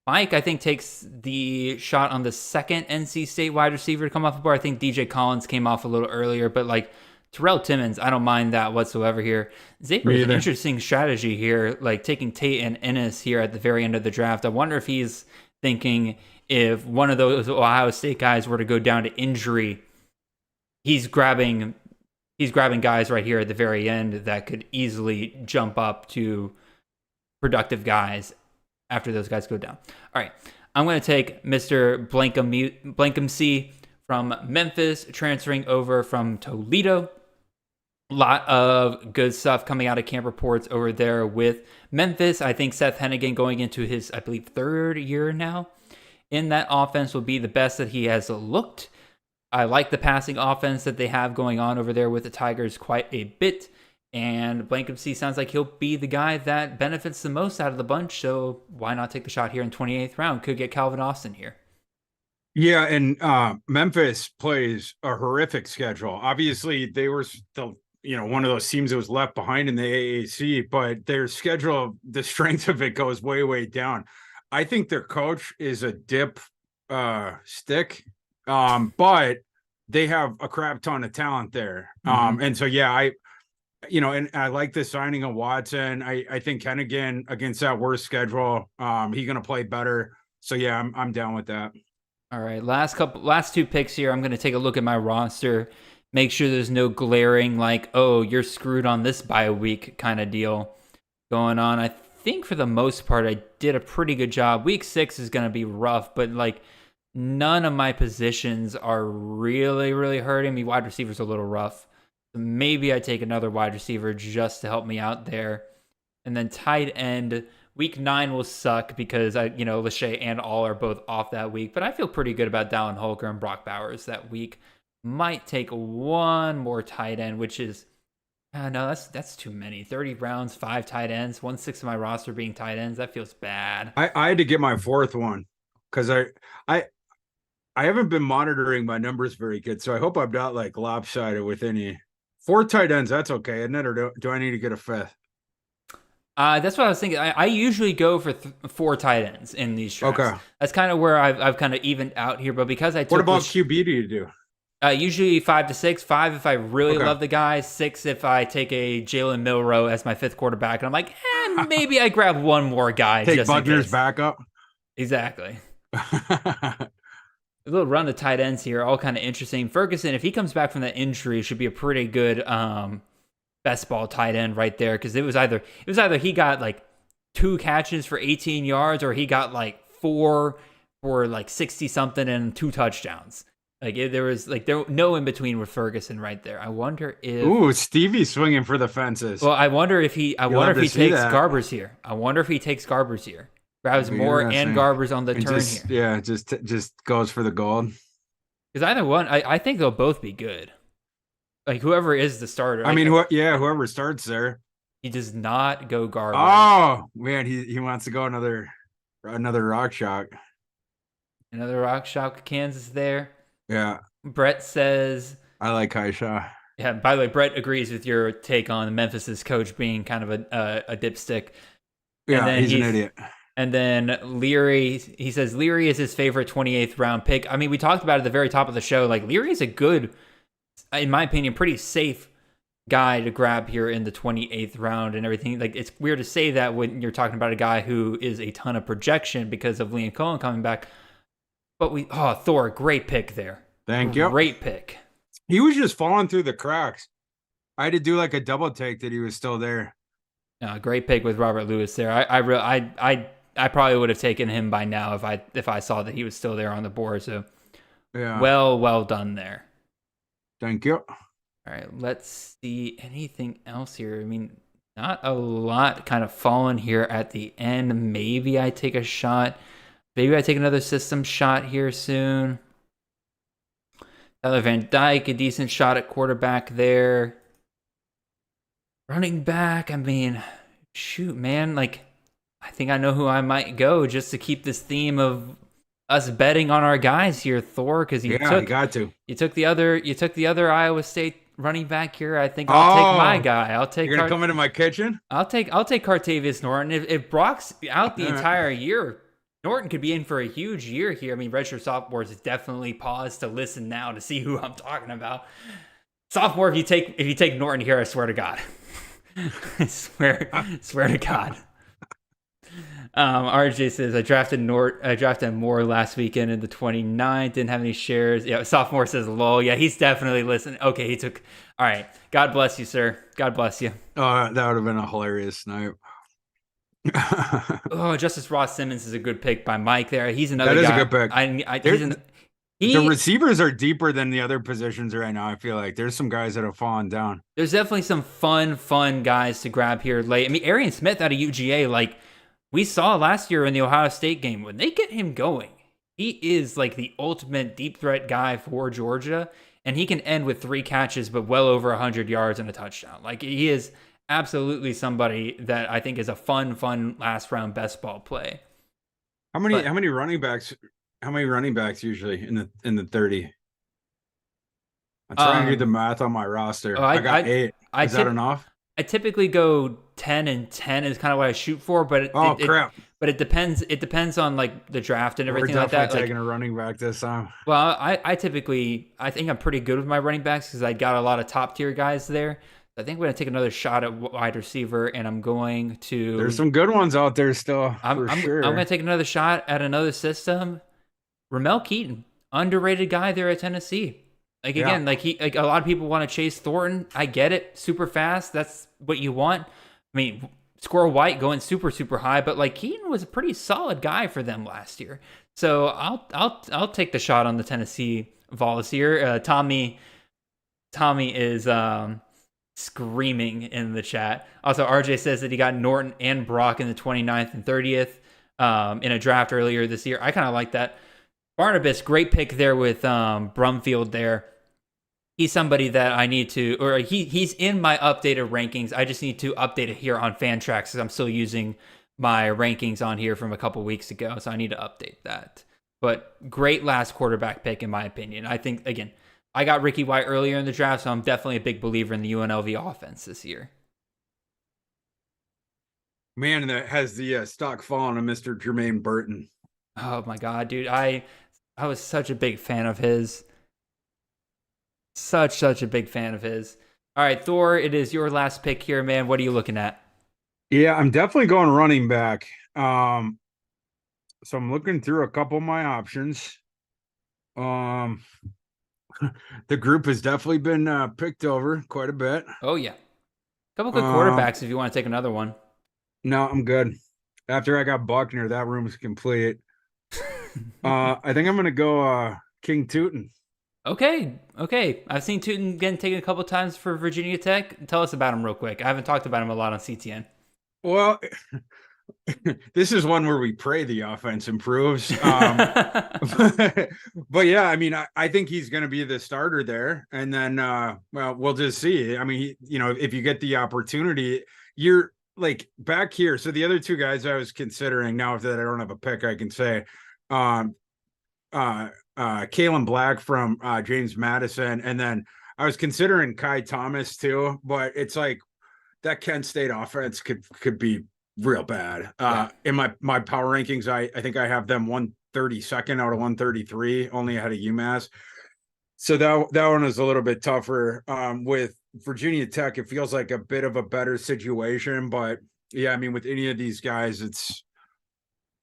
Mike, I think, takes the shot on the second NC State wide receiver to come off the board. I think DJ Collins came off a little earlier, but like Terrell Timmons, I don't mind that whatsoever here. Xavier is an interesting strategy here, like taking Tate and Ennis here at the very end of the draft. I wonder if he's thinking if one of those Ohio State guys were to go down to injury, he's grabbing guys right here at the very end that could easily jump up to productive guys after those guys go down. All right, I'm going to take Mr. Blankum from Memphis, transferring over from Toledo. A lot of good stuff coming out of camp reports over there with Memphis. I think Seth Hennigan going into his, I believe, 3rd year now in that offense will be the best that he has looked. I like the passing offense that they have going on over there with the Tigers quite a bit. And Blankum sounds like he'll be the guy that benefits the most out of the bunch. So why not take the shot here in 28th round? Could get Calvin Austin here. Yeah, and Memphis plays a horrific schedule. Obviously, they were one of those teams that was left behind in the AAC, but their schedule, the strength of it goes way, way down. I think their coach is a dip stick, but they have a crap ton of talent there. And so, yeah, and I like the signing of Watson. I think Hennigan against that worst schedule, he's going to play better. So yeah, I'm down with that. All right, last 2 picks here. I'm going to take a look at my roster, make sure there's no glaring like, oh, you're screwed on this bye week kind of deal going on. I think for the most part, I did a pretty good job. Week 6 is going to be rough, but like none of my positions are really, really hurting me. Wide receiver's a little rough. Maybe I take another wide receiver just to help me out there. And then tight end, week 9 will suck because Lachey and All are both off that week. But I feel pretty good about Dallin Holker and Brock Bowers that week. Might take one more tight end, which is, no, that's too many. 30 rounds, 5 tight ends, 1/6 of my roster being tight ends. That feels bad. I had to get my 4th one because I haven't been monitoring my numbers very good. So I hope I'm not like lopsided with any. 4 tight ends, that's okay, isn't it? Or do I need to get a 5th? That's what I was thinking. I usually go for 4 tight ends in these drafts. Okay. That's kind of where I've kind of evened out here. But because I took what about QB do you do? Usually 5 to 6. 5 if I really love the guy. 6 if I take a Jalen Milroe as my 5th quarterback. And I'm like, maybe I grab one more guy. Take just Buckner's backup? Exactly. A little run of tight ends here, all kind of interesting. Ferguson, if he comes back from that injury, should be a pretty good best ball tight end right there, because it was either he got like 2 catches for 18 yards, or he got like 4 for like 60 something and 2 touchdowns. Like there was no in between with Ferguson right there. I wonder if Stevie swinging for the fences. Well, I wonder if he takes Garbers here. I wonder if he takes Garbers here. Grabs Moore and Garbers on the turn here. Yeah, just goes for the gold. Because either one, I think they'll both be good. Like whoever is the starter. I mean, whoever starts there. He does not go Garbers. Oh man, he wants to go another rock shock. Another rock shock, Kansas there. Yeah. Brett says, I like Kaisha. Yeah, by the way, Brett agrees with your take on Memphis's coach being kind of a dipstick. Yeah, he's an idiot. And then Leary, he says Leary is his favorite 28th round pick. I mean, we talked about it at the very top of the show. Like, Leary is a good, in my opinion, pretty safe guy to grab here in the 28th round and everything. Like, it's weird to say that when you're talking about a guy who is a ton of projection because of Liam Cohen coming back. But Thor, great pick there. Thank you. Great pick. He was just falling through the cracks. I had to do like a double take that he was still there. Great pick with Robert Lewis there. I probably would have taken him by now if I saw that he was still there on the board. So yeah, well done there. Thank you. All right, let's see anything else here. I mean, not a lot kind of falling here at the end. Maybe I take a shot. Maybe I take another system shot here soon. Tyler Van Dyke, a decent shot at quarterback there. Running back, I mean, shoot, man. Like, I think I know who I might go just to keep this theme of us betting on our guys here, Thor, because you took the other Iowa State running back here. I think I'll take my guy. You're gonna come into my kitchen? I'll take Cartavius Norton. If Brock's out the entire year, Norton could be in for a huge year here. I mean, redshirt sophomores definitely pause to listen now to see who I'm talking about. Sophomore, if you take Norton here, I swear to God. I swear to God. RJ says I drafted Moore last weekend in the 29th, didn't have any shares. Yeah, sophomore says lol. Yeah, he's definitely listening. Okay, he took. All right. God bless you, sir. God bless you. Oh, that would have been a hilarious snipe. Justice Ross Simmons is a good pick by Mike there. He's another guy. That is a good pick. The receivers are deeper than the other positions right now. I feel like there's some guys that have fallen down. There's definitely some fun guys to grab here late. I mean, Arian Smith out of UGA, like we saw last year in the Ohio State game, when they get him going, he is like the ultimate deep threat guy for Georgia, and he can end with 3 catches, but well over 100 yards and a touchdown. Like, he is absolutely somebody that I think is a fun last round best ball play. How many running backs usually in the 30? I'm trying to do the math on my roster. I got 8. Is that enough? I typically go 10 and 10 is kind of what I shoot for, but crap. But it depends. It depends on like the draft and everything like that. We're definitely taking a running back this time. Well, I think I'm pretty good with my running backs because I got a lot of top tier guys there. I think we're going to take another shot at wide receiver, and I'm going to... There's some good ones out there still, sure. I'm going to take another shot at another system. Ramel Keaton, underrated guy there at Tennessee. Like, again, a lot of people want to chase Thornton. I get it. Super fast. That's what you want. I mean, Squirrel White going super high, but like Keaton was a pretty solid guy for them last year. So I'll take the shot on the Tennessee Vols here. Tommy is... screaming in the chat. Also, RJ says that he got Norton and Brock in the 29th and 30th in a draft earlier this year. I kind of like that. Barnabas, great pick there with Brumfield there. He's somebody that I need to, or he's in my updated rankings. I just need to update it here on Fantrax because I'm still using my rankings on here from a couple weeks ago. So I need to update that. But great last quarterback pick in my opinion. I think, again, I got Ricky White earlier in the draft, so I'm definitely a big believer in the UNLV offense this year. Man, that has the stock fallen on Mr. Jermaine Burton. Oh my God, dude. I was such a big fan of his. Such a big fan of his. All right, Thor, it is your last pick here, man. What are you looking at? Yeah, I'm definitely going running back. So I'm looking through a couple of my options. The group has definitely been picked over quite a bit. Oh, yeah. A couple good quarterbacks if you want to take another one. No, I'm good. After I got Buckner, that room's complete. I think I'm gonna go King Tootin. Okay. I've seen Tootin getting taken a couple times for Virginia Tech. Tell us about him real quick. I haven't talked about him a lot on CTN. Well, this is one where we pray the offense improves. But yeah, I mean, I think he's going to be the starter there. And then, well, we'll just see. I mean, if you get the opportunity, you're like back here. So the other two guys I was considering, now that I don't have a pick, I can say, Kalen Black from James Madison. And then I was considering Kai Thomas too, but it's like that Kent State offense could be real bad. In my power rankings, I think I have them 132nd out of 133, only ahead of UMass. So that one is a little bit tougher. With Virginia Tech, it feels like a bit of a better situation, but yeah, I mean, with any of these guys,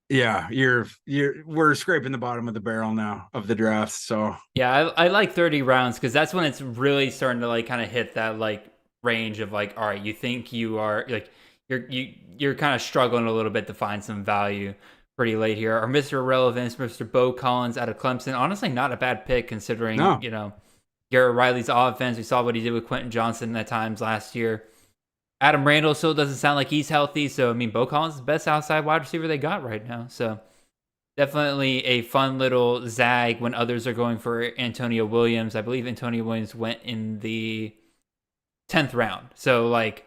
we're scraping the bottom of the barrel now of the draft. So yeah, I like 30 rounds because that's when it's really starting to like kind of hit that like range of like, all right, you think you are like you're kind of struggling a little bit to find some value pretty late here. Our Mr. Irrelevance, Mr. Bo Collins out of Clemson, honestly not a bad pick considering Garrett Riley's offense. We saw what he did with Quentin Johnson at times last year. Adam Randall still doesn't sound like he's healthy, so I mean, Bo Collins is the best outside wide receiver they got right now. So definitely a fun little zag when others are going for Antonio Williams. I believe Antonio Williams went in the 10th round. So like,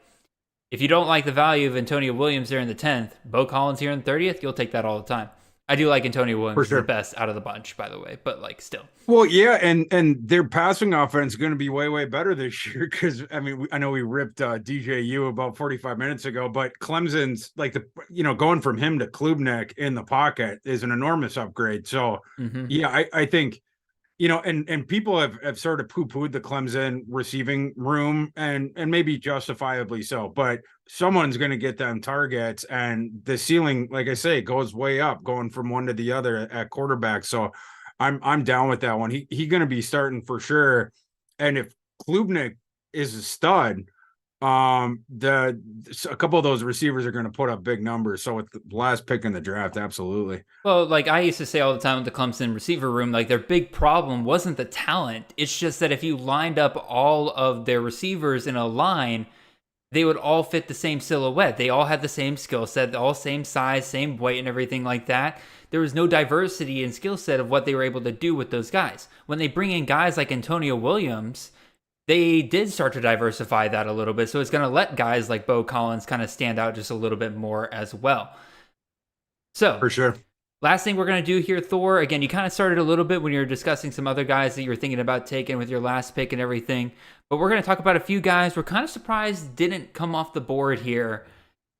if you don't like the value of Antonio Williams there in the 10th, Bo Collins here in the 30th, you'll take that all the time. I do like Antonio Williams. For sure. The best out of the bunch, by the way, but like still. Well, yeah, and their passing offense is going to be way better this year because I mean I know we ripped DJU about 45 minutes ago, but Clemson's like going from him to Klubnik in the pocket is an enormous upgrade. So yeah, I think and people have sort of poo-pooed the Clemson receiving room and maybe justifiably so, but someone's going to get them targets and the ceiling, like I say, goes way up going from one to the other at quarterback. So I'm down with that one. He going to be starting for sure. And if Klubnik is a stud, a couple of those receivers are going to put up big numbers. So with the last pick in the draft, absolutely. Well, like I used to say all the time with the Clemson receiver room, like their big problem wasn't the talent. It's just that if you lined up all of their receivers in a line, they would all fit the same silhouette. They all had the same skill set, all same size, same weight and everything like that. There was no diversity in skill set of what they were able to do with those guys. When they bring in guys like Antonio Williams, they did start to diversify that a little bit. So it's going to let guys like Bo Collins kind of stand out just a little bit more as well. So for sure. Last thing we're going to do here, Thor, again, you kind of started a little bit when you were discussing some other guys that you were thinking about taking with your last pick and everything. But we're going to talk about a few guys we're kind of surprised didn't come off the board here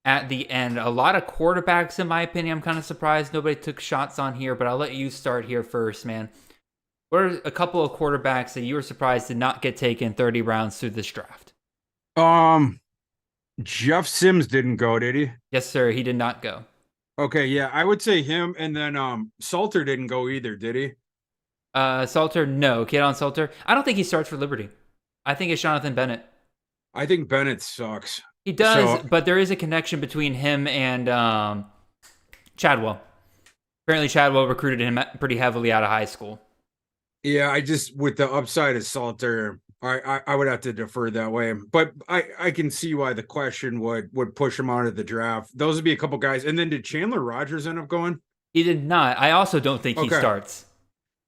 at the end. A lot of quarterbacks, in my opinion. I'm kind of surprised nobody took shots on here, but I'll let you start here first, man. What are a couple of quarterbacks that you were surprised did not get taken 30 rounds through this draft? Jeff Sims didn't go, did he? Yes, sir. He did not go. Okay, yeah, I would say him, and then Salter didn't go either, did he? Salter, no. Keaton Salter. I don't think he starts for Liberty. I think it's Jonathan Bennett. I think Bennett sucks. He does, but there is a connection between him and Chadwell. Apparently, Chadwell recruited him pretty heavily out of high school. Yeah, I just, with the upside of Salter, I would have to defer that way. But I can see why the question would push him out of the draft. Those would be a couple guys. And then did Chandler Rogers end up going? He did not. I also don't think he starts.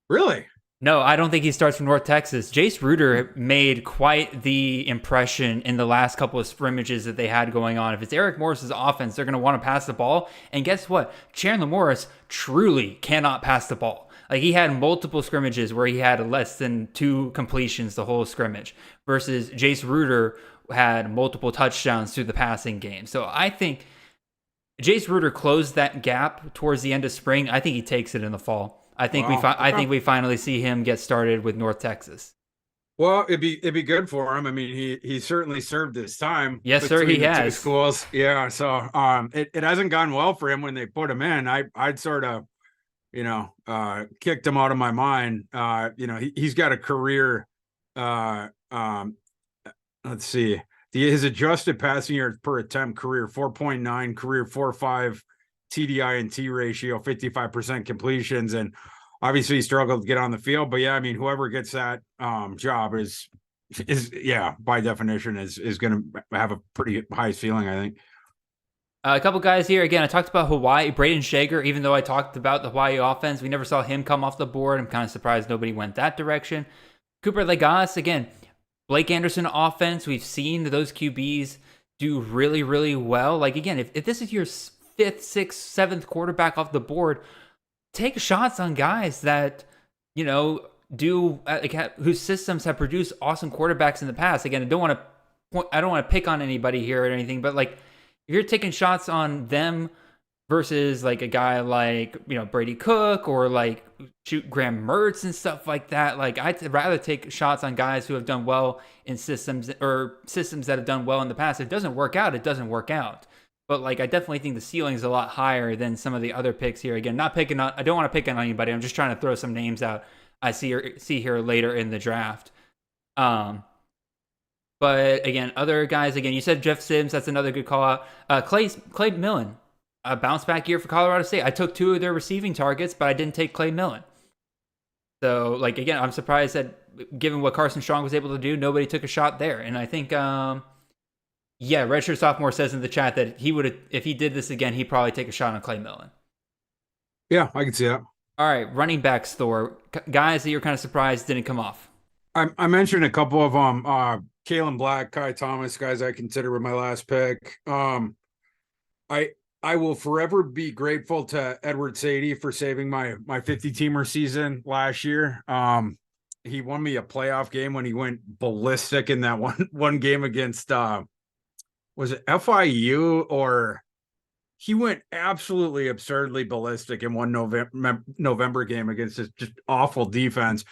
Really? No, I don't think he starts from North Texas. Jace Ruder made quite the impression in the last couple of scrimmages that they had going on. If it's Eric Morris's offense, they're going to want to pass the ball. And guess what? Chandler Morris truly cannot pass the ball. Like, he had multiple scrimmages where he had less than 2 completions the whole scrimmage versus Jace Ruder had multiple touchdowns through the passing game. So I think Jace Ruder closed that gap towards the end of spring. I think he takes it in the fall. I think I think we finally see him get started with North Texas. Well, it'd be good for him. I mean, he certainly served his time. Yes, sir, he has. 2 schools. Yeah, so it hasn't gone well for him when they put him in. I'd sort of kicked him out of my mind. He's got a career. Let's see. His adjusted passing yards per attempt career 4.9, career 4.5 TDI and T ratio, 55% completions, and obviously he struggled to get on the field. But yeah, I mean, whoever gets that job is by definition is going to have a pretty high ceiling, I think. A couple guys here. Again, I talked about Hawaii. Braden Shager, even though I talked about the Hawaii offense, we never saw him come off the board. I'm kind of surprised nobody went that direction. Cooper Legas, again, Blake Anderson offense. We've seen those QBs do really, really well. Like, again, if this is your 5th, 6th, 7th quarterback off the board, take shots on guys that, you know, whose systems have produced awesome quarterbacks in the past. Again, I don't want to pick on anybody here or anything, but like, if you're taking shots on them versus like a guy like, you know, Brady Cook or like Graham Mertz and stuff like that, like I'd rather take shots on guys who have done well in systems that have done well in the past. If it doesn't work out, it doesn't work out. But like, I definitely think the ceiling is a lot higher than some of the other picks here. Again, I don't want to pick on anybody. I'm just trying to throw some names out I see here later in the draft. But again, other guys, again, you said Jeff Sims, that's another good call out. Clay Millen, a bounce back year for Colorado State. I took 2 of their receiving targets, but I didn't take Clay Millen. So, like, again, I'm surprised that given what Carson Strong was able to do, nobody took a shot there. And I think, Redshirt Sophomore says in the chat that he would have, if he did this again, he'd probably take a shot on Clay Millen. Yeah, I can see that. All right, running backs, Thor. Guys that you're kind of surprised didn't come off. I mentioned a couple of them. Kalen Black, Kai Thomas, guys I consider with my last pick. I will forever be grateful to Edward Sadie for saving my 50-teamer season last year. He won me a playoff game when he went ballistic in that one game against was it FIU, or he went absolutely absurdly ballistic in one November game against this just awful defense.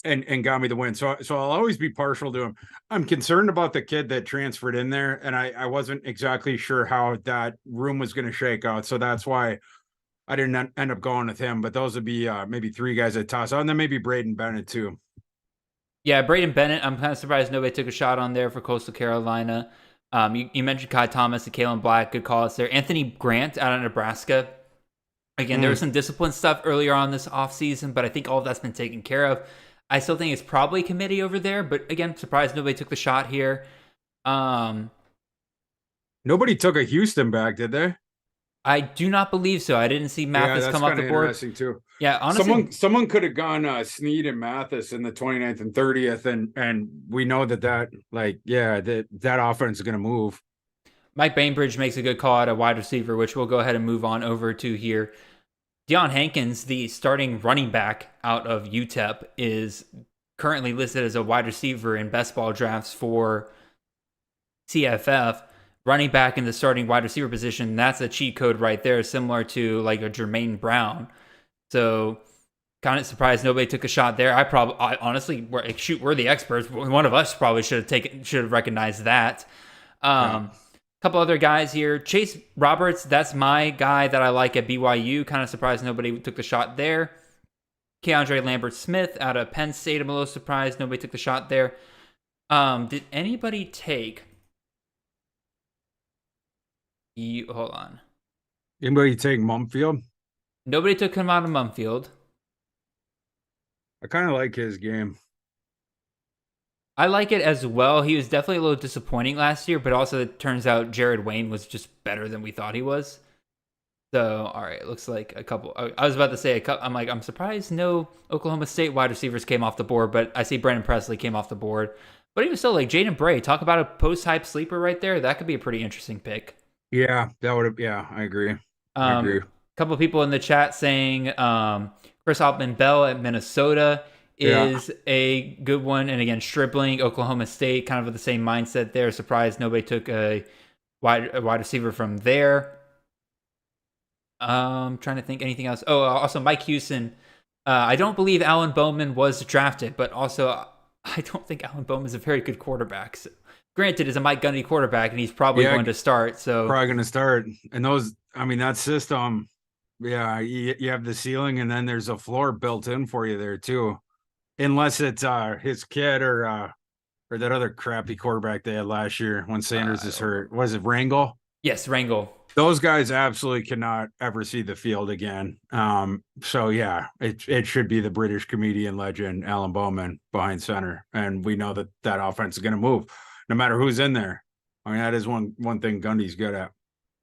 And got me the win. So I'll always be partial to him. I'm concerned about the kid that transferred in there, and I wasn't exactly sure how that room was going to shake out. So that's why I didn't end up going with him. But those would be maybe 3 guys I'd toss out, and then maybe Braden Bennett too. Yeah, Braden Bennett, I'm kind of surprised nobody took a shot on there for Coastal Carolina. You mentioned Kai Thomas and Kalen Black, good calls there. Anthony Grant out of Nebraska. Again, there was some discipline stuff earlier on this offseason, but I think all of that's been taken care of. I still think it's probably committee over there, but again, surprised nobody took the shot here. Nobody took a Houston back, did they? I do not believe so. I didn't see Mathis come off the board. Interesting too. Yeah, honestly, someone could have gone Snead and Mathis in the 29th and 30th, and we know that offense is going to move. Mike Bainbridge makes a good call at a wide receiver, which we'll go ahead and move on over to here. Deion Hankins, the starting running back out of UTEP, is currently listed as a wide receiver in best ball drafts for CFF. Running back in the starting wide receiver position, that's a cheat code right there, similar to like a Jermaine Brown. So kind of surprised nobody took a shot there. I honestly, we're the experts. One of us probably should have recognized that. Couple other guys here. Chase Roberts, that's my guy that I like at BYU. Kind of surprised nobody took the shot there. Keandre Lambert-Smith out of Penn State. I'm a little surprised nobody took the shot there. Did anybody take... hold on. Anybody take Mumfield? Nobody took him out of Mumfield. I kind of like his game. I like it as well. He was definitely a little disappointing last year, but also it turns out Jared Wayne was just better than we thought he was. So, all right, it looks like a couple. I was about to say I'm surprised no Oklahoma State wide receivers came off the board, but I see Brandon Presley came off the board. But even still, like Jaden Bray, talk about a post-hype sleeper right there. That could be a pretty interesting pick. Yeah, that would have. Yeah, I agree. I agree. A couple of people in the chat saying Chris Altman-Bell at Minnesota is a good one. And again, Stribling, Oklahoma State, kind of with the same mindset there. Surprised nobody took a wide receiver from there. Trying to think anything else. Oh, also Mike Houston. I don't believe Alan Bowman was drafted, but also I don't think Alan Bowman is a very good quarterback. So, granted, is a Mike Gundy quarterback, and he's probably going to start. So probably going to start. And those, I mean, that system, you have the ceiling, and then there's a floor built in for you there too. Unless it's his kid or that other crappy quarterback they had last year when Sanders is hurt. Was it Rangel? Yes, Rangel. Those guys absolutely cannot ever see the field again. So yeah, it should be the British comedian legend Alan Bowman behind center, and we know that offense is going to move no matter who's in there. I mean, that is one thing Gundy's good at.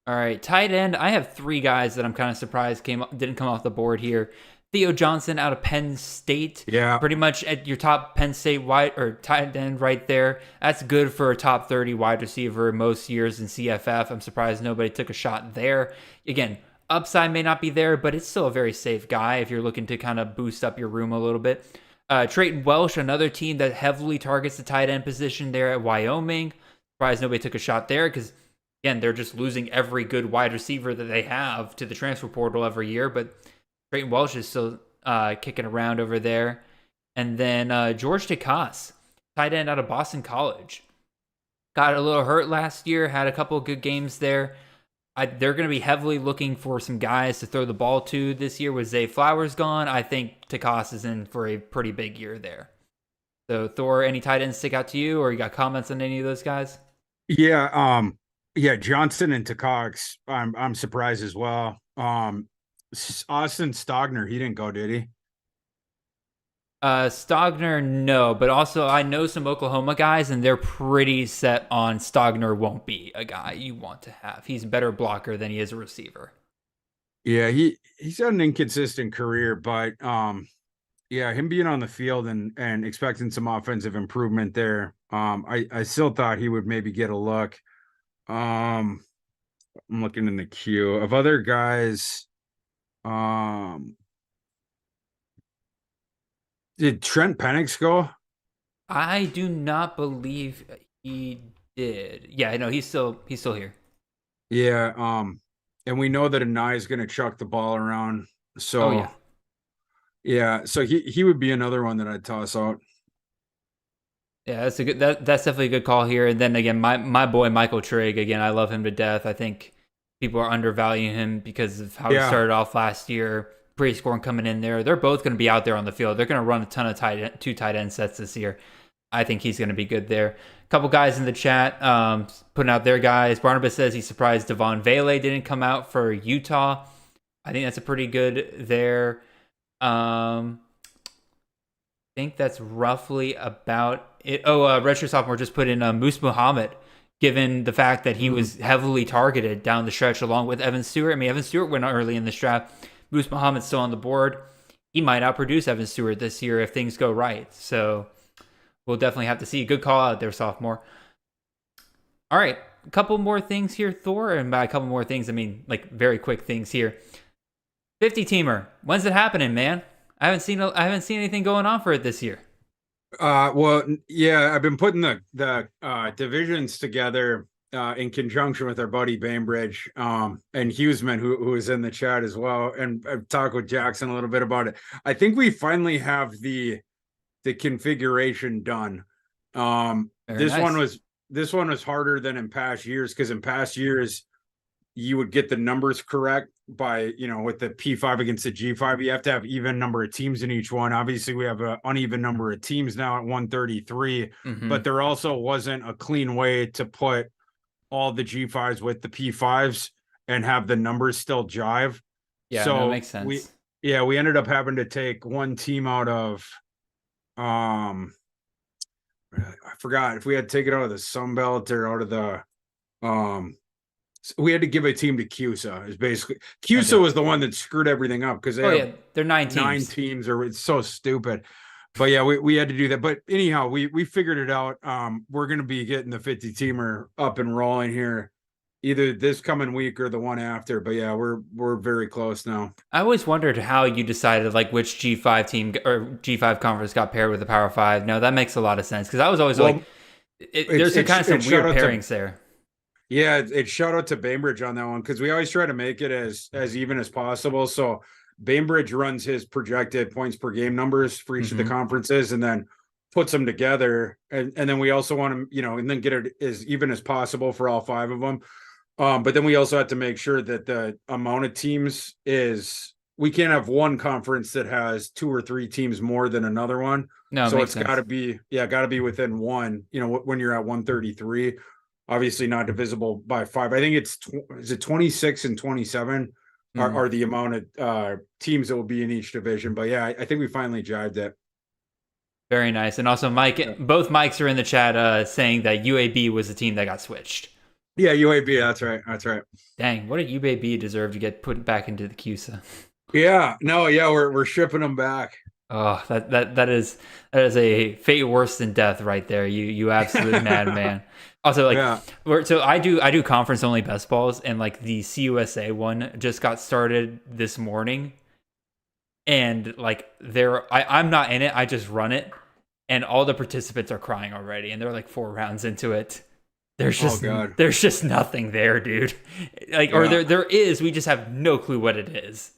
All right, tight end. I have three guys that I'm kind of surprised didn't come off the board here. Theo Johnson out of Penn State. Yeah. Pretty much at your top Penn State wide or tight end right there. That's good for a top 30 wide receiver most years in CFF. I'm surprised nobody took a shot there. Again, upside may not be there, but it's still a very safe guy if you're looking to kind of boost up your room a little bit. Trayton Welsh, another team that heavily targets the tight end position there at Wyoming. Surprised nobody took a shot there because, again, they're just losing every good wide receiver that they have to the transfer portal every year, but Trayton Welsh is still kicking around over there. And then George DeCoste, tight end out of Boston College. Got a little hurt last year, had a couple of good games there. They're going to be heavily looking for some guys to throw the ball to this year with Zay Flowers gone. I think DeCoste is in for a pretty big year there. So, Thor, any tight ends stick out to you, or you got comments on any of those guys? Yeah, Johnson and DeCoste, I'm surprised as well. Austin Stogner, he didn't go, did he? Stogner, no, but also I know some Oklahoma guys, and they're pretty set on Stogner won't be a guy you want to have. He's a better blocker than he is a receiver. Yeah, he's had an inconsistent career, but yeah, him being on the field and expecting some offensive improvement there. I still thought he would maybe get a look. I'm looking in the queue of other guys. Did Trent Penix go? I do not believe he did. Yeah, no, he's still here. Yeah, and we know that Anai is going to chuck the ball around. So yeah, so he would be another one that I'd toss out. Yeah, that's definitely a good call here. And then again, my boy Michael Trigg, again, I love him to death. I think people are undervaluing him because of how he started off last year. Pre-scoring coming in there. They're both going to be out there on the field. They're going to run a ton of two tight end sets this year. I think he's going to be good there. A couple guys in the chat putting out their guys. Barnabas says he's surprised Devon Vele didn't come out for Utah. I think that's a pretty good there. I think that's roughly about it. Retro Sophomore just put in Moose Muhammad, given the fact that he was heavily targeted down the stretch along with Evan Stewart. I mean, Evan Stewart went early in this draft. Moose Muhammad's still on the board. He might outproduce Evan Stewart this year if things go right. So we'll definitely have to see. Good call out there, sophomore. All right, a couple more things here, Thor. And by a couple more things, I mean like very quick things here. 50-teamer. When's it happening, man? I haven't seen anything going on for it this year. Well, yeah, I've been putting the divisions together in conjunction with our buddy Bainbridge and Hughesman, who is in the chat as well. And I've talked with Jackson a little bit about it. I think we finally have the configuration done. This one was harder than in past years, because in past years you would get the numbers correct by, with the P5 against the G5, you have to have even number of teams in each one. Obviously we have an uneven number of teams now at 133, but there also wasn't a clean way to put all the G5s with the P5s and have the numbers still jive. Yeah, so that makes sense. We ended up having to take one team out of, I forgot if we had to take it out of the Sun Belt or out of the, we had to give a team to CUSA. Is basically CUSA was the one that screwed everything up because they're 9 teams. 9 teams, or it's so stupid. But yeah, we had to do that. But anyhow, we figured it out. We're going to be getting the 50-teamer up and rolling here, either this coming week or the one after. But yeah, we're very close now. I always wondered how you decided like which G5 team or G5 conference got paired with the Power 5. No, that makes a lot of sense, because I was always there's some weird pairings there. Yeah, it's shout out to Bainbridge on that one, because we always try to make it as even as possible. So Bainbridge runs his projected points per game numbers for each of the conferences and then puts them together. And then we also want to, and then get it as even as possible for all 5 of them. But then we also have to make sure that the amount of teams is, we can't have one conference that has 2 or 3 teams more than another one. No, so it's got to be within one, when you're at 133. obviously not divisible by 5. I think is it 26 and 27 are the amount of teams that will be in each division. But yeah, I think we finally jived it. Very nice. And also, Mike, both Mikes are in the chat saying that UAB was the team that got switched. Yeah, UAB. That's right. That's right. Dang, what did UAB deserve to get put back into the CUSA? Yeah, no, yeah, we're shipping them back. Oh, that is a fate worse than death right there. You absolute madman. Also, so I do conference only best balls, and like the CUSA one just got started this morning, and like I'm not in it. I just run it, and all the participants are crying already, and they're like 4 rounds into it. There's just nothing there, dude. Or there is. We just have no clue what it is.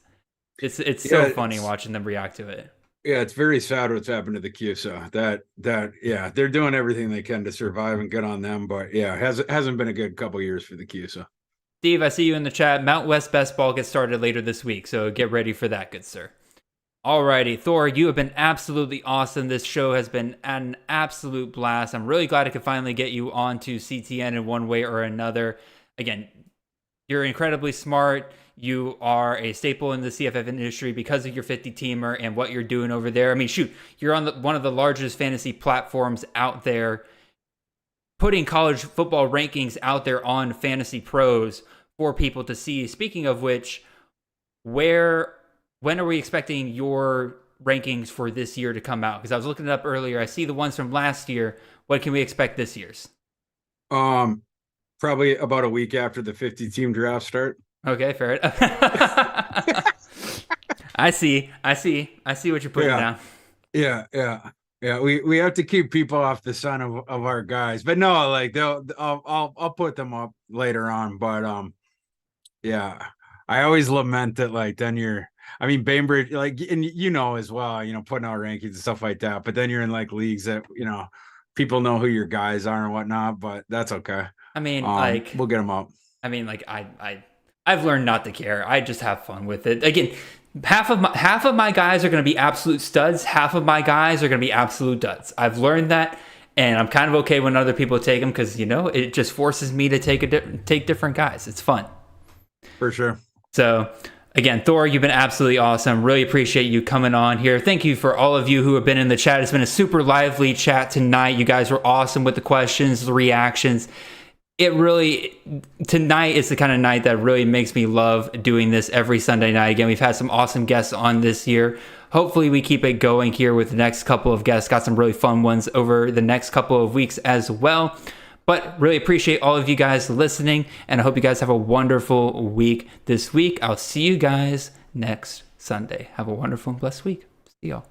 It's so funny watching them react to it. Yeah, it's very sad what's happened to the CUSA. They're doing everything they can to survive, and good on them. But yeah, it hasn't been a good couple years for the CUSA. Steve, I see you in the chat. Mount West Best Ball gets started later this week, so get ready for that, good sir. Alrighty, Thor, you have been absolutely awesome. This show has been an absolute blast. I'm really glad I could finally get you onto CTN in one way or another. Again, you're incredibly smart. You are a staple in the CFF industry because of your 50-teamer and what you're doing over there. I mean, shoot, you're on one of the largest fantasy platforms out there, putting college football rankings out there on FantasyPros for people to see. Speaking of which, when are we expecting your rankings for this year to come out? Because I was looking it up earlier. I see the ones from last year. What can we expect this year's? Probably about a week after the 50-team draft start. Okay, fair enough. I see what you're putting down. Yeah. We have to keep people off the sun of our guys, but no, like I'll put them up later on. But yeah, I always lament that like then Bainbridge, like, and as well, putting out rankings and stuff like that. But then you're in like leagues that people know who your guys are and whatnot. But that's okay. I mean, we'll get them up. I mean, like I've learned not to care. I just have fun with it. Again, half of my guys are going to be absolute studs. Half of my guys are going to be absolute duds. I've learned that, and I'm kind of okay when other people take them because it just forces me to take different guys. It's fun, for sure. So again, Thor, you've been absolutely awesome. Really appreciate you coming on here. Thank you for all of you who have been in the chat. It's been a super lively chat tonight. You guys were awesome with the questions, the reactions. Tonight is the kind of night that really makes me love doing this every Sunday night. Again, we've had some awesome guests on this year. Hopefully we keep it going here with the next couple of guests. Got some really fun ones over the next couple of weeks as well. But really appreciate all of you guys listening, and I hope you guys have a wonderful week this week. I'll see you guys next Sunday. Have a wonderful and blessed week. See y'all.